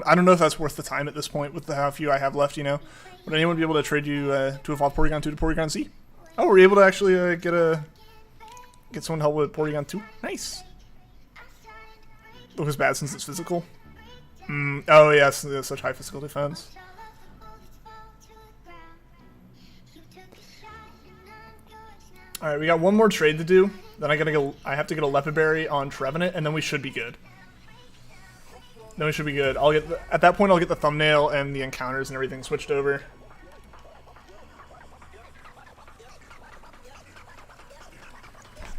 I don't know if that's worth the time at this point with how few I have left. You know, would anyone be able to trade you to evolve Porygon 2 to Porygon Z? Oh, we're able to actually get someone to help with Porygon 2. Nice. Looks bad since it's physical. Oh yes, there's such high physical defense. Alright, we got one more trade to do. Then I have to get a Lepiberry on Trevenant, and then we should be good. Then we should be good. At that point I'll get the thumbnail and the encounters and everything switched over.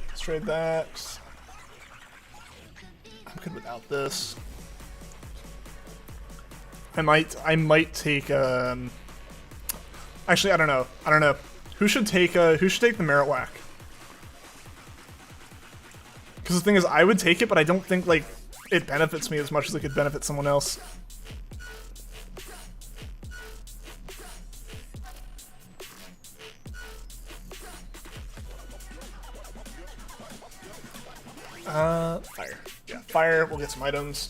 Let's trade that. I'm good without this. I might take actually I don't know. Who should take the Marowak? Because the thing is, I would take it, but I don't think, like, it benefits me as much as it could benefit someone else. Fire. Yeah, fire. We'll get some items.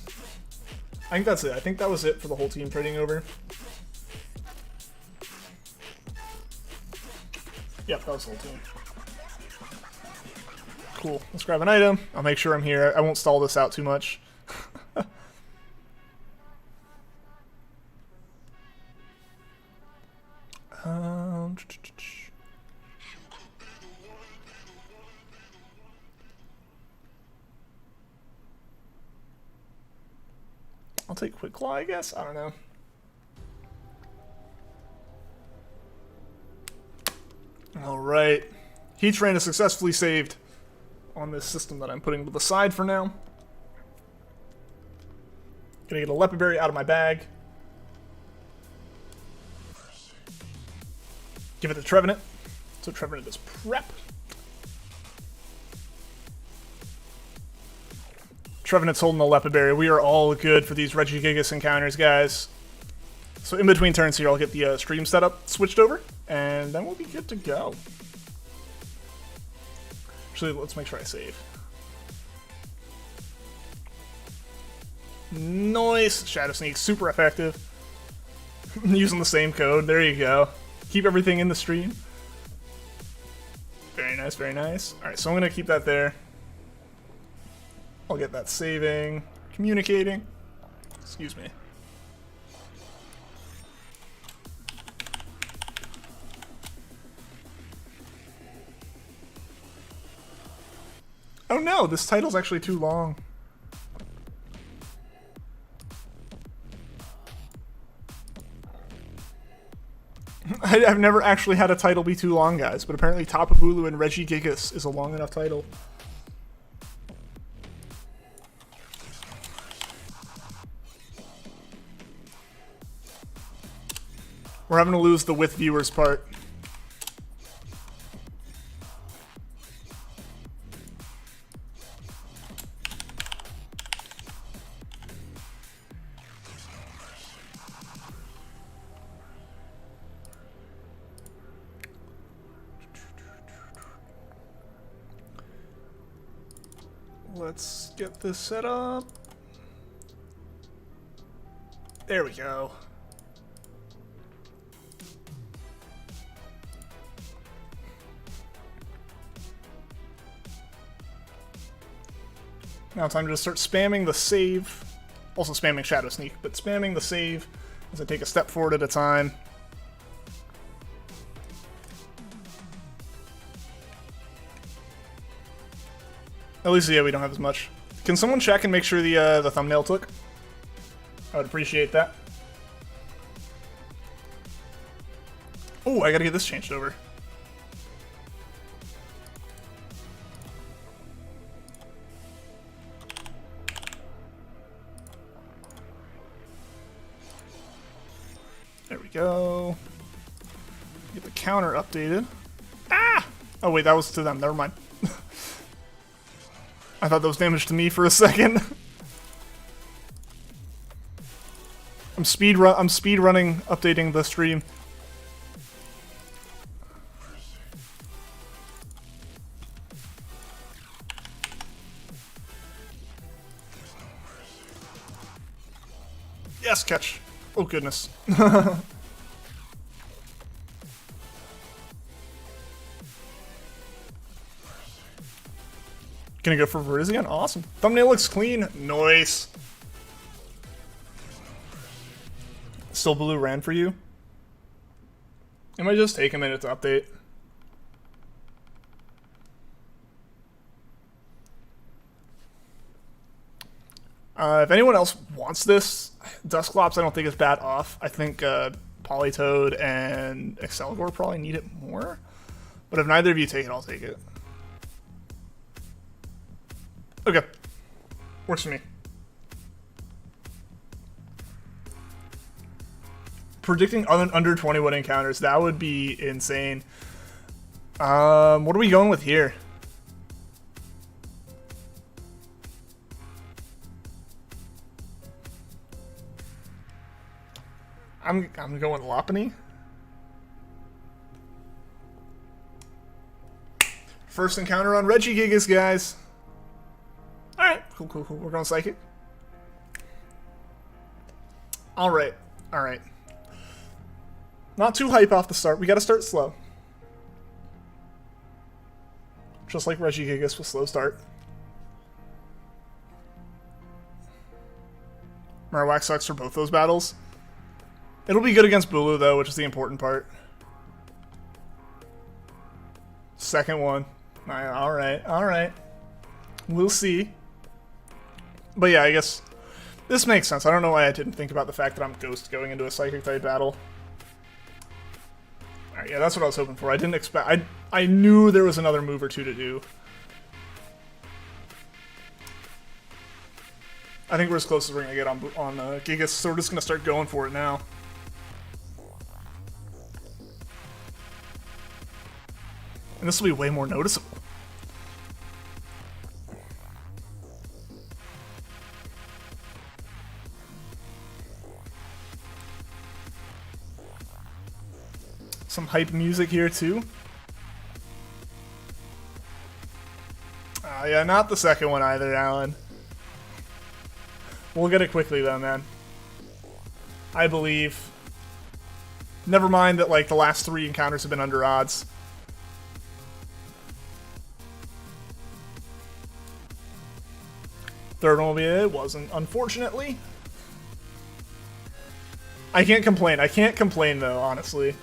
I think that's it. I think that was it for the whole team trading over. Yep, that was the whole team. Cool. Let's grab an item. I'll make sure I'm here. I won't stall this out too much. I'll take Quick Claw, I guess. I don't know. Alright. Heat Train is successfully saved on this system that I'm putting to the side for now. Gonna get a Leopard Berry out of my bag. Give it to Trevenant. So Trevenant does prep. Trevenant's holding the Leopard Berry. We are all good for these Regigigas encounters, guys. So in between turns here, I'll get the stream setup switched over, and then we'll be good to go. Actually, let's make sure I save. Nice! Shadow Sneak, super effective. Using the same code, there you go. Keep everything in the stream. Very nice, very nice. Alright, so I'm going to keep that there. I'll get that saving, communicating. Excuse me. Oh no, this title's actually too long. I've never actually had a title be too long, guys, but apparently TAPU and Regigigas is a long enough title. We're having to lose the with viewers part. Let's get this set up. There we go. Now time to start spamming the save. Also spamming Shadow Sneak, but spamming the save as I take a step forward at a time. At least, yeah, we don't have as much. Can someone check and make sure the thumbnail took? I would appreciate that. Oh, I gotta get this changed over. There we go. Get the counter updated. Ah! Oh wait, that was to them. Never mind. I thought that was damage to me for a second. I'm speed running, updating the stream. Yes, catch. Oh goodness. Gonna go for Verizion? Awesome. Thumbnail looks clean. Nice. Still blue ran for you? It might just take a minute to update. If anyone else wants this, Dusclops I don't think is bad off. I think Polytoad and Excelgor probably need it more. But if neither of you take it, I'll take it. Okay. Works for me. Predicting under 21 encounters, that would be insane. What are we going with here? I'm going Lopunny. First encounter on Regigigas, guys. Alright, cool. We're going Psychic. Alright. Not too hype off the start. We gotta start slow. Just like Regigigas with slow start. Marowak sucks for both those battles. It'll be good against Bulu, though, which is the important part. Second one. Alright. We'll see. But yeah, I guess this makes sense. I don't know why I didn't think about the fact that I'm Ghost going into a Psychic type battle. Alright, yeah, that's what I was hoping for. I didn't expect... I knew there was another move or two to do. I think we're as close as we're going to get on Gigas, so we're just going to start going for it now. And this will be way more noticeable. Some hype music here, too. Yeah, not the second one either, Alan. We'll get it quickly, though, man. I believe. Never mind that, like, the last 3 encounters have been under odds. Third one will be, it wasn't, unfortunately. I can't complain, though, honestly.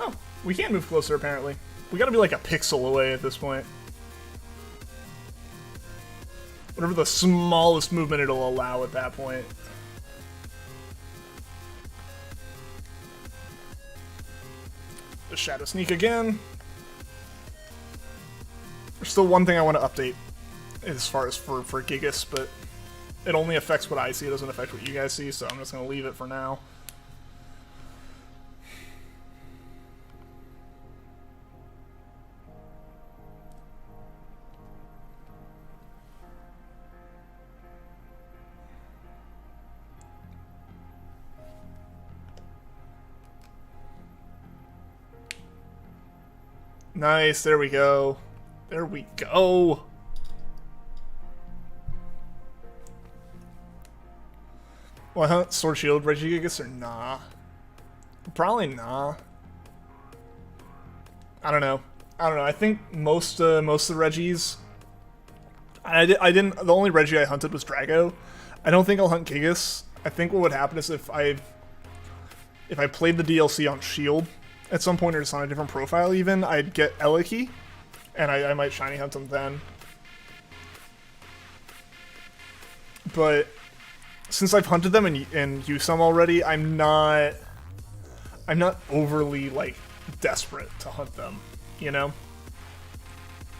Oh, we can move closer, apparently. We gotta be like a pixel away at this point. Whatever the smallest movement it'll allow at that point. The Shadow Sneak again. There's still one thing I want to update as far as for Gigas, but it only affects what I see. It doesn't affect what you guys see, so I'm just going to leave it for now. Nice, there we go. There we go. Well, huh? Sword Shield Regigigas or nah? Probably nah. I don't know. I think most of the Regis. I didn't. The only Regi I hunted was Drago. I don't think I'll hunt Gigas. I think what would happen is if I played the DLC on Shield at some point or just on a different profile even, I'd get Eliki, and I might shiny hunt him then. But since I've hunted them and used some already, I'm not overly, like, desperate to hunt them, you know?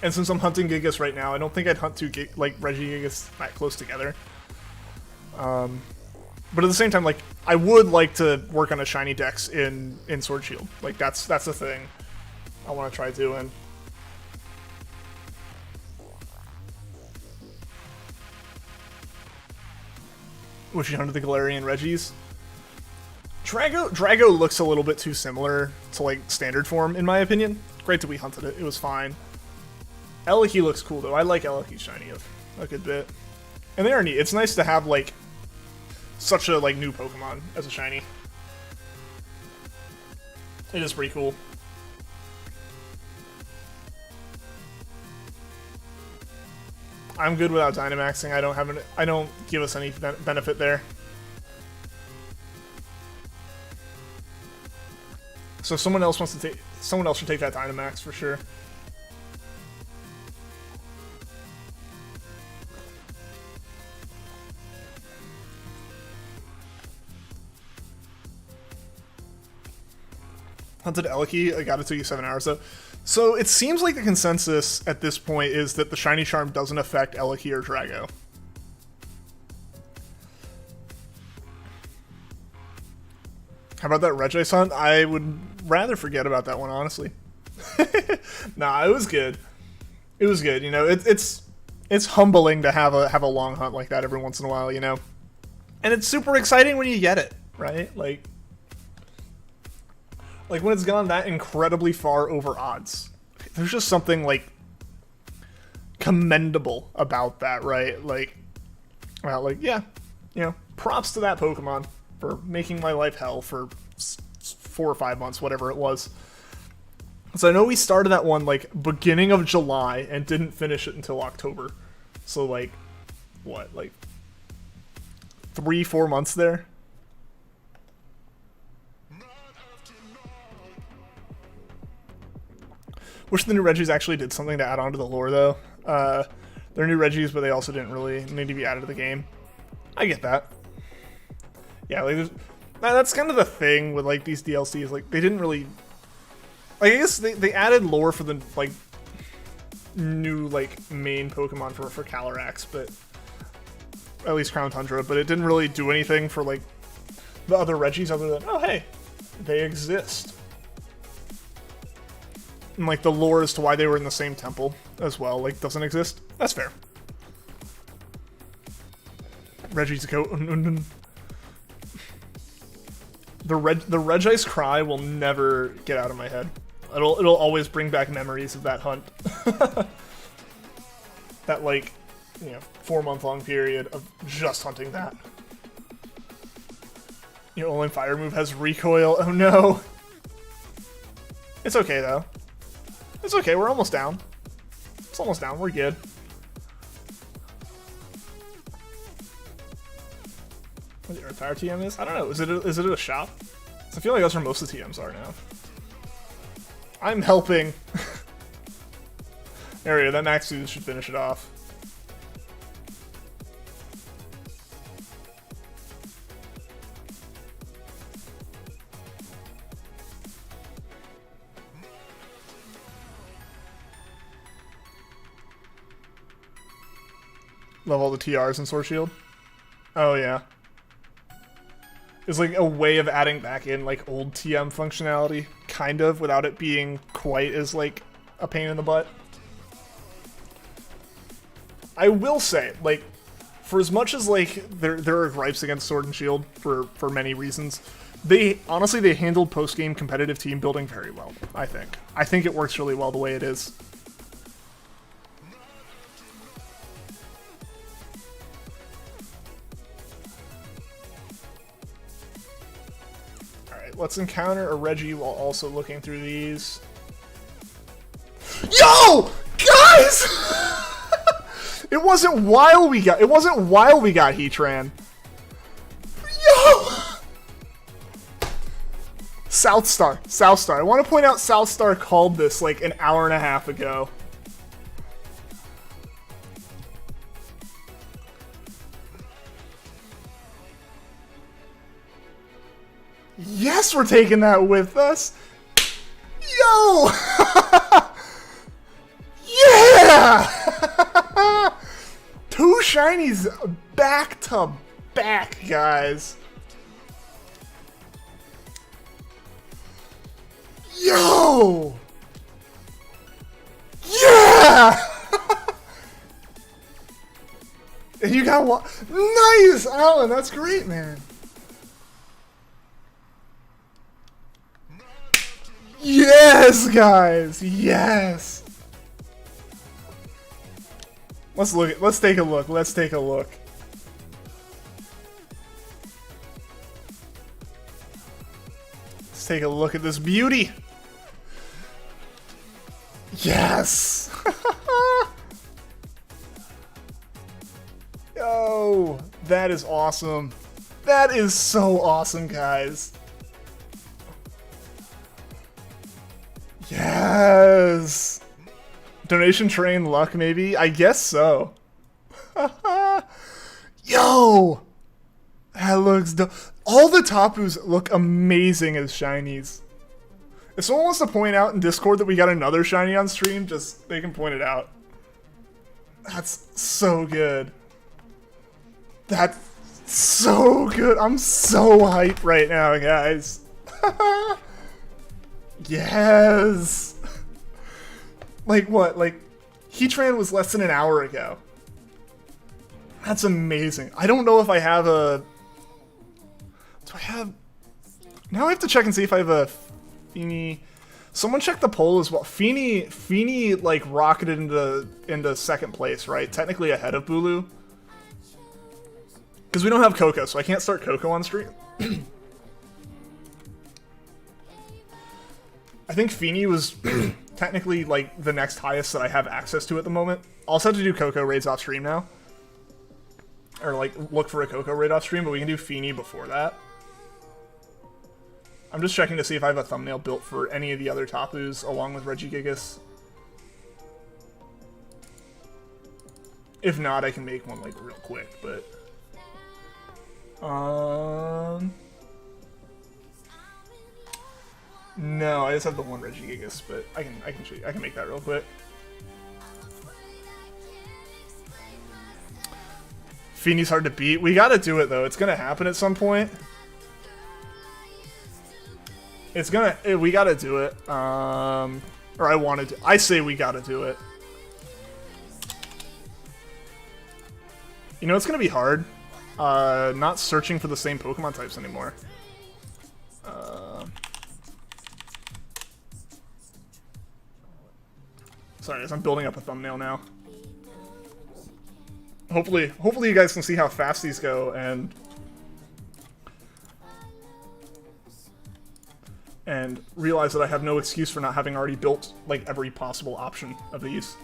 And since I'm hunting Gigas right now, I don't think I'd hunt two Regigigas that close together. But at the same time, like, I would like to work on a shiny dex in Sword Shield. Like, that's the thing I want to try doing. Wish you hunted the Galarian Regis. Drago looks a little bit too similar to, like, standard form, in my opinion. Great that we hunted it. It was fine. Eliki looks cool, though. I like Eliki's shiny a good bit. And they are neat. It's nice to have, like, such a, like, new Pokemon as a shiny. It is pretty cool. I'm good without Dynamaxing. I don't give us any benefit there. So if someone else wants to take, someone else should take that Dynamax for sure. Hunted Eliki, I got it to you 7 hours though. So it seems like the consensus at this point is that the Shiny Charm doesn't affect Eliki or Drago. How about that Regice hunt? I would rather forget about that one, honestly. Nah, it was good. It was good, you know. It's humbling to have a long hunt like that every once in a while, you know. And it's super exciting when you get it. right? Like when it's gone that incredibly far over odds, there's just something like commendable about that, right? Like, well, like, yeah, you know, props to that Pokemon for making my life hell for 4 or 5 months, whatever it was. So I know we started that one like beginning of July and didn't finish it until October. So like, what, like 3-4 months there? Wish the new Regis actually did something to add on to the lore, though. They're new Regis, but they also didn't really need to be added to the game. I get that. Yeah, like that's kind of the thing with like these DLCs. Like they didn't really. Like, I guess they added lore for the like new like main Pokemon for Calyrex, but at least Crown Tundra. But it didn't really do anything for like the other Regis other than, oh hey, they exist. And like the lore as to why they were in the same temple as well, like doesn't exist. That's fair. Regis go. The Regice cry will never get out of my head. It'll always bring back memories of that hunt. That like, you know, 4-month-long period of just hunting that. Your only fire move has recoil. Oh no. It's okay though. It's okay, we're almost down. It's almost down, we're good. What the Earthfire TM is? I don't know, is it a shop? I feel like that's where most of the TMs are now. I'm helping. There we go, that max dude should finish it off. Love all the TRs in Sword Shield. Oh yeah. It's like a way of adding back in like old TM functionality, kind of, without it being quite as like a pain in the butt. I will say, like, for as much as like there are gripes against Sword and Shield for many reasons, they honestly they handled post-game competitive team building very well. I think it works really well the way it is. Let's encounter a Reggie while also looking through these. Yo! Guys! It wasn't while we got Heatran. Yo! Southstar. I want to point out Southstar called this like an hour and a half ago. Yes, we're taking that with us. Yo! Yeah! 2 shinies back to back, guys. Yo! Yeah! And you got one. Nice, Alan. That's great, man. Yes, guys. Yes. Let's take a look. Let's take a look. Let's take a look at this beauty. Yes. Yo, that is awesome. That is so awesome, guys. Yes! Donation train luck, maybe? I guess so. Yo! That looks dope. All the Tapus look amazing as shinies. If someone wants to point out in Discord that we got another shiny on stream, just, they can point it out. That's so good. That's so good. I'm so hyped right now, guys. Yes! Like what? Like, Heatran was less than an hour ago. That's amazing. I don't know if I have a Do I have... Now I have to check and see if I have a FINI... Someone check the poll as well. FINI like rocketed into second place, right? Technically ahead of Bulu. Because we don't have Coco, so I can't start Coco on stream. I think FINI was technically like the next highest that I have access to at the moment. I'll also have to do Coco raids off stream now. Or like look for a Coco raid off stream, but we can do FINI before that. I'm just checking to see if I have a thumbnail built for any of the other Tapus along with Regigigas. If not, I can make one like real quick, but no, I just have the one Regigigas, but I can show you. I can make that real quick. FINI's hard to beat. We gotta do it though. It's gonna happen at some point. It's gonna. We gotta do it. Or I wanted to. I say we gotta do it. You know, it's gonna be hard. Not searching for the same Pokemon types anymore. Sorry, guys, I'm building up a thumbnail now. Hopefully you guys can see how fast these go and realize that I have no excuse for not having already built like every possible option of these.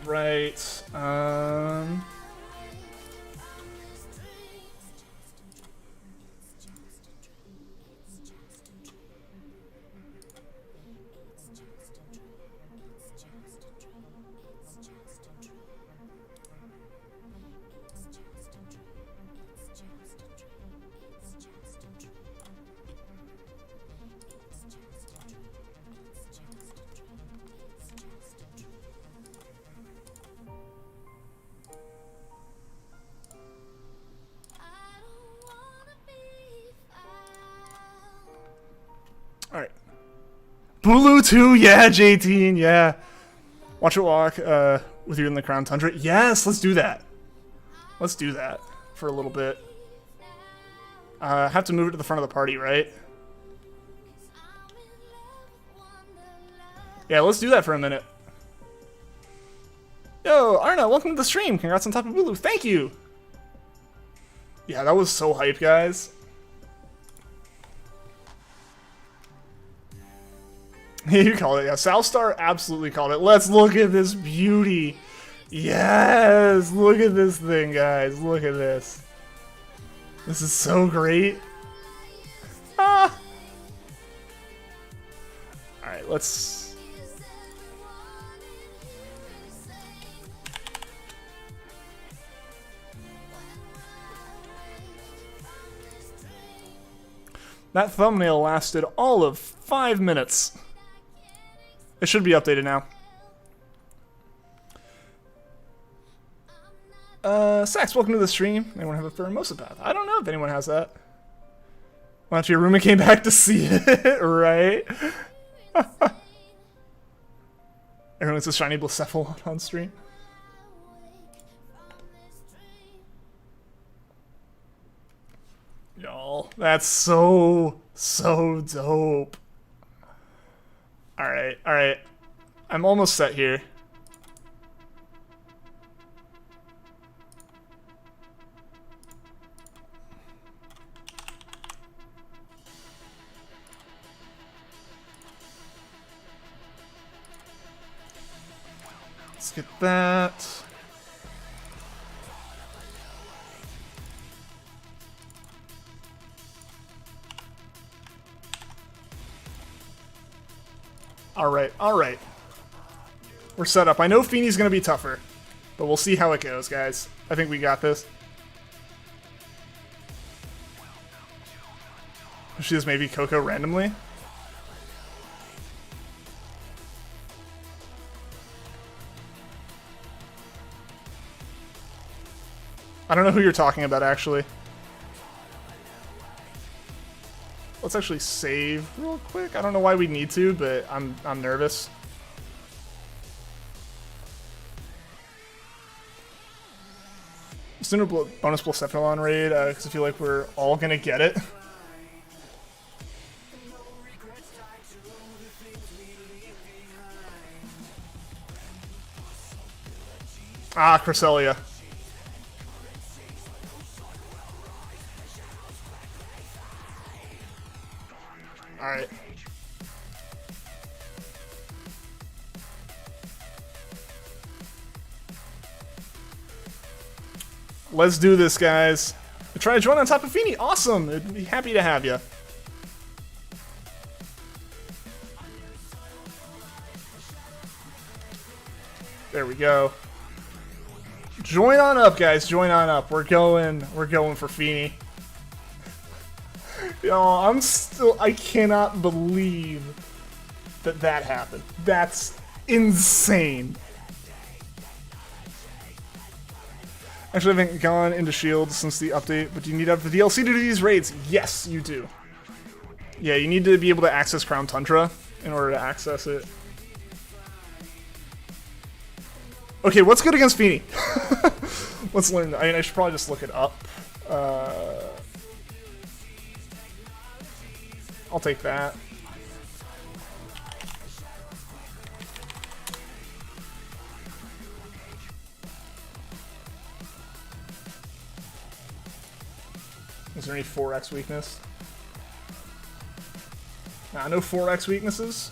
Right. Alright. Bulu 2, yeah, J-Teen, yeah. Watch it walk with you in the Crown Tundra. Yes, let's do that. Let's do that for a little bit. Have to move it to the front of the party, right? Yeah, let's do that for a minute. Yo, Arna, welcome to the stream. Congrats on top of Bulu. Thank you. Yeah, that was so hype, guys. You called it, yeah. Southstar absolutely called it. Let's look at this beauty. Yes, look at this thing, guys. Look at this. This is so great. Ah. All right, let's. That thumbnail lasted all of 5 minutes. It should be updated now. Sax, welcome to the stream. Anyone have a Pheromosa path? I don't know if anyone has that. Why don't your roommate came back to see it, right? Everyone says shiny Blacephalon on stream. Y'all, that's so dope. Alright, alright. I'm almost set here. Let's get that. Alright, alright. We're set up. I know FINI's gonna be tougher, but we'll see how it goes, guys. I think we got this. She has maybe Coco randomly. I don't know who you're talking about, actually. Let's actually save real quick. I don't know why we need to, but I'm nervous. Sooner bonus Blacephalon raid, because I feel like we're all gonna get it. Ah, Cresselia. Alright. Let's do this, guys. Try to join on TAPU FINI. Awesome. I'd be happy to have you. There we go. Join on up, guys. Join on up. We're going for FINI. Yo, I cannot believe that happened. That's insane. Actually, I haven't gone into Shield since the update, but do you need to have the DLC to do these raids? Yes, you do. Yeah, you need to be able to access Crown Tundra in order to access it. Okay, what's good against FINI? Let's learn. I mean, I should probably just look it up. I'll take that. Is there any 4x weakness? Nah, no 4x weaknesses.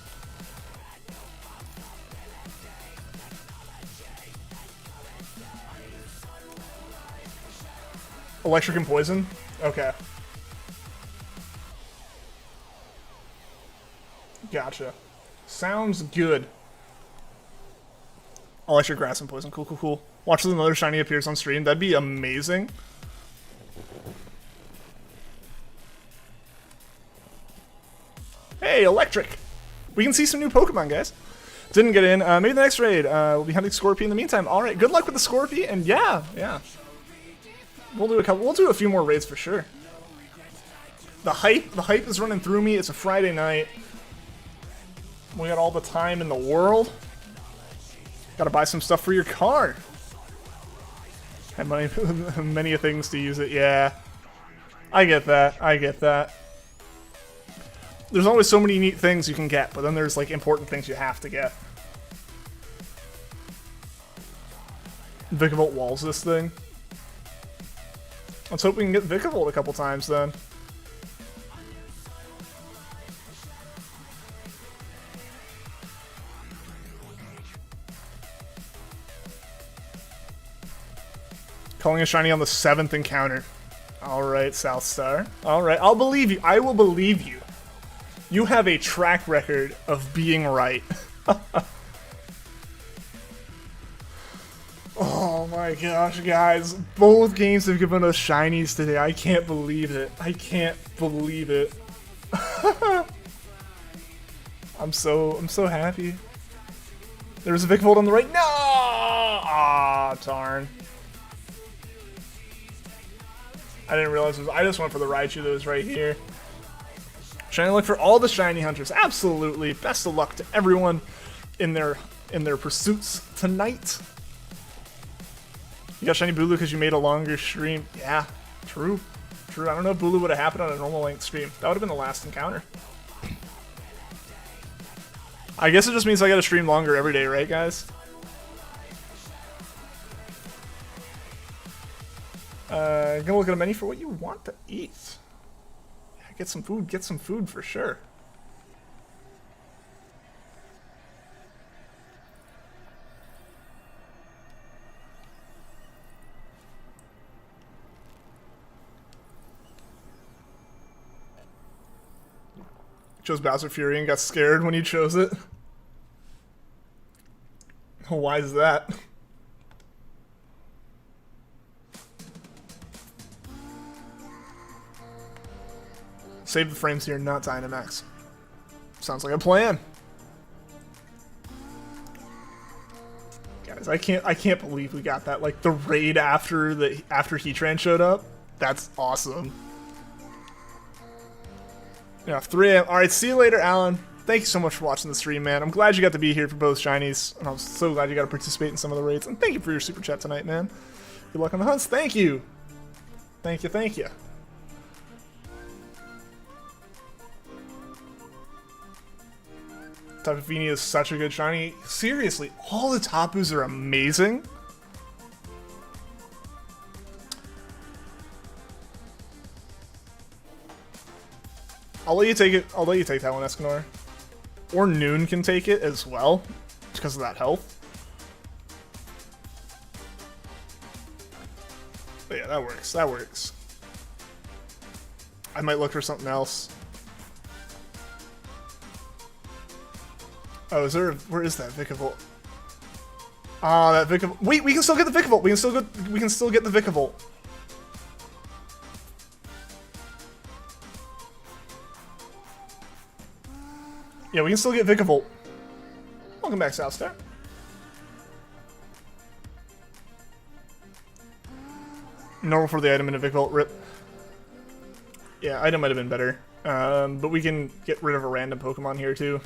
Electric and poison? Okay. Gotcha. Sounds good. Electric, grass, and poison. Cool, cool, cool. Watch as another shiny appears on stream. That'd be amazing. Hey, electric! We can see some new Pokemon, guys. Didn't get in. Maybe the next raid. We'll be hunting Scorpion in the meantime. All right. Good luck with the Scorpion. And yeah. We'll do a couple. We'll do a few more raids for sure. The hype is running through me. It's a Friday night. We got all the time in the world. Got to buy some stuff for your car. Have many things to use it. Yeah, I get that. I get that. There's always so many neat things you can get, but then there's like important things you have to get. Vikavolt walls this thing. Let's hope we can get Vikavolt a couple times then. Calling a shiny on the 7th encounter. Alright, Southstar. Alright, I'll believe you. I will believe you. You have a track record of being right. Oh my gosh, guys. Both games have given us shinies today. I can't believe it. I can't believe it. I'm so happy. There's a Vikavolt on the right. No! Ah, darn. I didn't realize it was, I just went for the Raichu that was right here. Trying to look for all the shiny hunters. Absolutely. Best of luck to everyone in their pursuits tonight. You got shiny Bulu because you made a longer stream. Yeah, true. True. I don't know if Bulu would have happened on a normal length stream. That would have been the last encounter. I guess it just means I gotta stream longer every day, right, guys? Gonna look at a menu for what you want to eat. Get some food for sure. Chose Bowser Fury and got scared when he chose it. Why is that? Save the frames here, not Dynamax. Sounds like a plan. Guys, I can't believe we got that. Like the raid after Heatran showed up. That's awesome. Yeah, 3 AM. Alright, see you later, Alan. Thank you so much for watching the stream, man. I'm glad you got to be here for both shinies, and I'm so glad you got to participate in some of the raids. And thank you for your super chat tonight, man. Good luck on the hunts. Thank you. Thank you, thank you. Tapu Fini is such a good shiny. Seriously, all the Tapus are amazing. I'll let you take it. I'll let you take that one, Escanor. Or Noon can take it as well, because of that health. But yeah, that works. That works. I might look for something else. Oh, is there? Where is that Vikavolt? Ah, that Vikavolt. Wait, we can still get the Vikavolt. We can still get the Vikavolt. Yeah, we can still get Vikavolt. Welcome back, Southstar. Normal for the item in a Vikavolt. Rip. Yeah, item might have been better. But we can get rid of a random Pokemon here, too.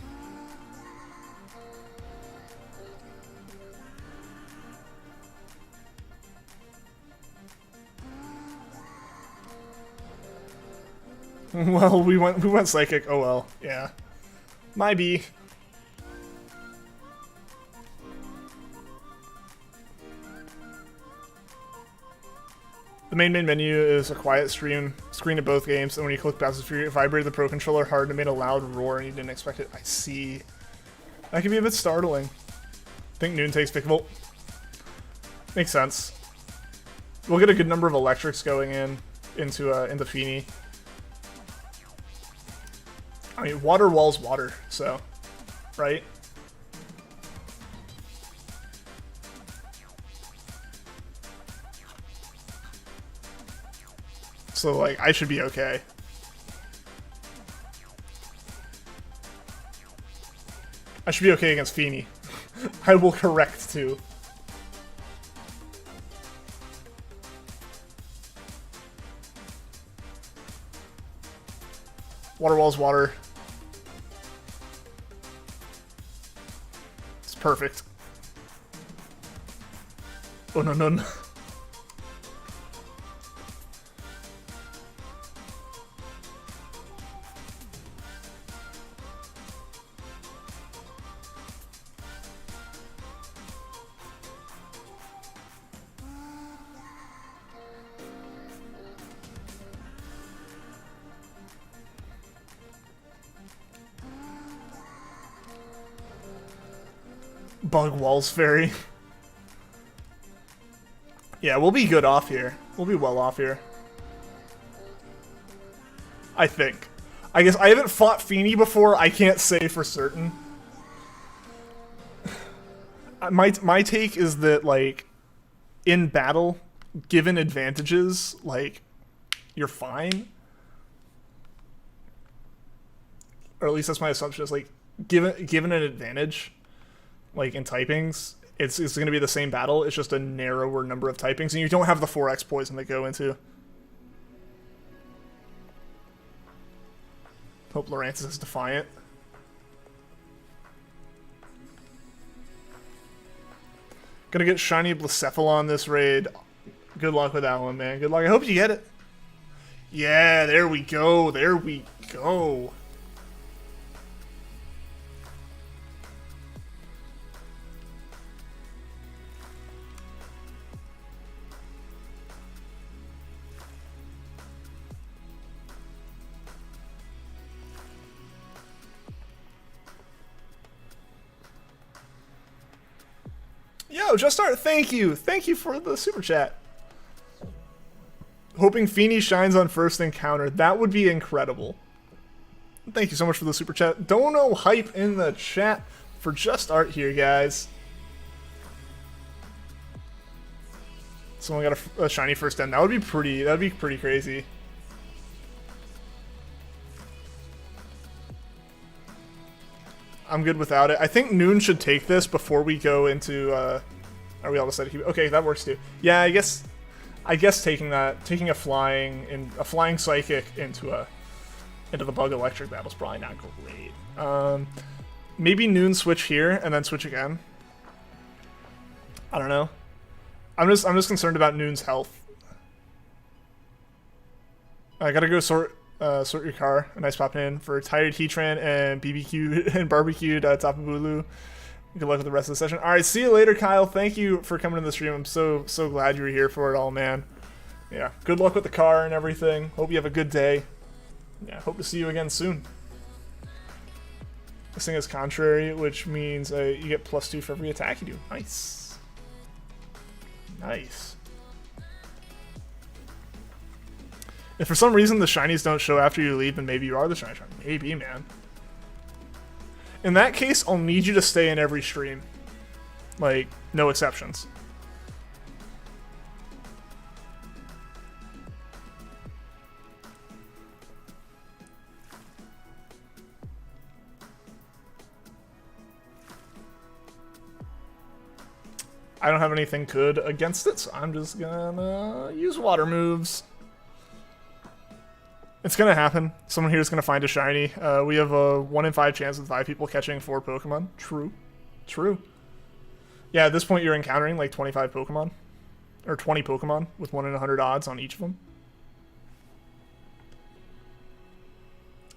Well, we went Psychic. Oh well, yeah. My B. The main menu is a quiet screen of both games, and when you click past the it vibrated the Pro Controller hard and made a loud roar, and you didn't expect it. I see. That can be a bit startling. I think Noon takes Vikavolt. Makes sense. We'll get a good number of electrics going into FINI. I mean, water walls water, so, right? So, like, I should be okay. I should be okay against FINI. I will correct, too. Water walls water. It's perfect. Oh no no no. Bug walls fairy. Yeah, we'll be good off here. We'll be well off here. I think. I guess I haven't fought FINI before. I can't say for certain. My take is that, like, in battle, given advantages, like, you're fine. Or at least that's my assumption. Is like, given an advantage, like in typings, it's going to be the same battle. It's just a narrower number of typings, and you don't have the 4x poison to go into. Hope Lorantis is Defiant. Gonna get shiny Blacephalon this raid. Good luck with that one, man. Good luck. I hope you get it. Yeah, there we go. There we go. Yo, Just Start, thank you. Thank you for the super chat. Hoping FINI shines on first encounter. That would be incredible. Thank you so much for the super chat. Dono hype in the chat for Just Art here, guys. Someone got a shiny first end. That would be pretty crazy. I'm good without it. I think Noon should take this before we go into. Are we all decided? Okay, that works too. Yeah, I guess taking a flying psychic into the bug electric battle's probably not great. Maybe Noon switch here and then switch again. I don't know. I'm just concerned about Noon's health. I gotta go sort your car. A nice pop in for tired Heatran and BBQ and barbecued TAPU. Good luck with the rest of the session. All right, see you later, Kyle. Thank you for coming to the stream. I'm so glad you were here for it all, man. Yeah, good luck with the car and everything. Hope you have a good day. Yeah, hope to see you again soon. This thing is contrary, which means you get +2 for every attack you do. Nice. Nice. If for some reason the shinies don't show after you leave, then maybe you are the shiny. Maybe, man. In that case, I'll need you to stay in every stream. Like, no exceptions. I don't have anything good against it, so I'm just gonna use water moves. It's gonna happen. Someone here is gonna find a shiny. We have a 1 in 5 chance of 5 people catching 4 Pokemon. True. True. Yeah, at this point you're encountering like 25 Pokemon. Or 20 Pokemon with 1 in 100 odds on each of them.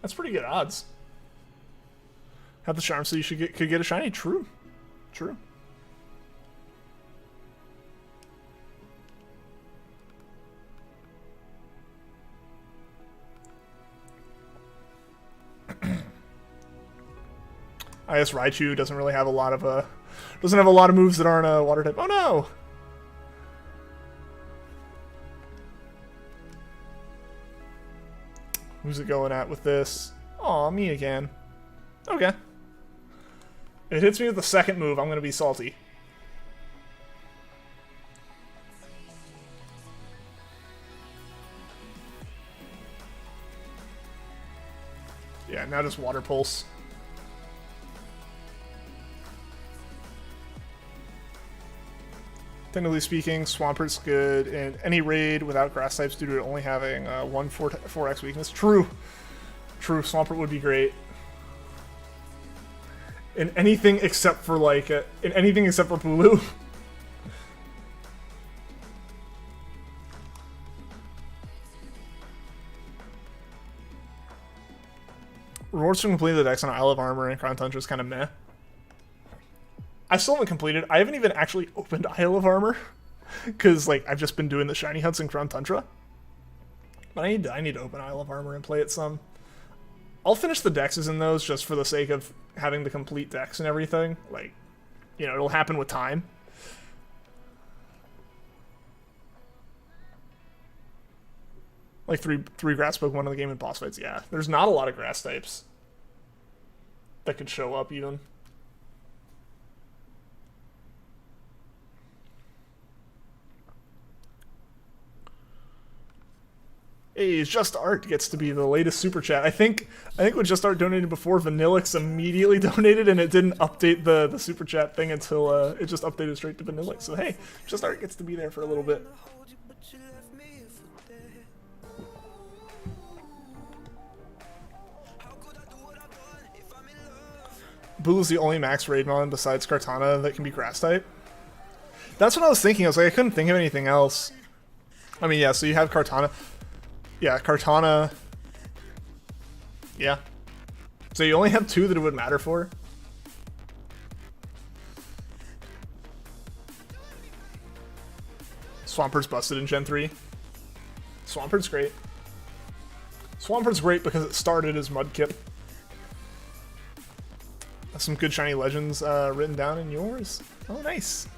That's pretty good odds. Have the charm so you could get a shiny. True. True. I guess Raichu doesn't really have a lot of moves that aren't water type. Oh no! Who's it going at with this? Aw, me again. Okay. If it hits me with the second move, I'm gonna be salty. Yeah, now just Water Pulse. Technically speaking, Swampert's good in any raid without grass types due to it only having 4x weakness. True. True, Swampert would be great. In anything except for Bulu. Rewards from completing the decks on Isle of Armor and Crown Tundra is kind of meh. I still haven't completed. I haven't even actually opened Isle of Armor because like I've just been doing the shiny hunts in Crown Tundra. But I need to open Isle of Armor and play it some. I'll finish the dexes in those just for the sake of having the complete decks and everything. Like, you know, it'll happen with time. Like three grass Pokemon in the game in boss fights. Yeah, there's not a lot of grass types that could show up even. Hey, Just Art gets to be the latest super chat. I think when Just Art donated before, Vanillix immediately donated, and it didn't update the super chat thing until it just updated straight to Vanillix. So hey, Just Art gets to be there for a little bit. Bulu's the only max Raidmon besides Kartana that can be grass type. That's what I was thinking. I was like, I couldn't think of anything else. I mean, yeah. So you have Kartana. Yeah, Kartana. Yeah. So you only have 2 that it would matter for. Swampert's busted in Gen 3. Swampert's great. Swampert's great because it started as Mudkip. Some good shiny legends written down in yours. Oh, nice.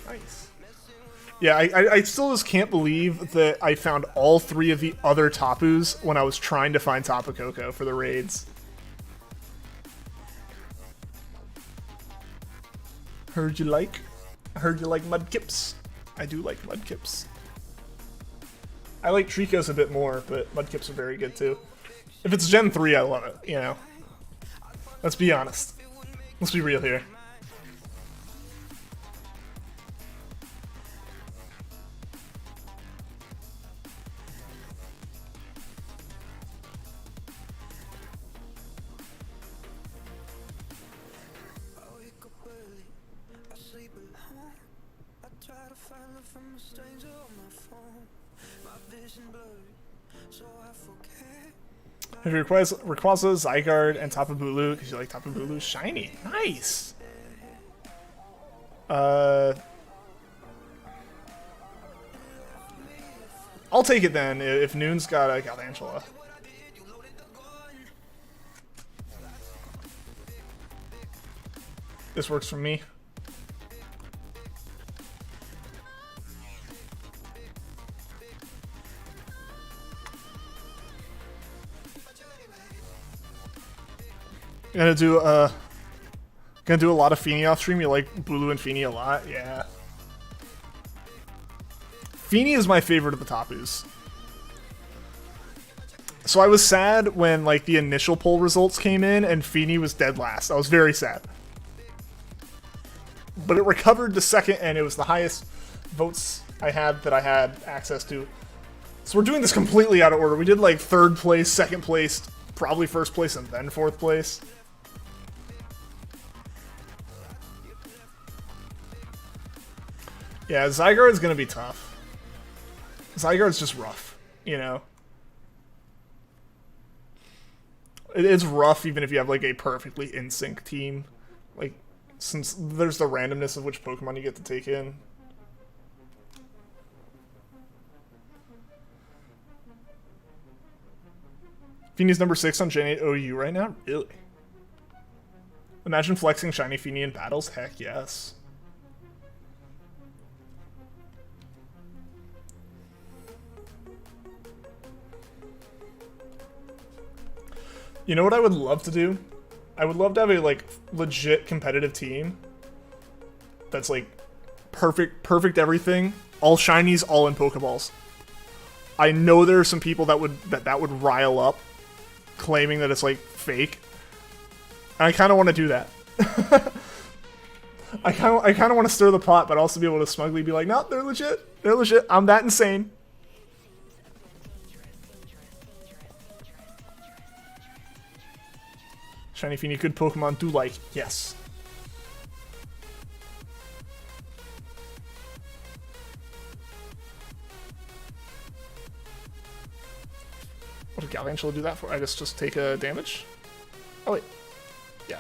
Nice. Yeah, I still just can't believe that I found all 3 of the other Tapus when I was trying to find Tapu Koko for the raids. Heard you like Mudkips. I do like Mudkips. I like Tricos a bit more, but Mudkips are very good too. If it's Gen 3, I love it, you know. Let's be honest. Let's be real here. If you requires Rayquaza, Zygarde, and Tapu Bulu, because you like Tapu Bulu, shiny. Nice! I'll take it then, if Noon's got a Galvantula. This works for me. Gonna do a lot of FINI off stream. You like Bulu and FINI a lot, yeah. FINI is my favorite of the Tapus. So I was sad when like the initial poll results came in and FINI was dead last. I was very sad. But it recovered to second and it was the highest votes I had access to. So we're doing this completely out of order. We did like third place, second place, probably first place, and then fourth place. Yeah, Zygarde's gonna be tough. Zygarde's just rough, you know? It's rough even if you have like a perfectly in sync team. Like, since there's the randomness of which Pokemon you get to take in. Fini's number 6 on Gen 8 OU right now? Really? Imagine flexing shiny Fini in battles? Heck yes. You know what I would love to do? I would love to have a like legit competitive team that's like perfect everything, all shinies, all in Pokeballs. I know there are some people that would rile up, claiming that it's like fake. And I kind of want to do that. I kind of want to stir the pot, but also be able to smugly be like, no, they're legit. They're legit. I'm that insane. Shiny Fini, good Pokemon, do like, yes. What did Galvantula do that for? I just take a damage? Oh wait. Yeah.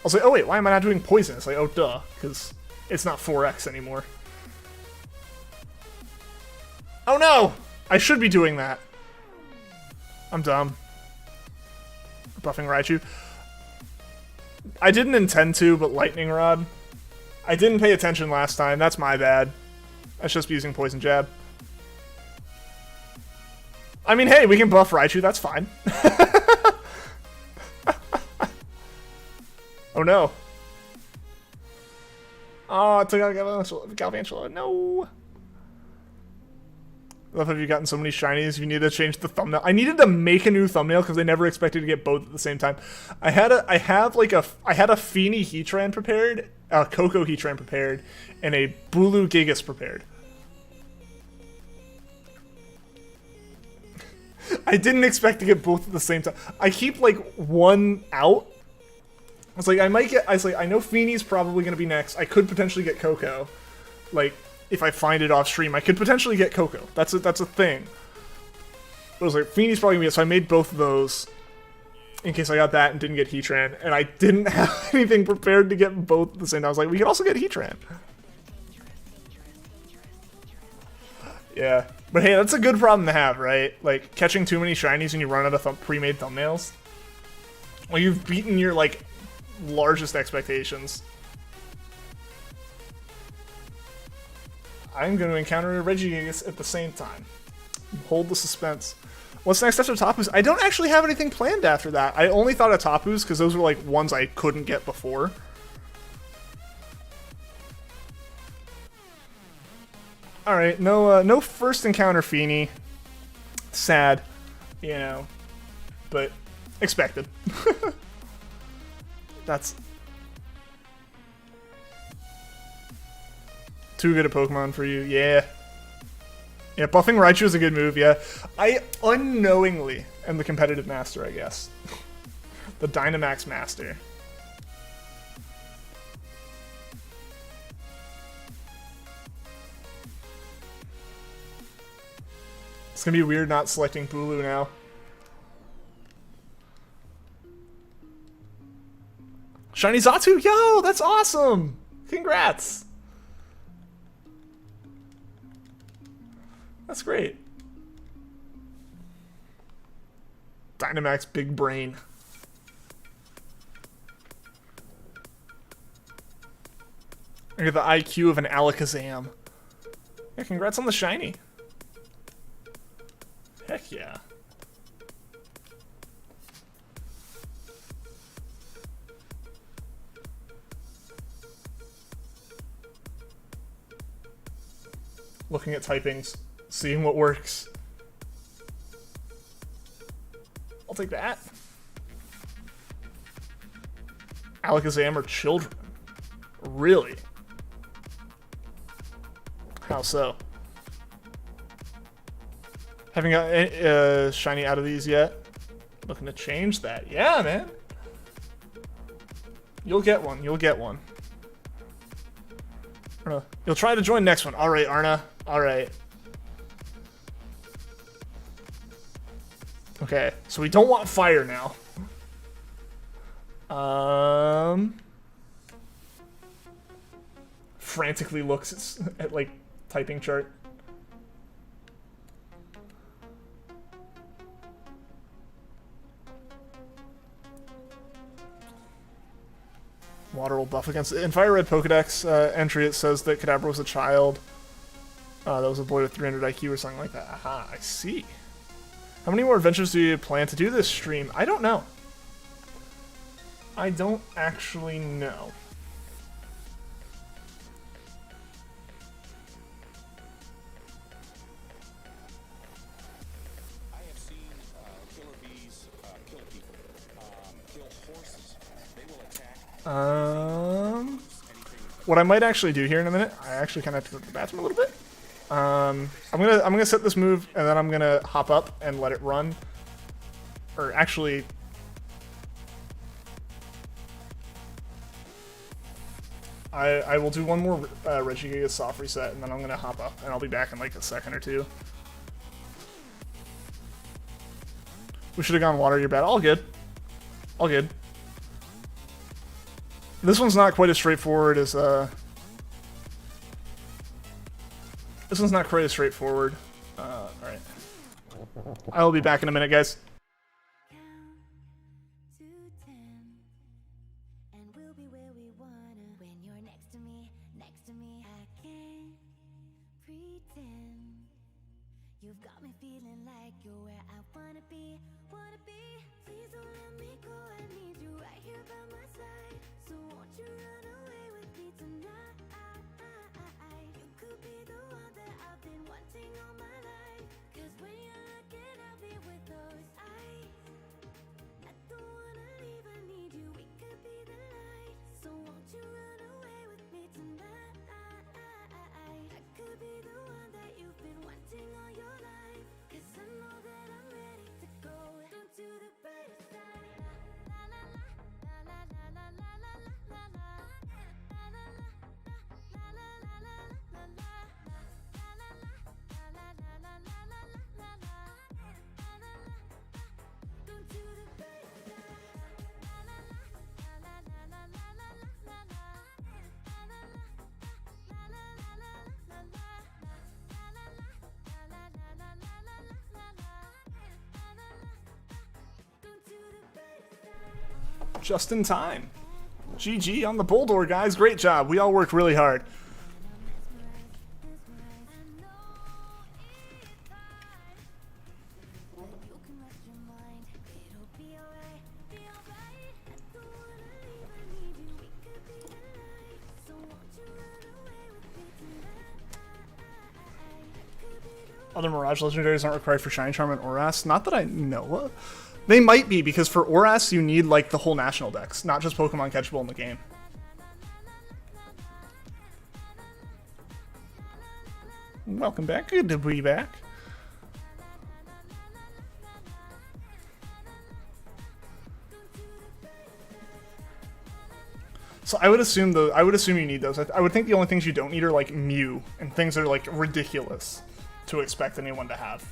I'll say, oh wait, why am I not doing poison? It's like, oh duh, because it's not 4x anymore. Oh no! I should be doing that. I'm dumb. Buffing Raichu. I didn't intend to, but Lightning Rod. I didn't pay attention last time. That's my bad. I should just be using Poison Jab. I mean, hey, we can buff Raichu. That's fine. Oh, no. Oh, I took out Galvantula. No. I love how you've gotten so many shinies. You need to change the thumbnail. I needed to make a new thumbnail because I never expected to get both at the same time. I had a Fini Heatran prepared, a Coco Heatran prepared, and a Bulu Gigas prepared. I didn't expect to get both at the same time. I keep like one out. I was like, I was like, I know Fini's probably gonna be next. I could potentially get Coco, like. If I find it off stream, I could potentially get Coco. That's a thing. But I was like, Fini's probably gonna be it, so I made both of those in case I got that and didn't get Heatran. And I didn't have anything prepared to get both at the same time. I was like, we could also get Heatran. Yeah. But hey, that's a good problem to have, right? Like, catching too many shinies and you run out of pre-made thumbnails. Well, you've beaten your, like, largest expectations. I'm going to encounter a Regigigas at the same time. Hold the suspense. What's next after Tapus? I don't actually have anything planned after that. I only thought of Tapus because those were like ones I couldn't get before. Alright, no first encounter Fini. Sad, you know, but expected. That's too good a Pokemon for you. Yeah. Yeah, buffing Raichu is a good move, yeah. I unknowingly am the competitive master, I guess. The Dynamax master. It's gonna be weird not selecting Bulu now. Shiny Zatu! Yo, that's awesome! Congrats! That's great. Dynamax big brain. I got the IQ of an Alakazam. Yeah, congrats on the shiny. Heck yeah. Looking at typings, seeing what works. I'll take that. Alakazam are children. Really? How so? Haven't got shiny out of these yet. Looking to change that. Yeah, man. You'll get one. You'll get one. You'll try to join next one. All right, Arna. All right. Okay, so we don't want fire now. Frantically looks at like typing chart. Water will buff against it. In Fire Red Pokedex entry, it says that Kadabra was a child. That was a boy with 300 IQ or something like that. Aha, I see. How many more adventures do you plan to do this stream? I don't know. I don't actually know. I have seen killer bees kill people, kill horses. They will attack. What I might actually do here in a minute, I actually kind of have to go to the bathroom a little bit. I'm gonna set this move and then I'm gonna hop up and let it run. Or actually, I will do one more Regigigas soft reset and then I'm gonna hop up and I'll be back in like a second or two. We should have gone water your bed. All good. All good. This one's not quite as straightforward as this one's not quite as straightforward. Alright. I will be back in a minute, guys. Just in time. GG on the Boldor, guys. Great job. We all worked really hard. Other Mirage Legendaries aren't required for Shiny Charm and Oras. Not that I know of. They might be, because for Oras you need like the whole national dex, not just Pokemon catchable in the game. Welcome back. Good to be back. So I would assume you need those. I would think the only things you don't need are like Mew and things that are like ridiculous to expect anyone to have.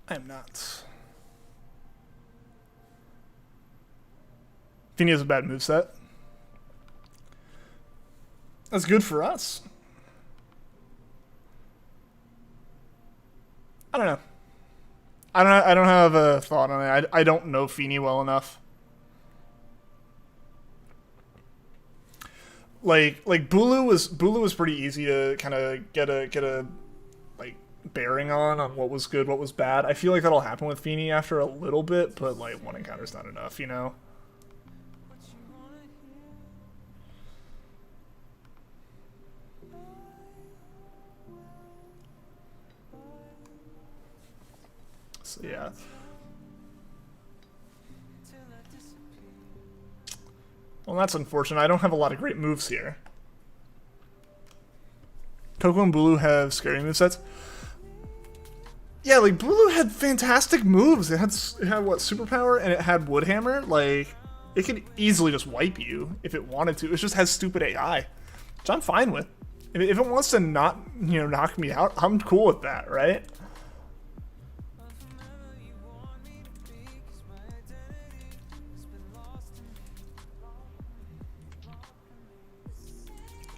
I am not. FINI has a bad moveset. That's good for us. I don't know. I don't have a thought on it. I don't know FINI well enough. Like Bulu was pretty easy to kind of get a like bearing on what was good, what was bad. I feel like that'll happen with FINI after a little bit, but like one encounter's not enough, you know. So yeah. Well, that's unfortunate. I don't have a lot of great moves here. Coco and Bulu have scary movesets. Yeah, like, Bulu had fantastic moves. It had what, Superpower, and it had Woodhammer. Like, it could easily just wipe you if it wanted to. It just has stupid AI, which I'm fine with. If it wants to not, you know, knock me out, I'm cool with that, right?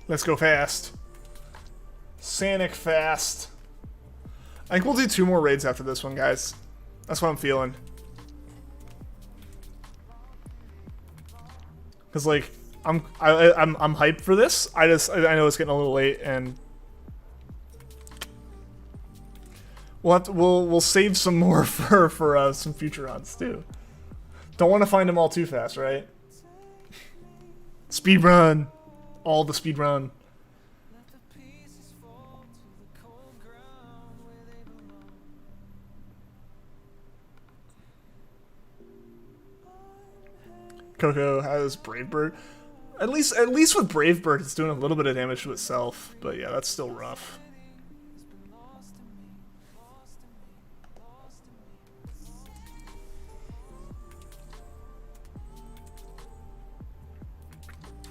Let's go fast. Sanic fast. I think we'll do 2 more raids after this one, guys. That's what I'm feeling. Cause like I'm hyped for this. I know it's getting a little late, and we'll save some more for some future runs too. Don't want to find them all too fast, right? Speed run. All the speed run. Coco has Brave Bird. At least with Brave Bird, it's doing a little bit of damage to itself. But yeah, that's still rough.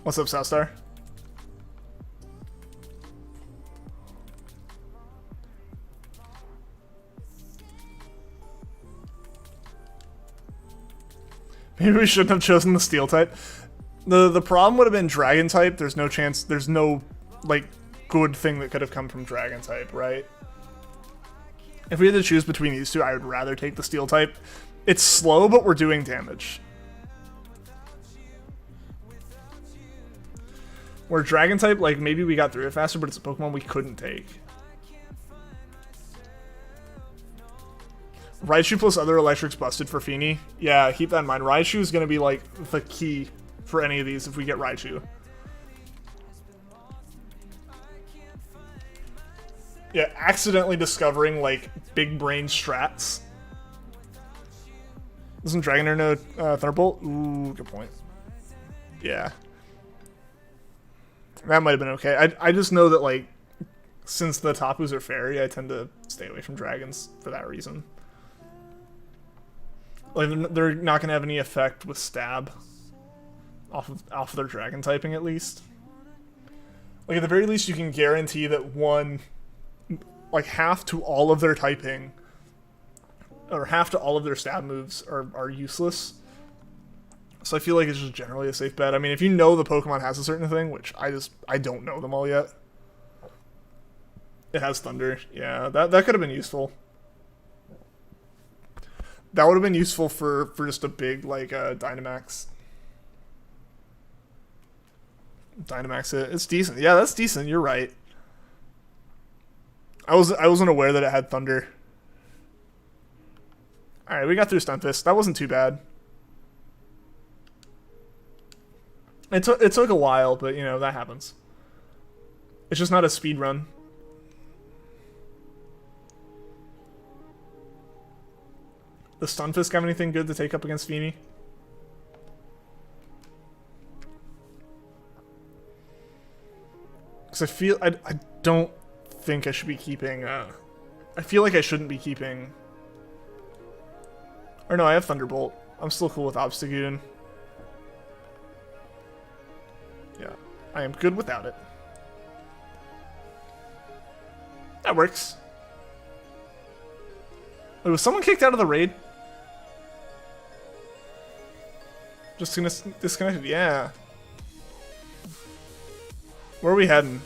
What's up, Southstar? Maybe we shouldn't have chosen the Steel type. The problem would have been Dragon type. There's no chance. There's no like good thing that could have come from Dragon type, right? If we had to choose between these two, I would rather take the Steel type. It's slow, but we're doing damage. Where Dragon type, like maybe we got through it faster, but it's a Pokemon we couldn't take. Raichu plus other electrics busted for FINI. Yeah, keep that in mind. Raichu is going to be like the key for any of these if we get Raichu. Yeah, accidentally discovering like big brain strats. Doesn't Dragonair know Thunderbolt? Ooh, good point. Yeah. That might have been okay. I just know that like since the Tapus are fairy, I tend to stay away from dragons for that reason. Like they're not gonna have any effect with stab off of their dragon typing, at least. Like at the very least, you can guarantee that one, like half to all of their typing, or half to all of their stab moves are useless. So I feel like it's just generally a safe bet. I mean, if you know the Pokemon has a certain thing, which I don't know them all yet. It has Thunder. Yeah, that could have been useful. That would have been useful for just a big, like, Dynamax. Dynamax, it's decent. Yeah, that's decent. You're right. I wasn't aware that it had Thunder. Alright, we got through Stunfisk. That wasn't too bad. It took a while, but, you know, that happens. It's just not a speed run. Does Stunfisk have anything good to take up against FINI? Because I don't think I should be keeping, I feel like I shouldn't be keeping... Or no, I have Thunderbolt. I'm still cool with Obstagoon. Yeah, I am good without it. That works. Wait, was someone kicked out of the raid? Just disconnected? Yeah. Where are we heading?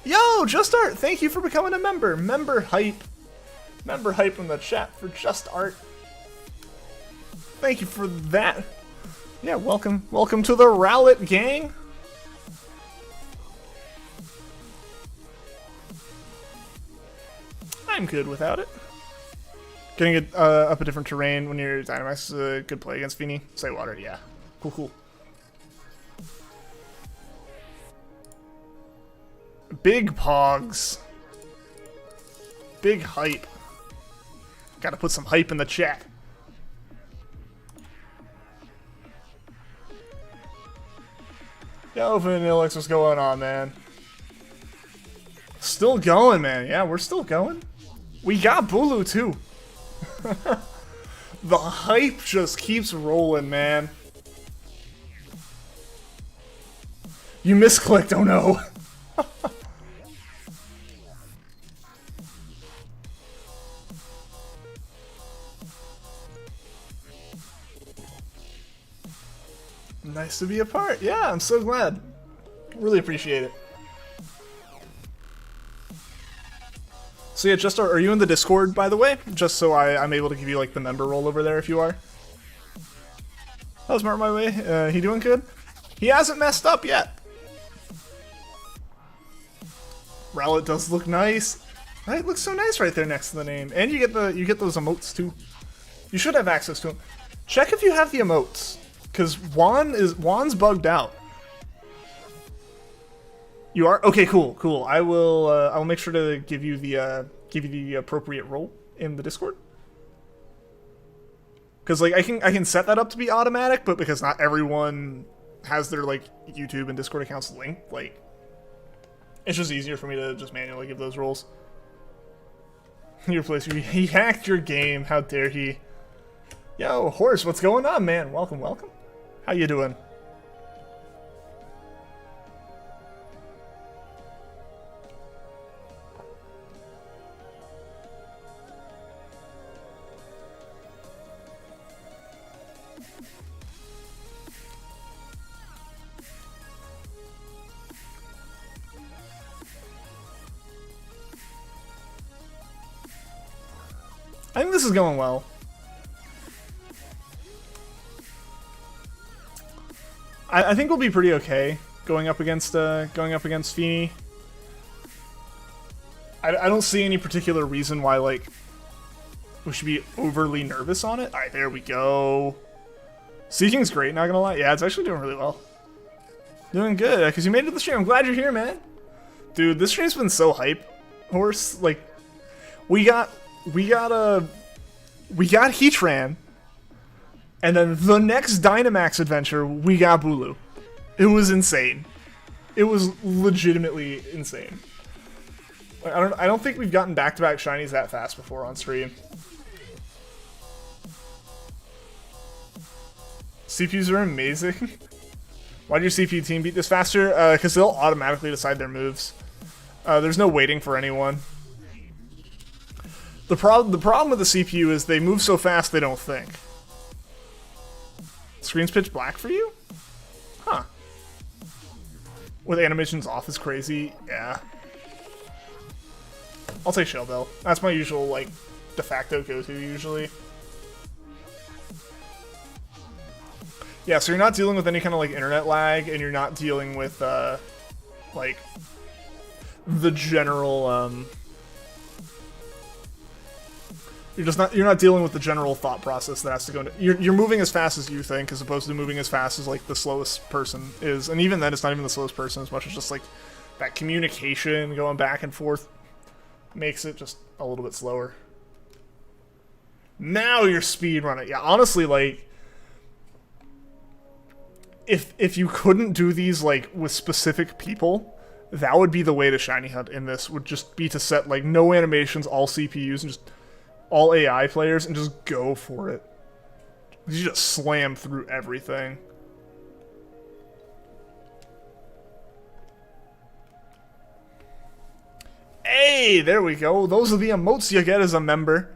Yo, Just Art! Thank you for becoming a member. Member hype. Member hype in the chat for Just Art. Thank you for that. Yeah, welcome to the Rowlet gang. I'm good without it. Getting it up a different terrain when you're Dynamax is a good play against FINI. Say water, yeah. Cool. Big Pogs. Big hype. Gotta put some hype in the chat. Yo, Vanillix, what's going on, man? Still going, man. Yeah, we're still going. We got Bulu, too. The hype just keeps rolling, man. You misclicked, oh no. Nice to be a part. Yeah, I'm so glad. Really appreciate it. So yeah, just are you in the Discord, by the way? Just so I'm able to give you like the member role over there if you are. How's Mark my way? He doing good? He hasn't messed up yet. Rowlet does look nice. Right, it looks so nice right there next to the name. And you get those emotes too. You should have access to them. Check if you have the emotes. Cause Juan's bugged out. You are? Okay, cool. I will make sure to give you the appropriate role in the Discord. Cause like I can set that up to be automatic, but because not everyone has their like YouTube and Discord accounts linked, like it's just easier for me to just manually give those roles. Your place, he hacked your game. How dare he? Yo, Horse, what's going on, man? Welcome. How you doing? I think this is going well. I think we'll be pretty okay going up against FINI. I don't see any particular reason why like we should be overly nervous on it. All right, there we go. Seeking's great, not gonna lie. Yeah, it's actually doing really well. Doing good, because you made it to the stream. I'm glad you're here, man. Dude, this stream's been so hype. Horse, like, we got Heatran, and then the next Dynamax adventure, we got Bulu. It was insane. It was legitimately insane. I don't think we've gotten back-to-back shinies that fast before on stream. CPUs are amazing. Why did your CPU team beat this faster? Because they'll automatically decide their moves. There's no waiting for anyone. The problem with the CPU is they move so fast they don't think. Screen's pitch black for you? Huh. With animations off is crazy. Yeah. I'll take Shell Bell. That's my usual, like, de facto go-to usually. Yeah, so you're not dealing with any kind of, like, internet lag, and you're not dealing with, like, the general, you're not dealing with the general thought process that has to go into... You're moving as fast as you think, as opposed to moving as fast as, like, the slowest person is. And even then, it's not even the slowest person as much as just, like, that communication going back and forth makes it just a little bit slower. Now you're speed running. Yeah, honestly, like... If you couldn't do these, like, with specific people, that would be the way to shiny hunt in this, would just be to set, like, no animations, all CPUs, and just... all AI players, and just go for it. You just slam through everything. Hey, there we go. Those are the emotes you get as a member.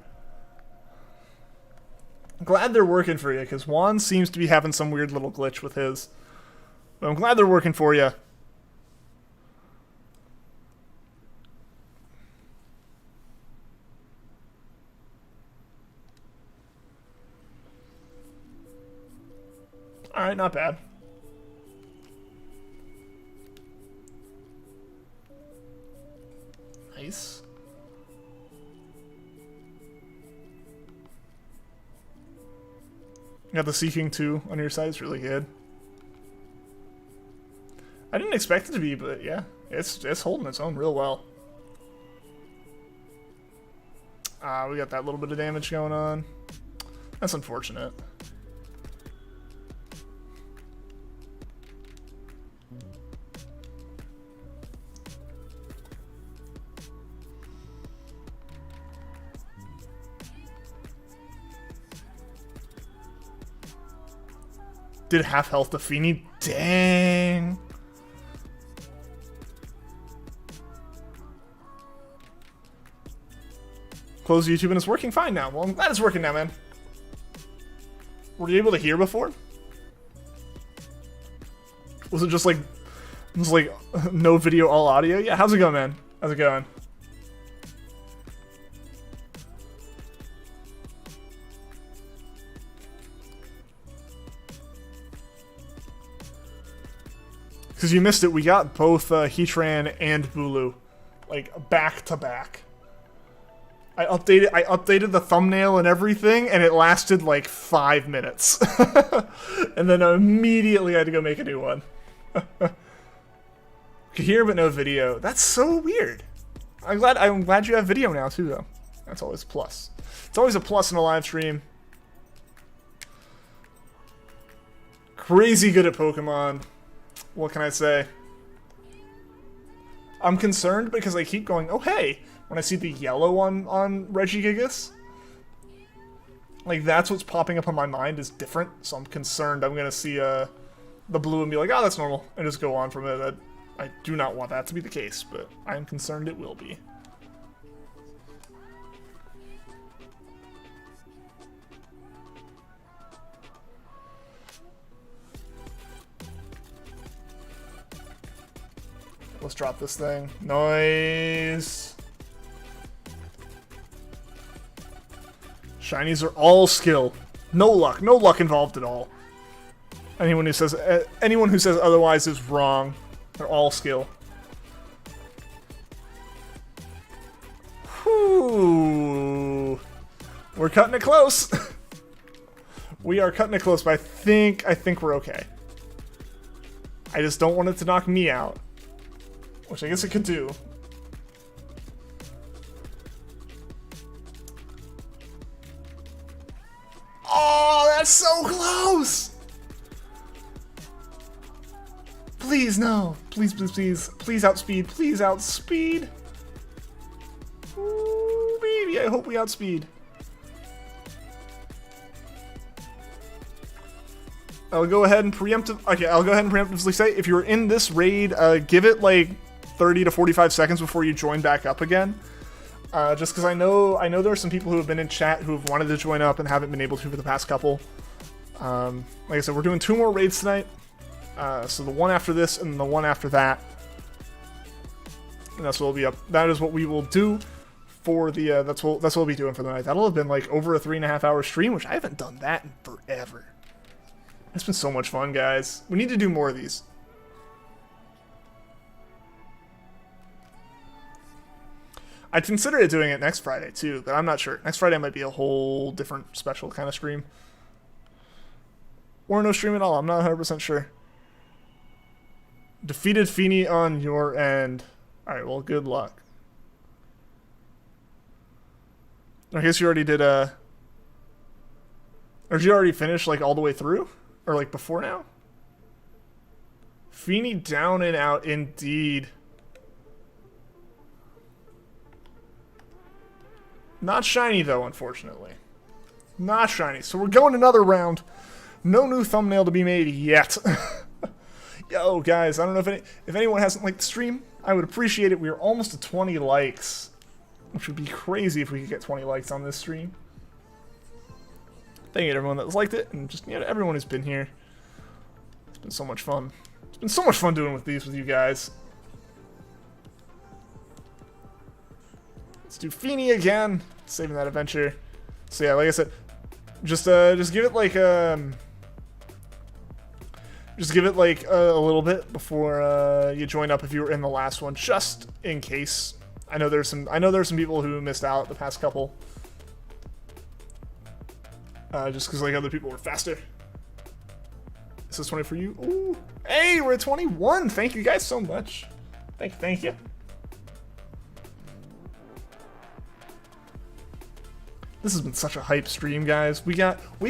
I'm glad they're working for you, because Juan seems to be having some weird little glitch with his. But I'm glad they're working for you. Alright, not bad. Nice. You got the Seeking 2 on your side, it's really good. I didn't expect it to be, but yeah, it's holding its own real well. We got that little bit of damage going on. That's unfortunate. Did half health to FINI? Dang. Close YouTube and it's working fine now. Well, I'm glad it's working now, man. Were you able to hear before? Was it just like no video, all audio? Yeah, how's it going, man? How's it going? Because you missed it, we got both Heatran and Bulu, like, back to back. I updated the thumbnail and everything, and it lasted like 5 minutes. And then immediately I had to go make a new one. Could hear but no video. That's so weird. I'm glad you have video now too, though. That's always a plus. It's always a plus in a live stream. Crazy good at Pokemon. What can I say? I'm concerned because I keep going, oh hey, when I see the yellow on Regigigas. Like, that's what's popping up on my mind is different, so I'm concerned I'm gonna see the blue and be like, oh, that's normal, and just go on from it. I do not want that to be the case, but I'm concerned it will be. Let's drop this thing. Nice. Shinies are all skill. No luck. No luck involved at all. Anyone who says otherwise is wrong. They're all skill. Whew. We're cutting it close. We are cutting it close, but I think we're okay. I just don't want it to knock me out. Which I guess it could do. Oh, that's so close! Please, no. Please, please, please. Please outspeed. Please outspeed. Ooh, baby, I hope we outspeed. I'll go ahead and preemptively say, if you're in this raid, give it like 30 to 45 seconds before you join back up again. Just because I know there are some people who have been in chat who have wanted to join up and haven't been able to for the past couple. Like I said, we're doing 2 more raids tonight. So the one after this and the one after that. And that's what will be up. That is what we will do for the that's what we'll be doing for the night. That'll have been like over a 3.5 hour stream, which I haven't done that in forever. It's been so much fun, guys. We need to do more of these. I'd consider doing it next Friday too, but I'm not sure. Next Friday might be a whole different special kind of stream. Or no stream at all. I'm not 100% sure. Defeated FINI on your end. Alright, well, good luck. I guess you already did or did you already finish like all the way through? Or like before now? FINI down and out indeed. Not shiny though, unfortunately. Not shiny. So we're going another round. No new thumbnail to be made yet. Yo, guys, I don't know if anyone hasn't liked the stream. I would appreciate it. We are almost to 20 likes. Which would be crazy if we could get 20 likes on this stream. Thank you to everyone that's liked it, and just everyone who's been here. It's been so much fun. It's been so much fun doing these with you guys. Let's do FINI again. Saving that adventure. So yeah, like I said, just give it like a little bit before you join up if you were in the last one, just in case. I know there's some people who missed out the past couple. Just because like other people were faster. This is 20 for you. Ooh. Hey, we're at 21. Thank you guys so much. Thank you. This has been such a hype stream, guys. We got 2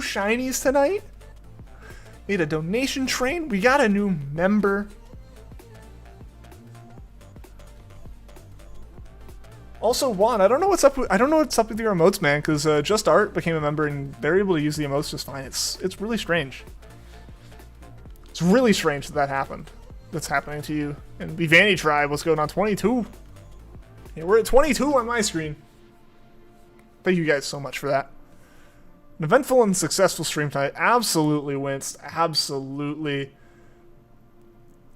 shinies tonight. We had a donation train. We got a new member. Also, Juan, I don't know what's up with your emotes, man. Because Just Art became a member and they're able to use the emotes just fine. It's really strange. It's really strange that happened. That's happening to you. And Vivani Tribe, what's going on? 22. Yeah, we're at 22 on my screen. Thank you guys so much for that. An eventful and successful stream tonight. Absolutely, Winced. Absolutely.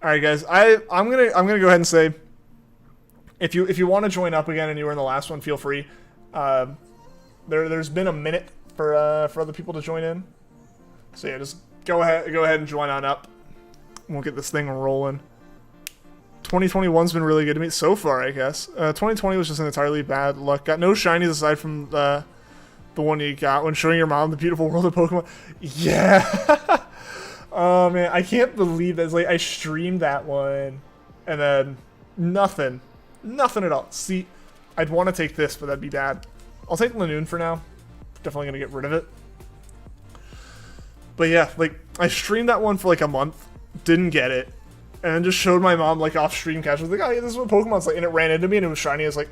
All right, guys. I'm gonna go ahead and say, if you want to join up again and you were in the last one, feel free. There's been a minute for other people to join in. So yeah, just go ahead and join on up. We'll get this thing rolling. 2021's been really good to me so far, I guess. 2020 was just an entirely bad luck. Got no shinies aside from the one you got when showing your mom the beautiful world of Pokemon. Yeah. Oh man, I can't believe that. It's like I streamed that one, and then nothing at all. See, I'd want to take this, but that'd be bad. I'll take Lanoon for now. Definitely gonna get rid of it. But yeah, like I streamed that one for like a month, didn't get it. And then just showed my mom, like, off stream casually. Like, oh, yeah, this is what Pokemon's like. And it ran into me, and it was shiny. I was like,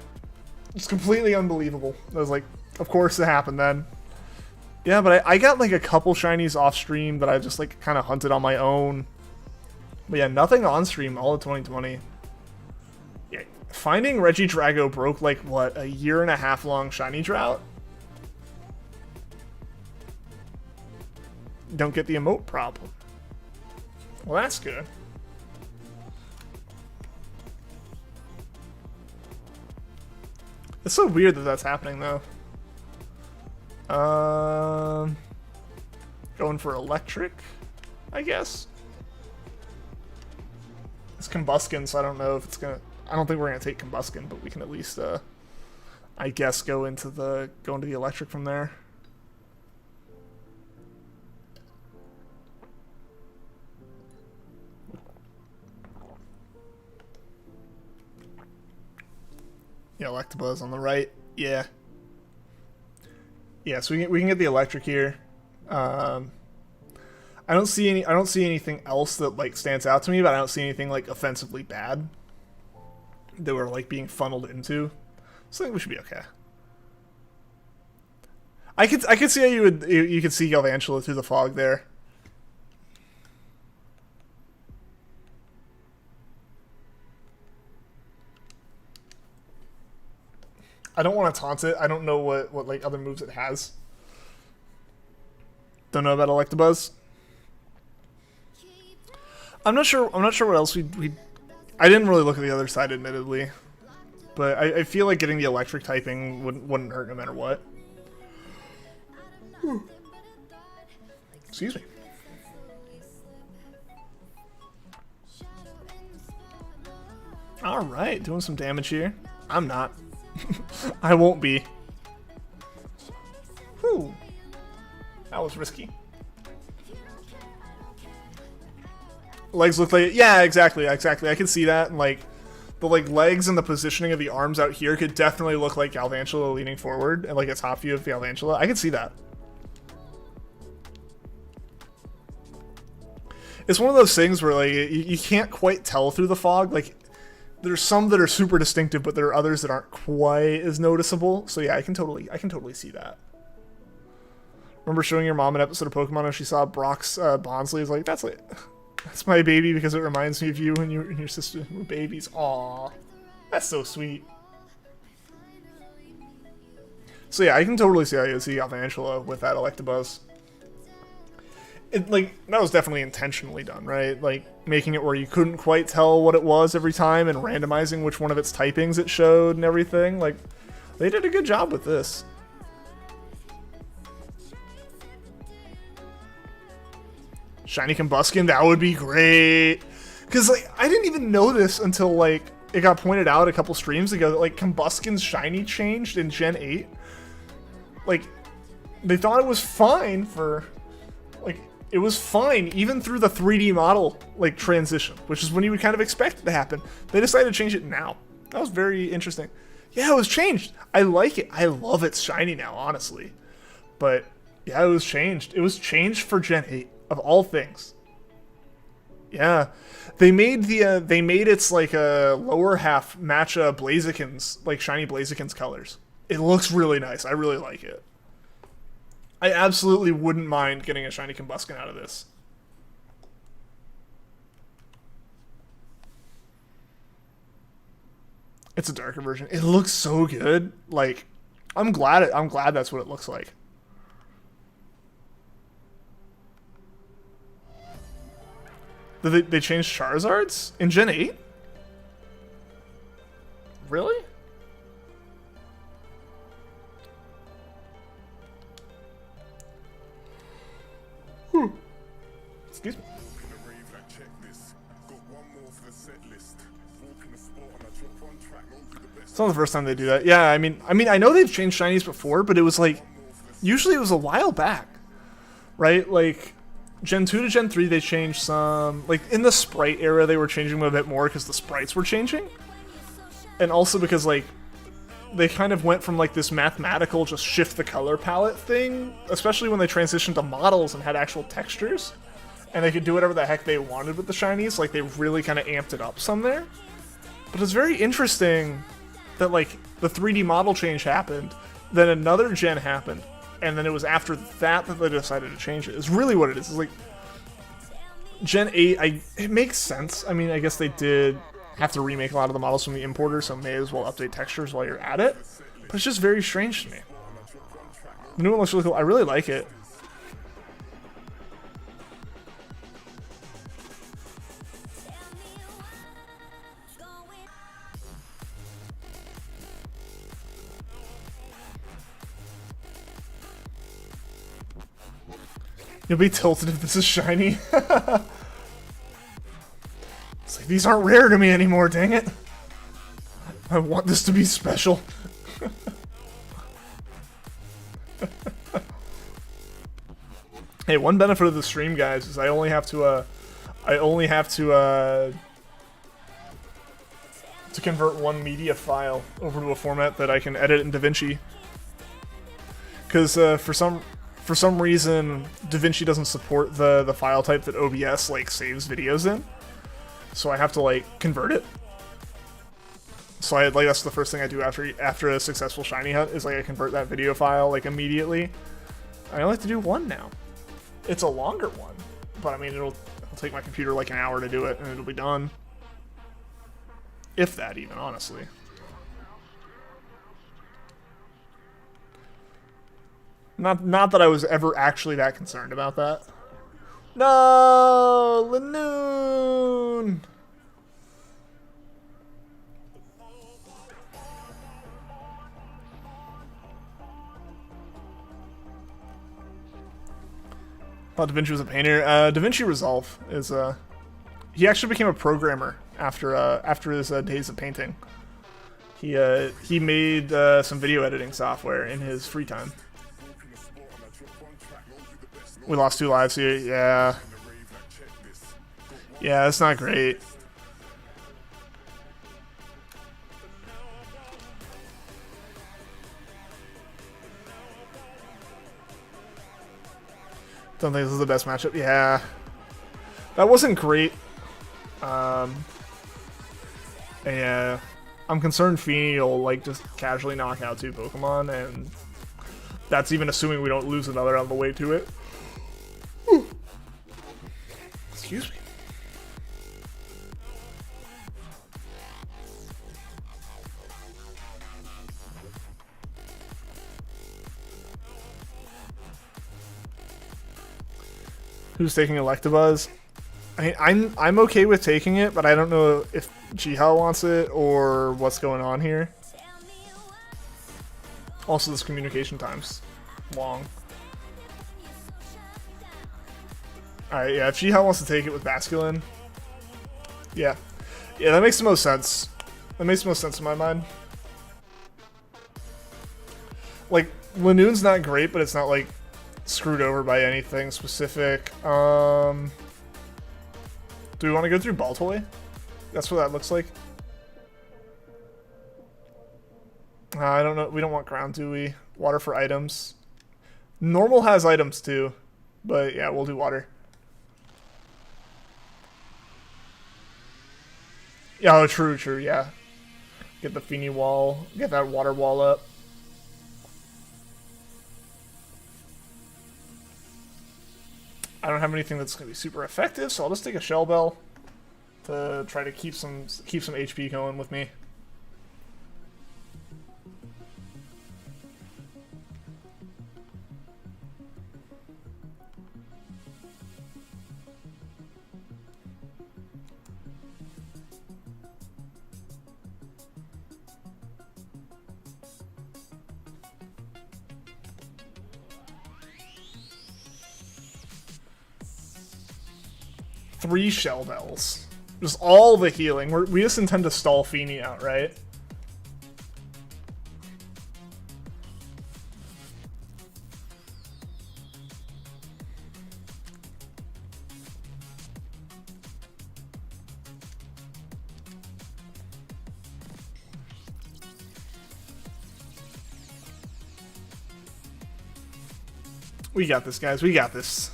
it's completely unbelievable. I was like, of course it happened then. Yeah, but I got, like, a couple shinies off stream that I just, like, kind of hunted on my own. But yeah, nothing on stream all of 2020. Yeah, finding Regigigas broke, like, what, a 1.5 year long shiny drought? Don't get the emote problem. Well, that's good. It's so weird that that's happening, though. Going for electric, I guess. It's Combuskin, so I don't know if it's gonna. I don't think we're gonna take Combuskin, but we can at least, I guess, go into the electric from there. Yeah, Electabuzz on the right. Yeah. Yeah, so we can get the electric here. I don't see anything else that like stands out to me, but I don't see anything like offensively bad that we're like being funneled into. So I think we should be okay. I could see how you could see Galvantula through the fog there. I don't want to taunt it. I don't know what like other moves it has. Don't know about Electabuzz. I'm not sure what else we I didn't really look at the other side, admittedly. But I feel like getting the electric typing wouldn't hurt no matter what. Excuse me. Alright, doing some damage here. I'm not. I won't be. Whew. That was risky. Legs look like... Yeah, exactly. I can see that. And, like, the legs and the positioning of the arms out here could definitely look like Galvantula leaning forward. And, like, a top view of Galvantula. I can see that. It's one of those things where, like, you can't quite tell through the fog. Like, there's some that are super distinctive, but there are others that aren't quite as noticeable. So yeah, I can totally see that. Remember showing your mom an episode of Pokemon and she saw Brock's Bonsly? Is like, that's my baby because it reminds me of you and your sister were babies. Aww, that's so sweet. So yeah, I can totally see how you see Galvantula with that Electabuzz. Like, that was definitely intentionally done, right? Like, making it where you couldn't quite tell what it was every time and randomizing which one of its typings it showed and everything. Like, they did a good job with this. Shiny Combuskin, that would be great. Because, like, I didn't even know this until, like, it got pointed out a couple streams ago that, like, Combuskin's shiny changed in Gen 8. Like, they thought it was fine for, like... It was fine, even through the 3D model, like, transition, which is when you would kind of expect it to happen. They decided to change it now. That was very interesting. Yeah, it was changed. I like it. I love its shiny now, honestly. But, yeah, it was changed. It was changed for Gen 8, of all things. Yeah. They made its, like, lower half match Blaziken's, like, shiny Blaziken's colors. It looks really nice. I really like it. I absolutely wouldn't mind getting a shiny Combuskin out of this. It's a darker version. It looks so good. Like, I'm glad that's what it looks like. Did they changed Charizards in Gen 8? Really? Excuse me. It's not the first time they do that. Yeah, I mean, I know they've changed shinies before, but it was like, usually it was a while back, right? Like, Gen 2 to Gen 3, they changed some, like, in the sprite era, they were changing them a bit more because the sprites were changing. And also because, like, they kind of went from, like, this mathematical just shift the color palette thing, especially when they transitioned to models and had actual textures. And they could do whatever the heck they wanted with the shinies. Like, they really kind of amped it up some there. But it's very interesting that, like, the 3D model change happened, then another gen happened, and then it was after that that they decided to change it. It's really what it is. It's like, Gen 8, it makes sense. I mean, I guess they did have to remake a lot of the models from the importer, so may as well update textures while you're at it. But it's just very strange to me. The new one looks really cool. I really like it. You'll be tilted if this is shiny. It's like, these aren't rare to me anymore, dang it. I want this to be special. Hey, one benefit of the stream, guys, is I only have to convert one media file over to a format that I can edit in DaVinci. Because for some reason, DaVinci doesn't support the file type that OBS, like, saves videos in. So I have to, like, convert it. So that's the first thing I do after a successful shiny hunt, is, like, I convert that video file, like, immediately. I only have to do one now. It's a longer one, but I mean, it'll take my computer like an hour to do it, and it'll be done. If that even, honestly. Not that I was ever actually that concerned about that. No, Lanoon. Thought Da Vinci was a painter. Da Vinci Resolve is he actually became a programmer after his days of painting. He made some video editing software in his free time. We lost 2 lives here. Yeah. Yeah, that's not great. Don't think this is the best matchup. Yeah. That wasn't great. Yeah. I'm concerned FINI will like just casually knock out 2 Pokemon, and that's even assuming we don't lose another on the way to it. Excuse me. Who's taking Electabuzz? I'm okay with taking it, but I don't know if Jihao wants it or what's going on here. Also, this communication time's long. Alright, yeah, if Jihao wants to take it with Basculin, yeah. Yeah, that makes the most sense. That makes the most sense in my mind. Like, Lanoon's not great, but it's not, like, screwed over by anything specific. Do we want to go through Baltoy? That's what that looks like. I don't know. We don't want ground, do we? Water for items. Normal has items too, but yeah, we'll do water. Yeah, oh, true, yeah. Get the FINI wall, get that water wall up. I don't have anything that's going to be super effective, so I'll just take a Shell Bell to try to keep some HP going with me. Three Shell Bells. Just all the healing. We just intend to stall FINI out, right? We got this, guys. We got this.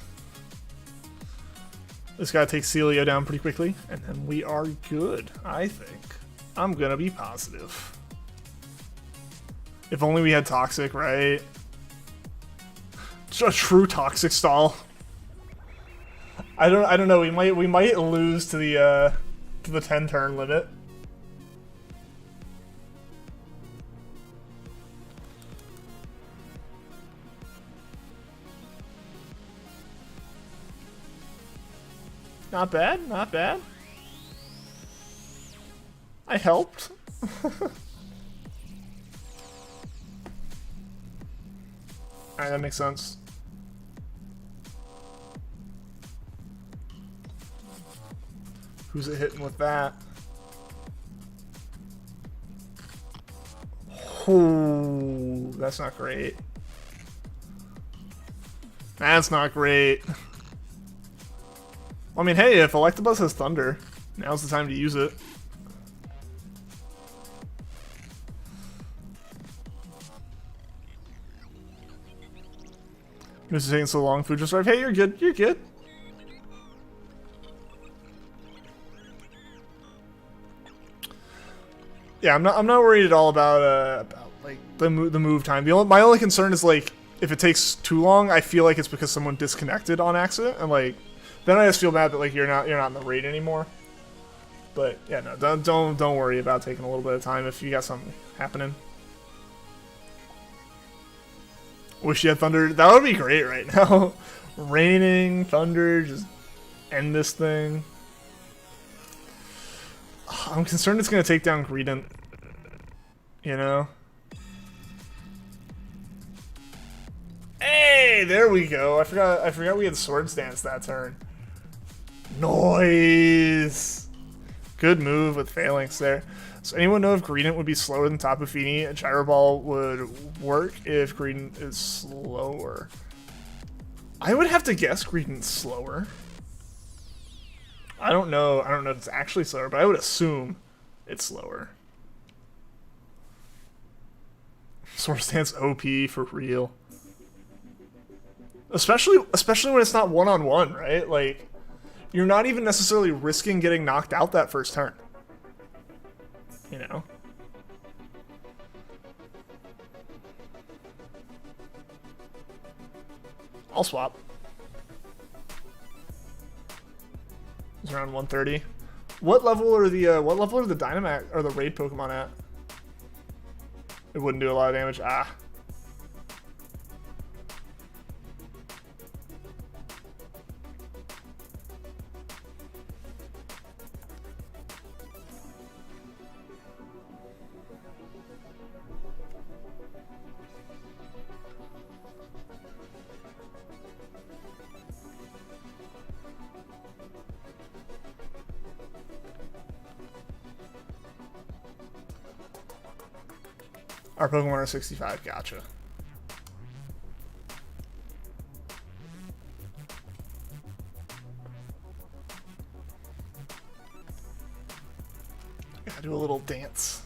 This guy takes Celio down pretty quickly, and then we are good, I think. I'm gonna be positive. If only we had Toxic, right? A true Toxic stall. I don't know. We might lose to the 10 turn limit. Not bad, not bad. I helped. Alright, that makes sense. Who's it hitting with that? Ooh, that's not great. That's not great. I mean, hey, if Electabuzz has Thunder, now's the time to use it. This is taking so long, food just arrived. Hey, you're good, you're good. Yeah, I'm not worried at all about like the move time. My only concern is like if it takes too long, I feel like it's because someone disconnected on accident, and like then I just feel bad that like you're not in the raid anymore. But yeah, no, don't worry about taking a little bit of time if you got something happening. Wish you had Thunder. That would be great right now. Raining, Thunder, just end this thing. I'm concerned it's going to take down Greedent. You know? Hey! Hey, there we go. I forgot we had Swords Dance that turn. Noise. Good move with Phalanx there. So anyone know if Greedent would be slower than Tapu Fini? A Gyro Ball would work if Greedent is slower. I would have to guess Greedent's slower. I don't know. I don't know if it's actually slower, but I would assume it's slower. Swords Dance OP for real. Especially when it's not one-on-one, right? Like, you're not even necessarily risking getting knocked out that first turn. You know? I'll swap. It's around 130. What level are the Dynamax or the raid Pokemon at? It wouldn't do a lot of damage. Ah. Our Pokemon are 65. Gotcha. Gotta do a little dance.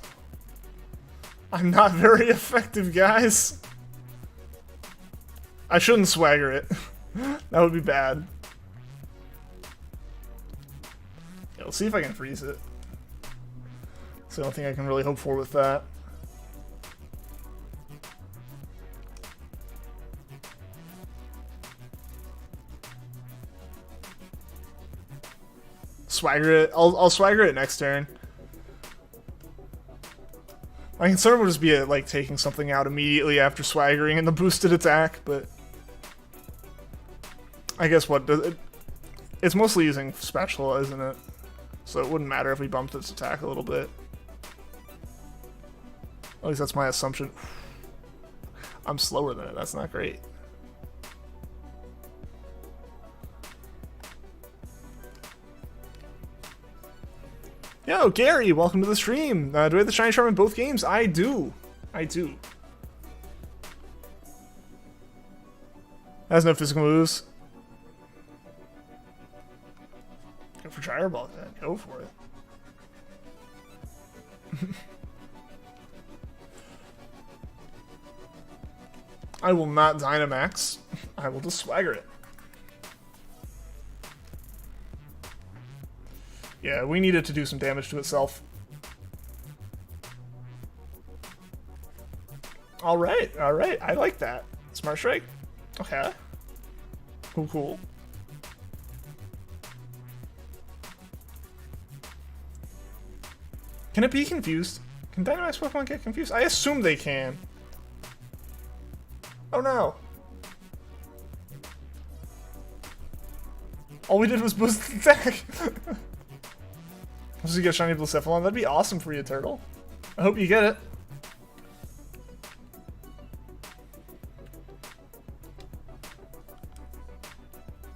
I'm not very effective, guys. I shouldn't swagger it. That would be bad. Yeah, let's see if I can freeze it. So I don't think I can really hope for with that. Swagger it. I'll swagger it next turn. My concern would just be like taking something out immediately after swaggering in the boosted attack, but I guess it's mostly using Spatula, isn't it? So it wouldn't matter if we bumped its attack a little bit. At least that's my assumption. I'm slower than it. That's not great. Yo, Gary, welcome to the stream. Do I have the Shiny Charm in both games? I do. I do. Has no physical moves. Go for Gyro Ball then. Go for it. I will not Dynamax. I will just swagger it. Yeah, we need it to do some damage to itself. Alright, alright. I like that. Smart Strike. Okay. Cool, cool. Can it be confused? Can Dynamax Pokemon get confused? I assume they can. Oh no. All we did was boost the attack. Once you get Shiny Blacephalon, that'd be awesome for you, Turtle. I hope you get it.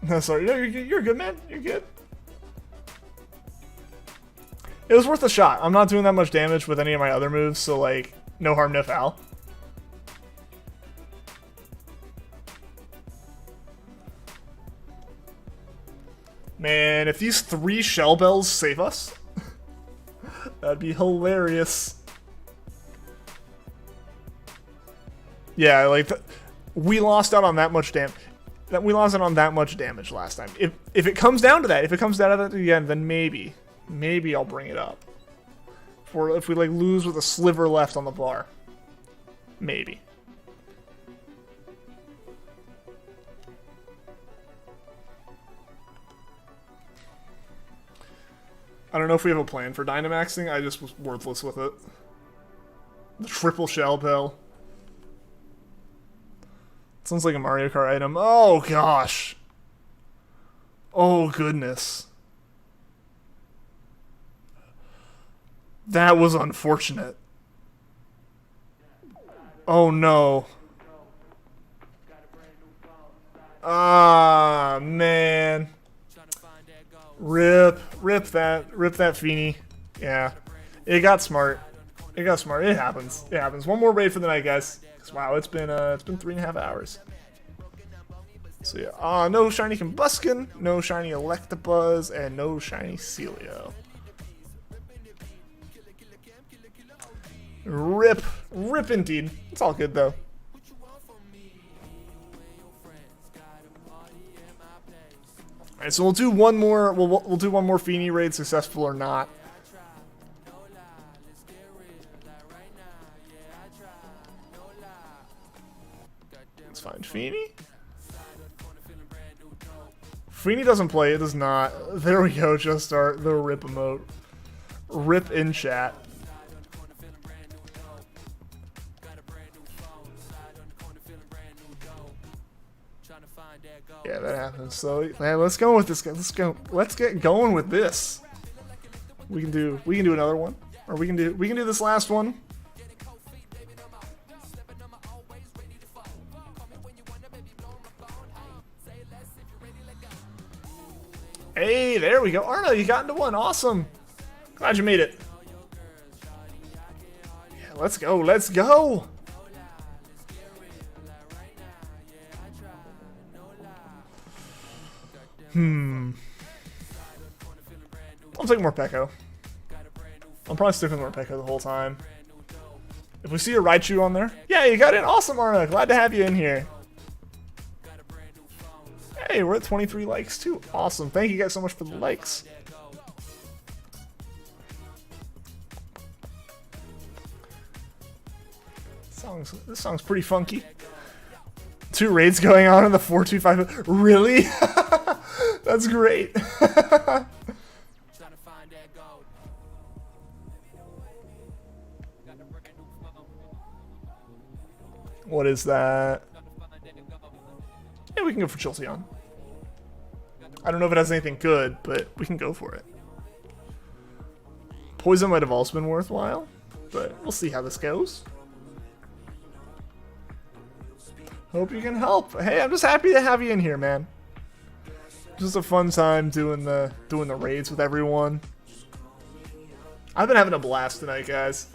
No, sorry. No, you're good, man. You're good. It was worth a shot. I'm not doing that much damage with any of my other moves, so, like, no harm, no foul. Man, if these 3 Shell Bells save us... That'd be hilarious. Yeah, like we lost out on that much damage. We lost out on that much damage last time. If it comes down to that, if it comes down to that at the end, then maybe I'll bring it up. For if we like lose with a sliver left on the bar, maybe. I don't know if we have a plan for Dynamaxing. I just was worthless with it. The triple Shell Bell. Sounds like a Mario Kart item. Oh gosh. Oh goodness. That was unfortunate. Oh no. Ah, man. Rip that FINI. Yeah, it got smart. It got smart. It happens. It happens. One more raid for the night, guys. 'Cause, wow, it's been 3.5 hours. So yeah, no shiny Combuskin, no shiny Electabuzz, and no shiny Celio. Rip indeed. It's all good though. All right, so we'll do one more. We'll do one more FINI raid, successful or not. Let's find FINI. FINI doesn't play. It does not. There we go. Just the rip emote. Rip in chat. Yeah, that happens. So man, let's go with this guy. Let's get going with this. We can do another one, or we can do this last one. Hey, there we go. Arno, you got into one. Awesome. Glad you made it. Yeah, let's go. Let's go. I'll take more Pekko. I'll probably stick with more Pekko the whole time. If we see a Raichu on there. Yeah, you got in. Awesome, Arno. Glad to have you in here. Hey, we're at 23 likes too. Awesome. Thank you guys so much for the likes. This song's pretty funky. 2 raids going on in the 425. Really? That's great. What is that? Yeah, we can go for Jolteon. I don't know if it has anything good, but we can go for it. Poison might have also been worthwhile, but we'll see how this goes. Hope you can help. Hey, I'm just happy to have you in here, man. Just a fun time doing the raids with everyone. I've been having a blast tonight, guys.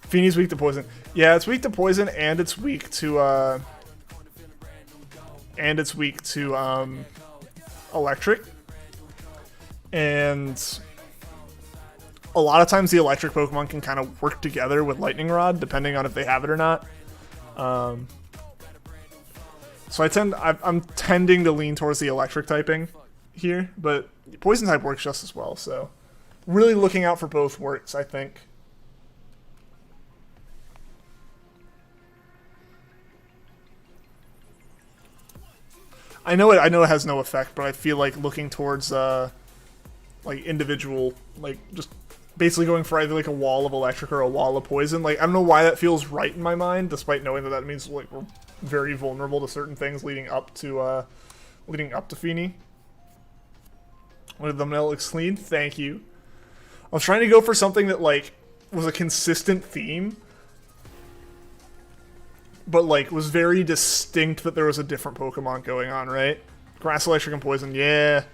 FINI's weak to poison. Yeah, it's weak to poison, and it's weak to electric. And a lot of times the electric Pokemon can kind of work together with Lightning Rod, depending on if they have it or not. So I'm tending to lean towards the electric typing here, but poison type works just as well. So really looking out for both works, I think. I know it has no effect, but I feel like looking towards like individual, like just basically going for either like a wall of electric or a wall of poison. Like I don't know why that feels right in my mind, despite knowing that means like we're very vulnerable to certain things leading up to FINI. What did the thumbnail looks clean? Thank you. I was trying to go for something that like was a consistent theme, but like was very distinct that there was a different Pokemon going on, right? Grass, electric, and poison, yeah.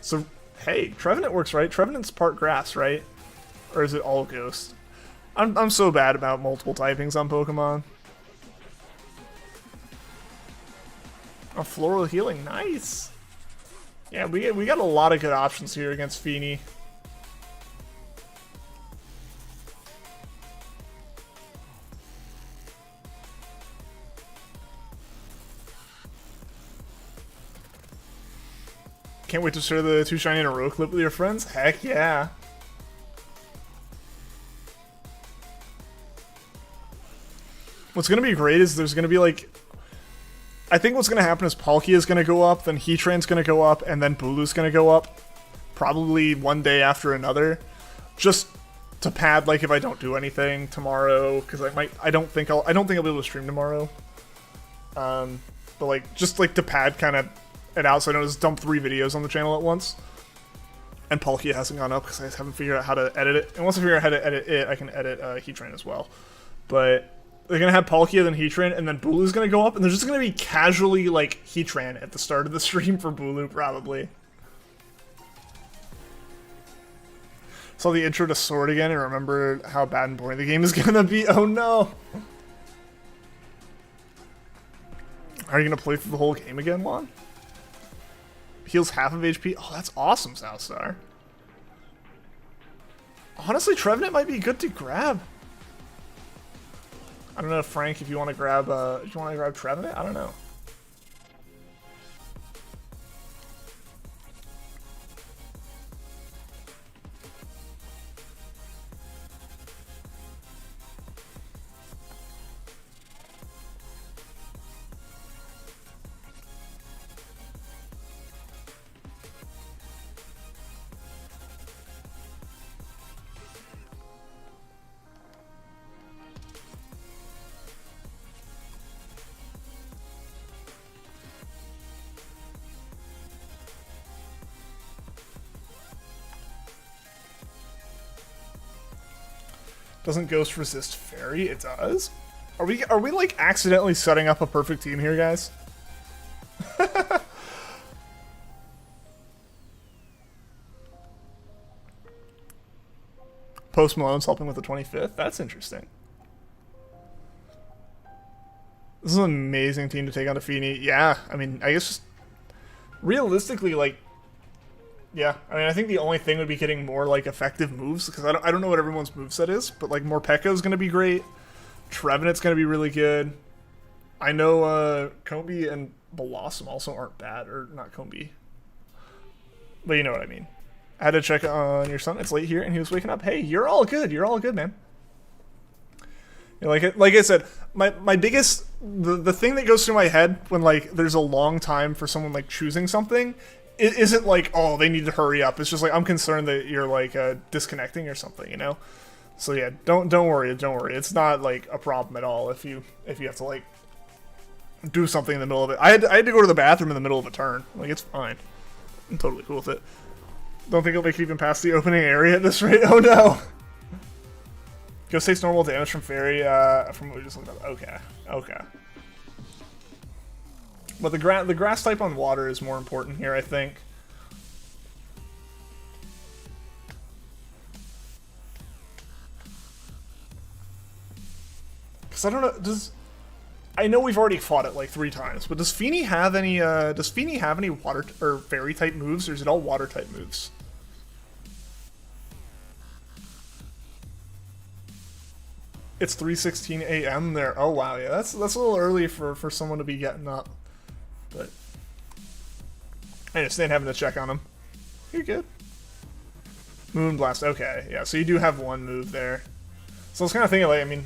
So, hey, Trevenant works, right? Trevenant's part grass, right? Or is it all ghost? I'm so bad about multiple typings on Pokemon. Oh, floral healing, nice. Yeah, we got a lot of good options here against FINI. Can't wait to share the 2 shiny in a row clip with your friends. Heck yeah. What's going to be great is there's going to be like... I think what's going to happen is Palkia is going to go up, then Heatran's going to go up, and then Bulu's going to go up. Probably one day after another. Just to pad like if I don't do anything tomorrow, because I don't think I'll be able to stream tomorrow. But like just like to pad kind of it out so I don't just dump 3 videos on the channel at once. And Palkia hasn't gone up because I just haven't figured out how to edit it. And once I figure out how to edit it, I can edit Heatran as well. But they're going to have Palkia, then Heatran, and then Bulu's going to go up. And there's just going to be casually, like, Heatran at the start of the stream for Bulu, probably. Saw the intro to Sword again and remembered how bad and boring the game is going to be. Oh, no. Are you going to play through the whole game again, Juan? Heals half of HP. Oh, that's awesome, Southstar. Honestly, Trevenant might be good to grab. I don't know, Frank, if you want to grab Trevenant? I don't know. Doesn't Ghost resist Fairy? It does. Are we like accidentally setting up a perfect team here, guys? Post Malone's helping with the 25th. That's interesting. This is an amazing team to take on to FINI. Yeah, I mean, I guess just realistically, like, yeah, I mean, I think the only thing would be getting more, like, effective moves, because I don't know what everyone's moveset is, but, like, Morpeko's going to be great. Trevenant's going to be really good. I know Combi and Blossom also aren't bad, or not Combi. But you know what I mean. I had to check on your son. It's late here, and he was waking up. Hey, you're all good. You're all good, man. You know, like I said, my biggest... The thing that goes through my head when, like, there's a long time for someone, like, choosing something... It isn't like, oh, they need to hurry up. It's just like, I'm concerned that you're like disconnecting or something, you know? So yeah, don't worry. It's not like a problem at all if you have to like do something in the middle of it. I had to go to the bathroom in the middle of a turn. Like, it's fine. I'm totally cool with it. Don't think it'll make it even past the opening area at this rate. Oh no. Ghost takes normal damage from Fairy from what we just looked up. Okay. But the grass type on water is more important here, I think. Because I don't know, I know we've already fought it like 3 times, but does FINI have any water or fairy type moves, or is it all water type moves? It's 3:16 a.m. there. Oh wow, yeah, that's a little early for someone to be getting up. But I understand having to check on him. You're good. Moonblast, okay. Yeah, so you do have one move there. So I was kind of thinking, like, I mean,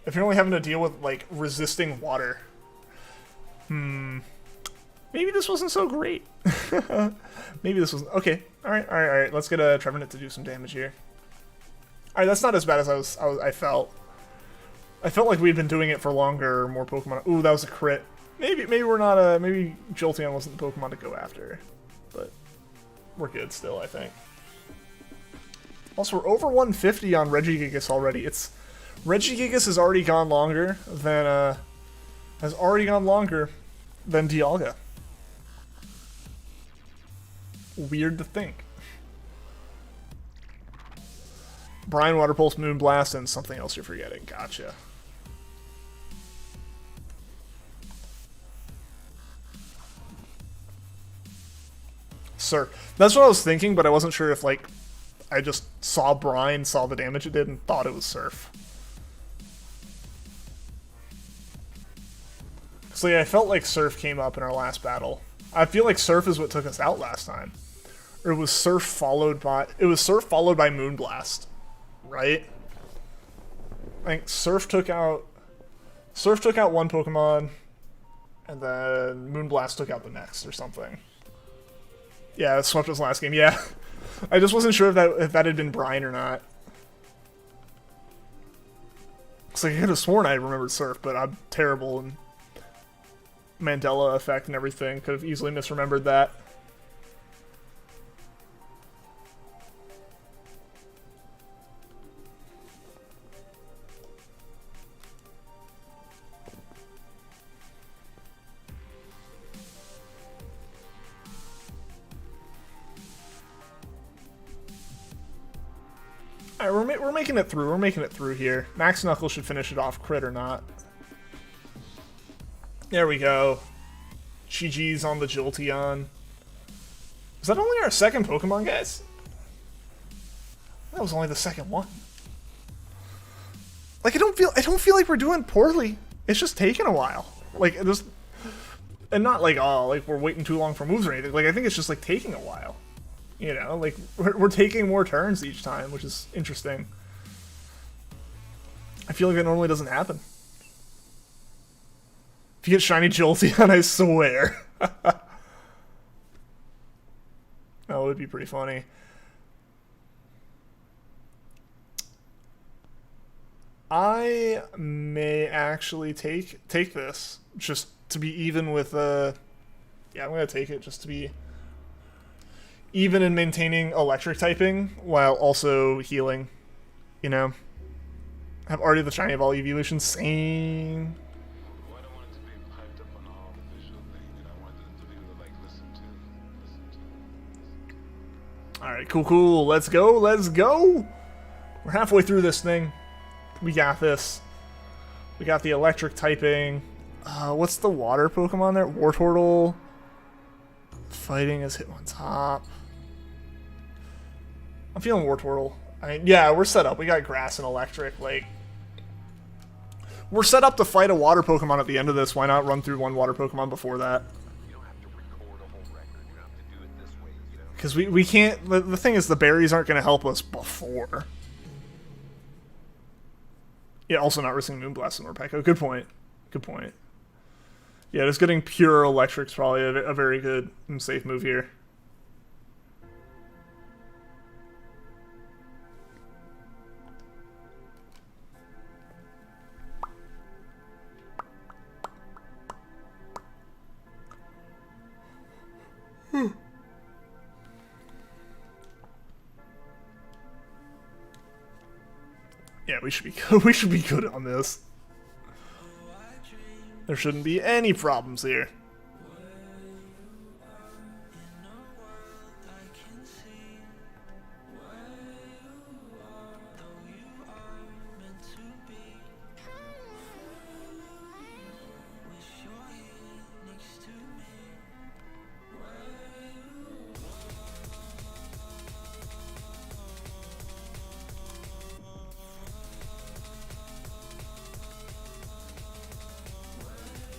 if you're only having to deal with, like, resisting water, maybe this wasn't so great. Maybe this wasn't... Okay, alright. Let's get a Trevenant to do some damage here. Alright, that's not as bad as I felt. I felt like we'd been doing it for longer, more Pokemon... Ooh, that was a crit. Maybe we're not maybe Jolteon wasn't the Pokemon to go after, but we're good still, I think. Also, we're over 150 on Regigigas already. Regigigas has already gone longer than Dialga. Weird to think. Brian, Water Pulse, Moonblast, and something else you're forgetting. Gotcha. Sir, that's what I was thinking, but I wasn't sure if, like, I just saw Brine, saw the damage it did, and thought it was Surf. So yeah, I felt like Surf came up in our last battle. I feel like Surf is what took us out last time. Or it was Surf followed by Moonblast, right? I think Surf took out one Pokemon, and then Moonblast took out the next or something. Yeah, it swept us last game. Yeah, I just wasn't sure if that had been Brian or not. It's like I could have sworn I remembered Surf, but I'm terrible and Mandela effect and everything. Could have easily misremembered that. Alright, we're making it through. We're making it through here. Max Knuckle should finish it off, crit or not. There we go. GG's on the Jolteon. Is that only our second Pokemon, guys? That was only the second one. Like, I don't feel like we're doing poorly. It's just taking a while. Like, there's... And not like, oh, like we're waiting too long for moves or anything. Like, I think it's just like taking a while. You know, like we're taking more turns each time, which is interesting. I feel like that normally doesn't happen. If you get shiny Jolteon, I swear. That would be pretty funny. I may actually take this just to be even with yeah, I'm gonna take it just to be even in maintaining electric typing while also healing. You know, have already the shiny Eevee evolution. Same. Well, I don't want it to be hyped up on all the visual thing, and I want them to be able to like listen to. All right, cool. Let's go. We're halfway through this thing. We got this. We got the electric typing. What's the water Pokemon there? Wartortle. Fighting is Hitmontop. I'm feeling Wartortle. Yeah, we're set up. We got grass and electric. Like, we're set up to fight a water Pokemon at the end of this. Why not run through one water Pokemon before that? You don't have to record a whole record. You don't have to do it this way. You know. Because we can't... The thing is, the berries aren't going to help us before. Yeah, also not risking Moonblast and Morpeko. Good point. Yeah, just getting pure electric's probably a very good and safe move here. Yeah, we should be good. We should be good on this. There shouldn't be any problems here.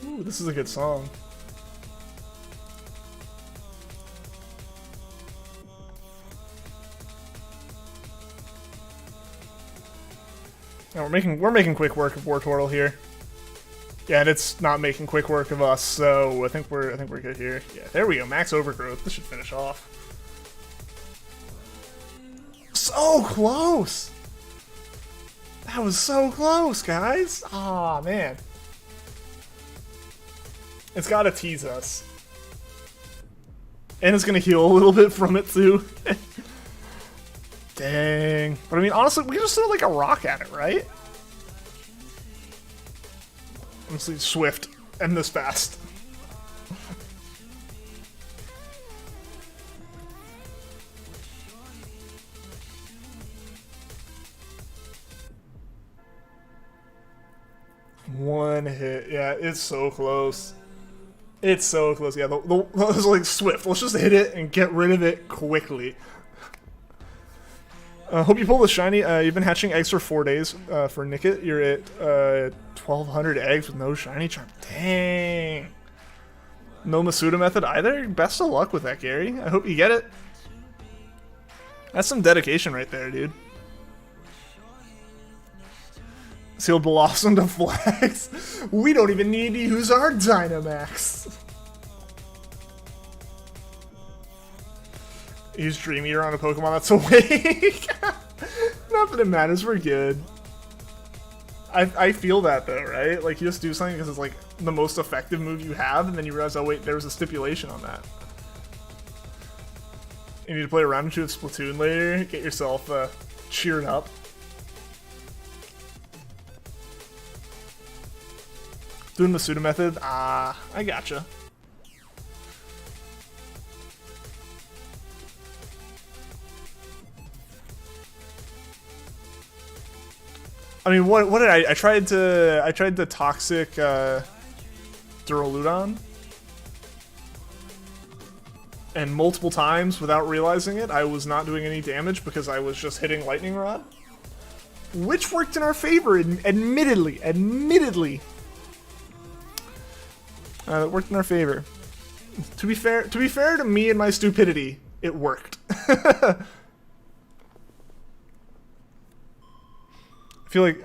Ooh, this is a good song. Now we're making quick work of Wartortle here. Yeah, and it's not making quick work of us, so I think we're good here. Yeah, there we go. Max Overgrowth. This should finish off. So close. That was so close, guys. Aw, man. It's gotta tease us. And it's gonna heal a little bit from it, too. Dang. But I mean, honestly, we just throw like a rock at it, right? Honestly, Swift. And this fast. One hit. Yeah, it's so close. It's so close. Yeah, those like Swift. Let's just hit it and get rid of it quickly. Hope you pull the shiny. You've been hatching eggs for 4 days. For Nickit, you're at 1,200 eggs with no shiny charm. Dang. No Masuda method either? Best of luck with that, Gary. I hope you get it. That's some dedication right there, dude. Sealed Blossom to flags. We don't even need to use our Dynamax. Use Dream Eater on a Pokemon that's awake. Not that it matters, we're good. I feel that though, right? Like you just do something because it's like the most effective move you have, and then you realize, oh wait, there was a stipulation on that. You need to play a round or two of Splatoon later, get yourself cheered up. Doing the pseudo method? Ah, I gotcha. I mean, what did I tried the toxic Duraludon, and multiple times without realizing it, I was not doing any damage because I was just hitting Lightning Rod, which worked in our favor. Admittedly, it worked in our favor. To be fair to me and my stupidity, it worked.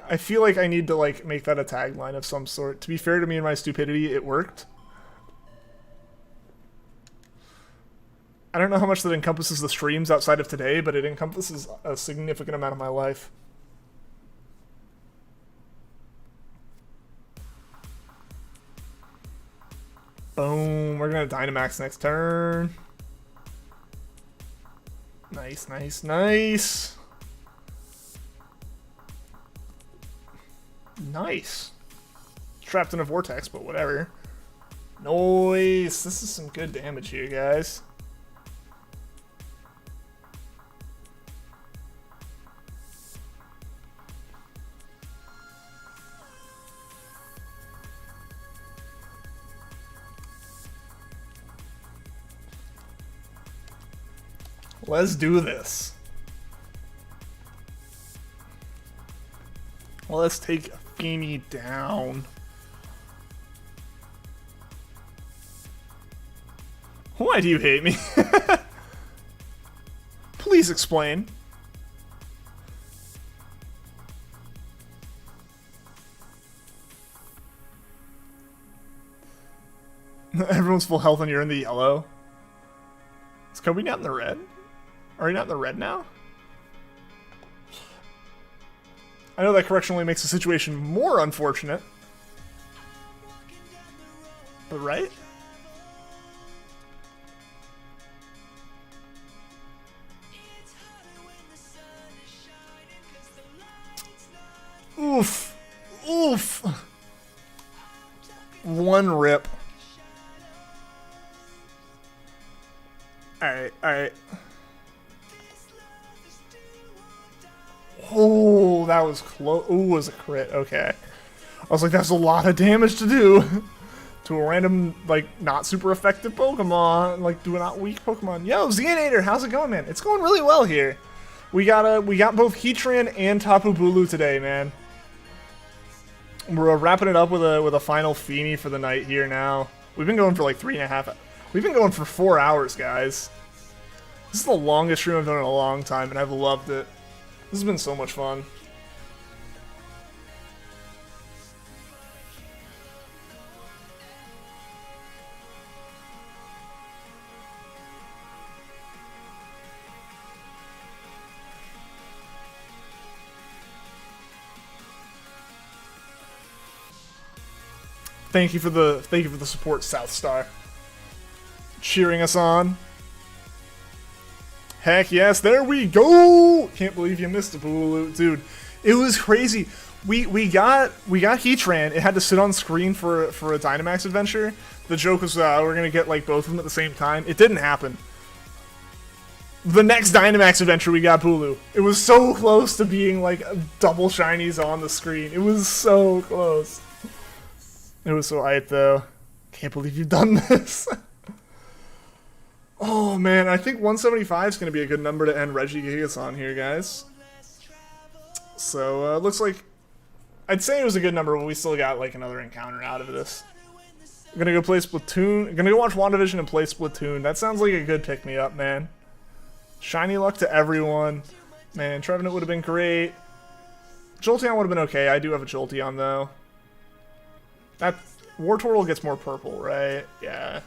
I feel like I need to like make that a tagline of some sort. To be fair to me and my stupidity, it worked. I don't know how much that encompasses the streams outside of today, but it encompasses a significant amount of my life. Boom, we're gonna Dynamax next turn. Nice, nice, nice. Nice. Trapped in a vortex, but whatever. Nice. This is some good damage here, guys. Let's do this. Let's take FINI down. Why do you hate me? Please explain. Everyone's full health and you're in the yellow. Is Kobe not in the red? Are you not in the red now? I know that correction only makes the situation more unfortunate. But right? Oof. Oof. One rip. Alright, alright. Oh, that was close. Ooh, it was a crit. Okay. I was like, that's a lot of damage to do to a random, like, not super effective Pokemon. Like, do a not weak Pokemon. Yo, Xeonator, how's it going, man? It's going really well here. We got both Heatran and Tapu Bulu today, man. We're wrapping it up with a final FINI for the night here now. We've been going for like 3.5. We've been going for 4 hours, guys. This is the longest stream I've done in a long time, and I've loved it. This has been so much fun. Thank you for the support, South Star. Cheering us on. Heck yes, there we go! Can't believe you missed a Bulu, dude. It was crazy. We got Heatran. It had to sit on screen for a Dynamax adventure. The joke was we're gonna get like both of them at the same time. It didn't happen. The next Dynamax adventure we got Bulu. It was so close to being like double shinies on the screen. It was so close. It was so hype though. Can't believe you've done this. Oh man, I think 175 is going to be a good number to end Regigigas on here, guys. So, looks like... I'd say it was a good number, but we still got like another encounter out of this. I'm going to go play Splatoon. I'm going to go watch WandaVision and play Splatoon. That sounds like a good pick-me-up, man. Shiny luck to everyone. Man, Trevenant would have been great. Jolteon would have been okay. I do have a Jolteon, though. That Wartortle gets more purple, right? Yeah.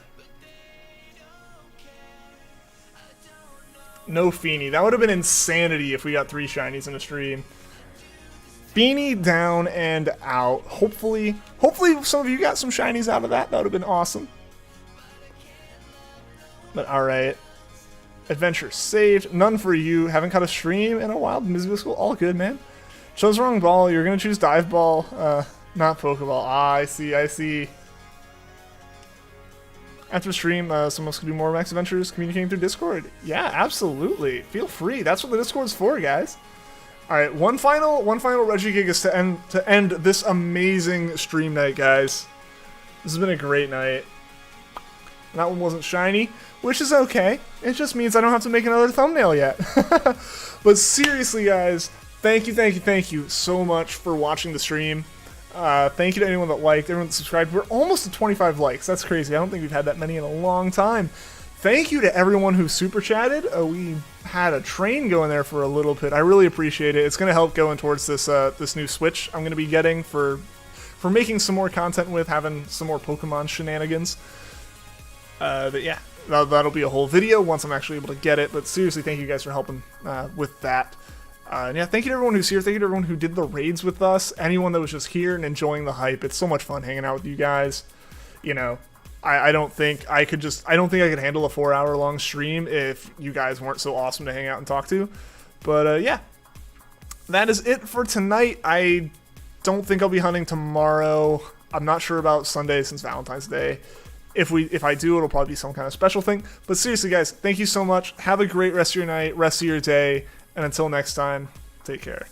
No FINI. That would have been insanity if we got 3 shinies in a stream. FINI down and out. Hopefully some of you got some shinies out of that. That would have been awesome. But alright. Adventure saved. None for you. Haven't caught a stream in a while. Mizbiscal. All good, man. Chose the wrong ball. You're going to choose Dive Ball. Not Pokeball. Ah, I see. After stream, some of us could do more Max Adventures communicating through Discord. Yeah, absolutely. Feel free. That's what the Discord's for, guys. All right, one final Regigigas to end this amazing stream night, guys. This has been a great night. That one wasn't shiny, which is okay. It just means I don't have to make another thumbnail yet. But seriously, guys, thank you so much for watching the stream. Thank you to anyone that liked, everyone that subscribed. We're almost at 25 likes. That's crazy. I don't think we've had that many in a long time. Thank you to everyone who super chatted. We had a train going there for a little bit. I really appreciate it. It's going to help going towards this this new Switch I'm going to be getting for making some more content with, having some more Pokemon shenanigans. But yeah, that'll be a whole video once I'm actually able to get it. But seriously, thank you guys for helping with that. And yeah, thank you to everyone who's here. Thank you to everyone who did the raids with us. Anyone that was just here and enjoying the hype. It's so much fun hanging out with you guys. You know, I don't think I could handle a 4-hour long stream if you guys weren't so awesome to hang out and talk to. But yeah, that is it for tonight. I don't think I'll be hunting tomorrow. I'm not sure about Sunday since Valentine's Day. If I do, it'll probably be some kind of special thing. But seriously, guys, thank you so much. Have a great rest of your night, rest of your day, and until next time, take care.